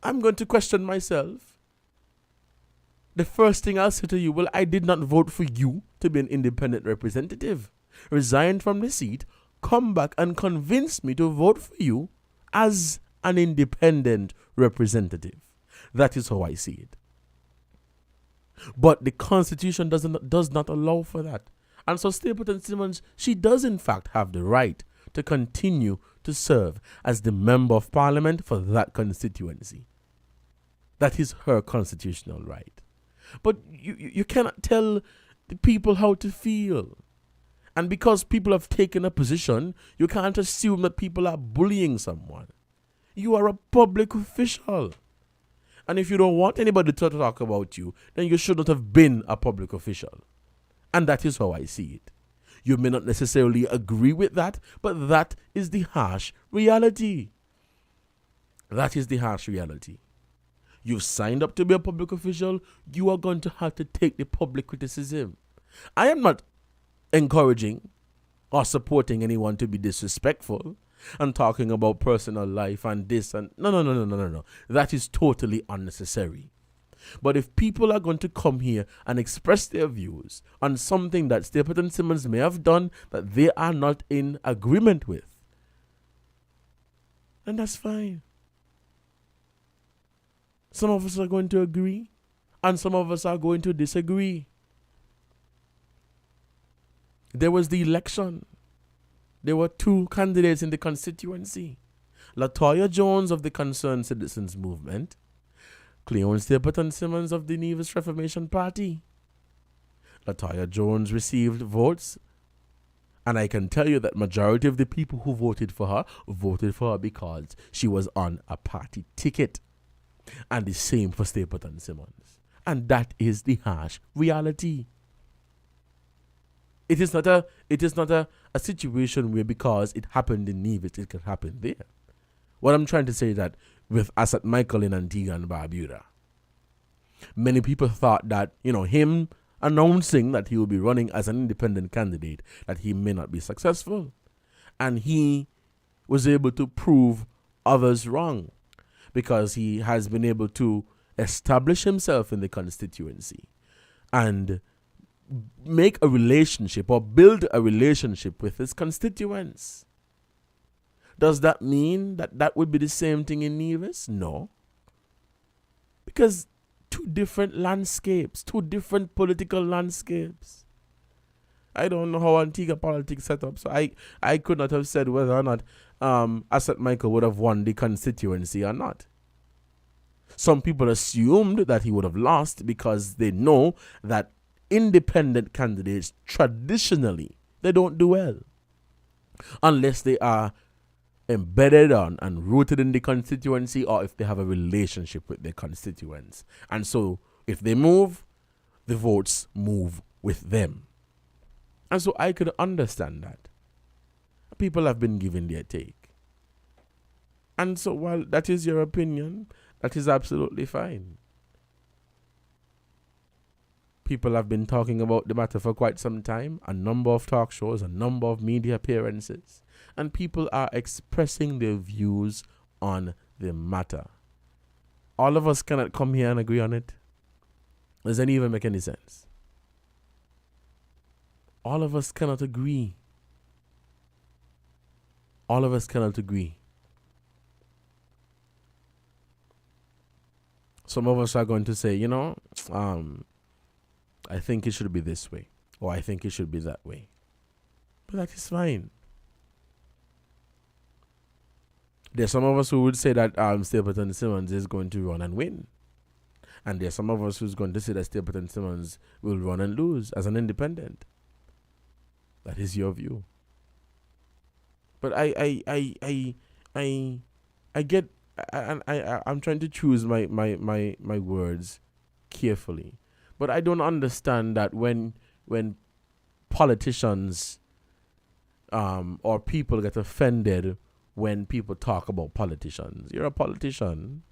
S20: I'm going to question myself. The first thing I'll say to you, well, I did not vote for you to be an independent representative. Resign from the seat, come back and convince me to vote for you as an independent representative. That is how I see it. But the Constitution does not allow for that. And so Stapleton Simmons, she does in fact have the right to continue to serve as the Member of Parliament for that constituency. That is her constitutional right. But you cannot tell the people how to feel. And because people have taken a position, you can't assume that people are bullying someone. You are a public official. And if you don't want anybody to talk about you, then you should not have been a public official. And that is how I see it. You may not necessarily agree with that, but that is the harsh reality. That is the harsh reality. You've signed up to be a public official, you are going to have to take the public criticism. I am not encouraging or supporting anyone to be disrespectful and talking about personal life and this and no. That is totally unnecessary. But if people are going to come here and express their views on something that Stapleton Simmons may have done that they are not in agreement with, then that's fine. Some of us are going to agree, and some of us are going to disagree. There was the election. There were two candidates in the constituency. Latoya Jones of the Concerned Citizens Movement, Cleon Stapleton Simmons of the Nevis Reformation Party. Latoya Jones received votes, and I can tell you that majority of the people who voted for her because she was on a party ticket. And the same for Stapleton Simmons. And that is the harsh reality. It is not a situation where because it happened in Nevis, it can happen there. What I'm trying to say is that with Asad Michael in Antigua and Barbuda, many people thought that, him announcing that he will be running as an independent candidate, that he may not be successful. And he was able to prove others wrong because he has been able to establish himself in the constituency and make a relationship or build a relationship with his constituents. Does that mean that that would be the same thing in Nevis? No. Because two different landscapes, two different political landscapes. I don't know how Antigua politics set up, so I could not have said whether or not Asad Michael would have won the constituency or not. Some people assumed that he would have lost because they know that independent candidates traditionally, they don't do well unless they are embedded on and rooted in the constituency or if they have a relationship with their constituents. And so if they move, the votes move with them. And so I could understand that. People have been given their take. And so while that is your opinion, that is absolutely fine. People have been talking about the matter for quite some time, a number of talk shows, a number of media appearances, and people are expressing their views on the matter. All of us cannot come here and agree on it. Does that even make any sense? All of us cannot agree. All of us cannot agree. Some of us are going to say, I think it should be this way, or I think it should be that way. But that is fine. There's some of us who would say that Stapleton Simmons is going to run and win. And there's some of us who's going to say that Stapleton Simmons will run and lose as an independent. That is your view. But I'm trying to choose my words carefully. But I don't understand that when politicians or people get offended when people talk about politicians. You're a politician.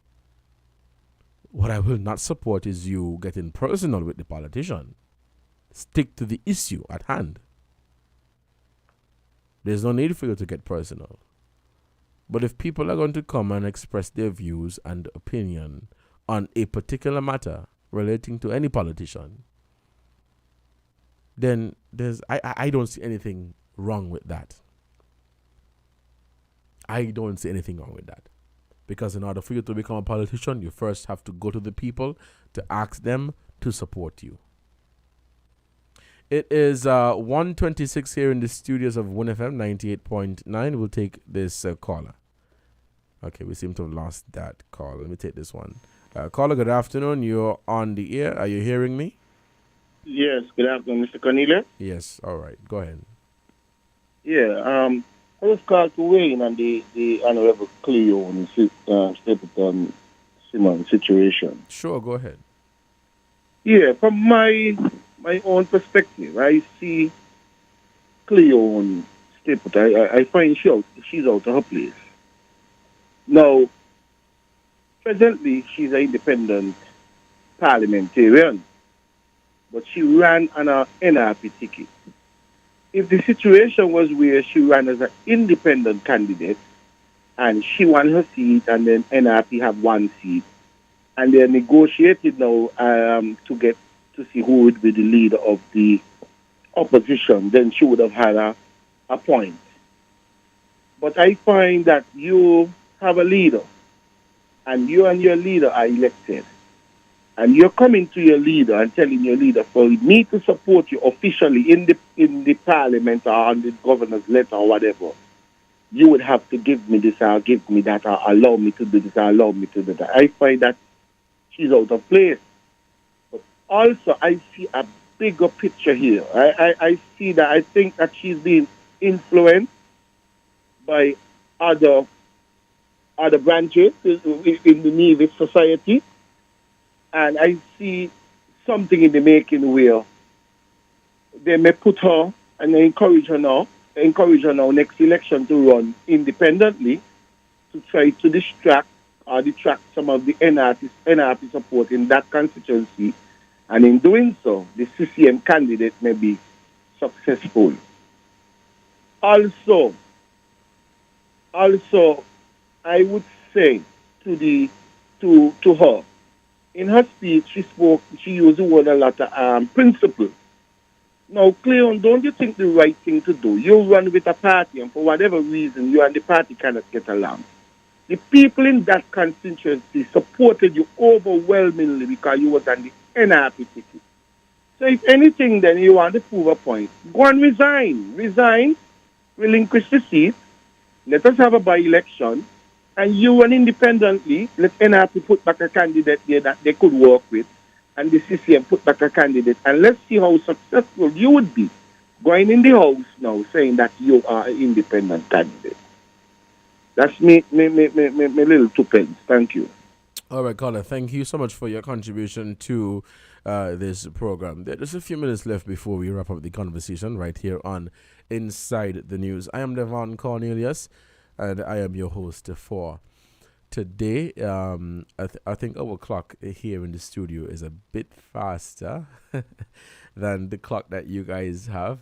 S20: What I will not support is you getting personal with the politician. Stick to the issue at hand. There's no need for you to get personal. But if people are going to come and express their views and opinion on a particular matter relating to any politician, then I don't see anything wrong with that. I don't see anything wrong with that. Because in order for you to become a politician, you first have to go to the people to ask them to support you. It is 1:26 here in the studios of Win FM 98.9. We'll take this caller. Okay, we seem to have lost that call. Let me take this one. Caller, good afternoon. You're on the air. Are you hearing me?
S2: Yes, good afternoon, Mr. Cornelia.
S20: Yes, all right. Go ahead.
S2: Yeah, I was called to weigh in on the Honorable Cleon Stapleton Simmons situation.
S20: Sure, go ahead.
S2: Yeah, from my own perspective, I see Cleone Stapleton. I find she's out of her place. Now, presently, she's an independent parliamentarian, but she ran on an NRP ticket. If the situation was where she ran as an independent candidate and she won her seat and then NRP have one seat, and they're negotiated now to get to see who would be the leader of the opposition, then she would have had a point. But I find that you have a leader, and you and your leader are elected, and you're coming to your leader and telling your leader for me to support you officially in the parliament or on the governor's letter or whatever, you would have to give me this or give me that or allow me to do this or allow me to do that. I find that she's out of place. But also, I see a bigger picture here. I see that I think that she's being influenced by other branches in the Navy society. And I see something in the making where they may put her and encourage her now next election to run independently to try to detract some of the NRP support in that constituency. And in doing so, the CCM candidate may be successful. Also, I would say to her, in her speech, she used the word a lot of principle. Now, Cleon, don't you think the right thing to do? You run with a party, and for whatever reason, you and the party cannot get along. The people in that constituency supported you overwhelmingly because you was on the NRP ticket. So if anything, then you want to prove a point, go and resign. Resign, relinquish the seat, let us have a by-election, and you run independently, let NRP put back a candidate there that they could work with, and the CCM put back a candidate, and let's see how successful you would be going in the House now saying that you are an independent candidate. That's me little 2 pence. Thank you.
S20: All right, caller, thank you so much for your contribution to this program. There's a few minutes left before we wrap up the conversation right here on Inside the News. I am Devon Cornelius, and I am your host for today. I think our clock here in the studio is a bit faster than the clock that you guys have.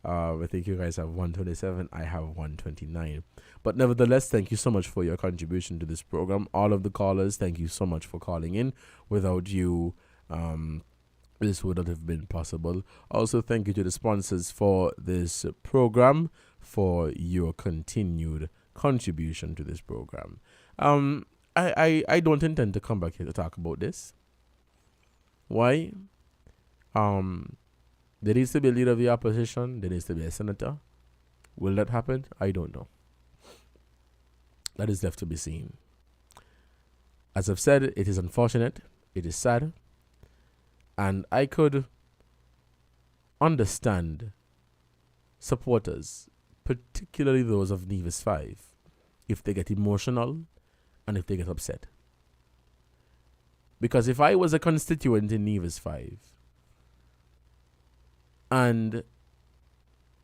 S20: I think you guys have 127. I have 129. But nevertheless, thank you so much for your contribution to this program. All of the callers, thank you so much for calling in. Without you, this would not have been possible. Also, thank you to the sponsors for this program for your continued contribution to this program. I don't intend to come back here to talk about this. Why? There needs to be a leader of the opposition. There needs to be a senator. Will that happen? I don't know. That is left to be seen. As I've said, it is unfortunate. It is sad. And I could understand supporters, particularly those of Nevis 5, if they get emotional and if they get upset. Because if I was a constituent in Nevis 5 and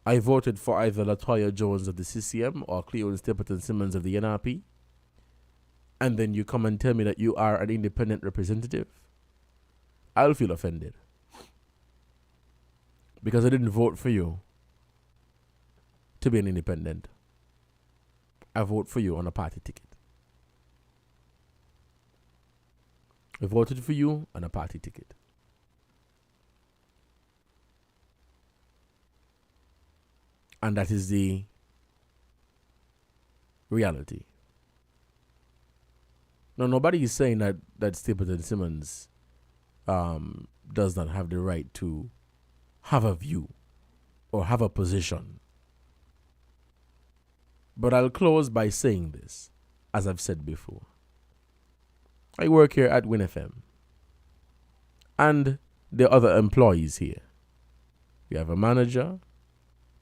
S20: I voted for either Latoya Jones of the CCM or Cleon Stapleton Simmons of the NRP, and then you come and tell me that you are an independent representative, I'll feel offended. Because I didn't vote for you to be an independent. I vote for you on a party ticket. I voted for you on a party ticket. And that is the reality. Now, nobody is saying that Stapleton Simmons does not have the right to have a view or have a position. But I'll close by saying this, as I've said before. I work here at Win FM. And there are other employees here. We have a manager.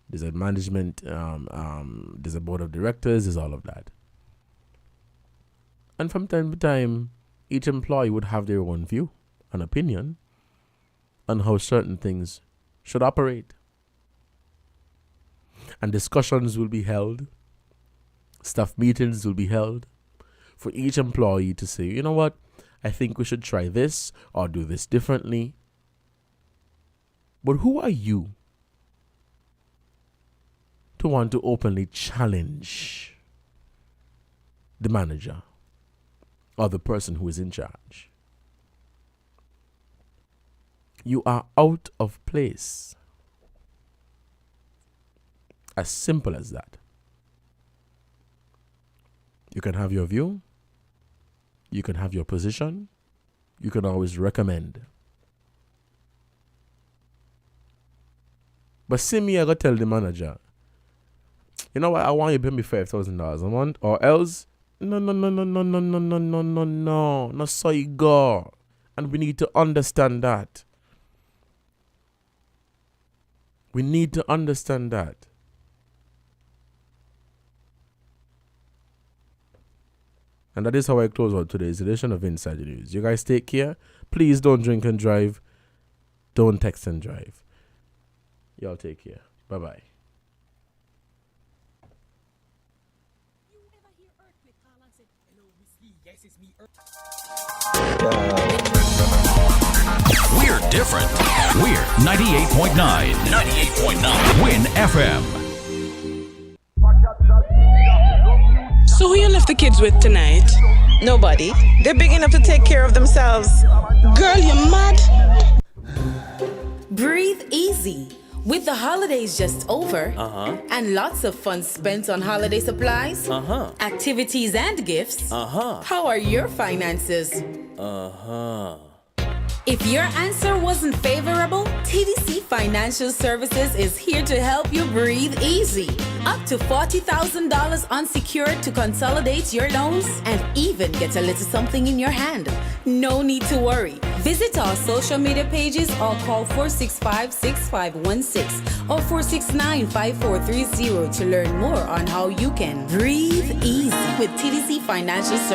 S20: There's a management, there's a board of directors, there's all of that. And from time to time, each employee would have their own view and opinion on how certain things should operate. And discussions will be held, staff meetings will be held for each employee to say, you know what, I think we should try this or do this differently. But who are you to want to openly challenge the manager or the person who is in charge? You are out of place. As simple as that. You can have your view. You can have your position. You can always recommend. But see me, I gotta tell the manager, you know what, I want you to pay me $5,000 a month, or else, no, so you go. And we need to understand that. We need to understand that. And that is how I close out today's edition of Inside the News. You guys take care. Please don't drink and drive. Don't text and drive. Y'all take care. Bye-bye.
S18: We're different. We're 98.9. 98.9. Win FM.
S10: So who you left the kids with tonight? Nobody. They're big enough to take care of themselves. Girl, you mad?
S21: Breathe easy. With the holidays just over, and lots of fun spent on holiday supplies, activities and gifts, how are your finances? If your answer wasn't favorable, TDC Financial Services is here to help you breathe easy. Up to $40,000 unsecured to consolidate your loans and even get a little something in your hand. No need to worry. Visit our social media pages or call 465-6516 or 469-5430 to learn more on how you can breathe easy with TDC Financial Services.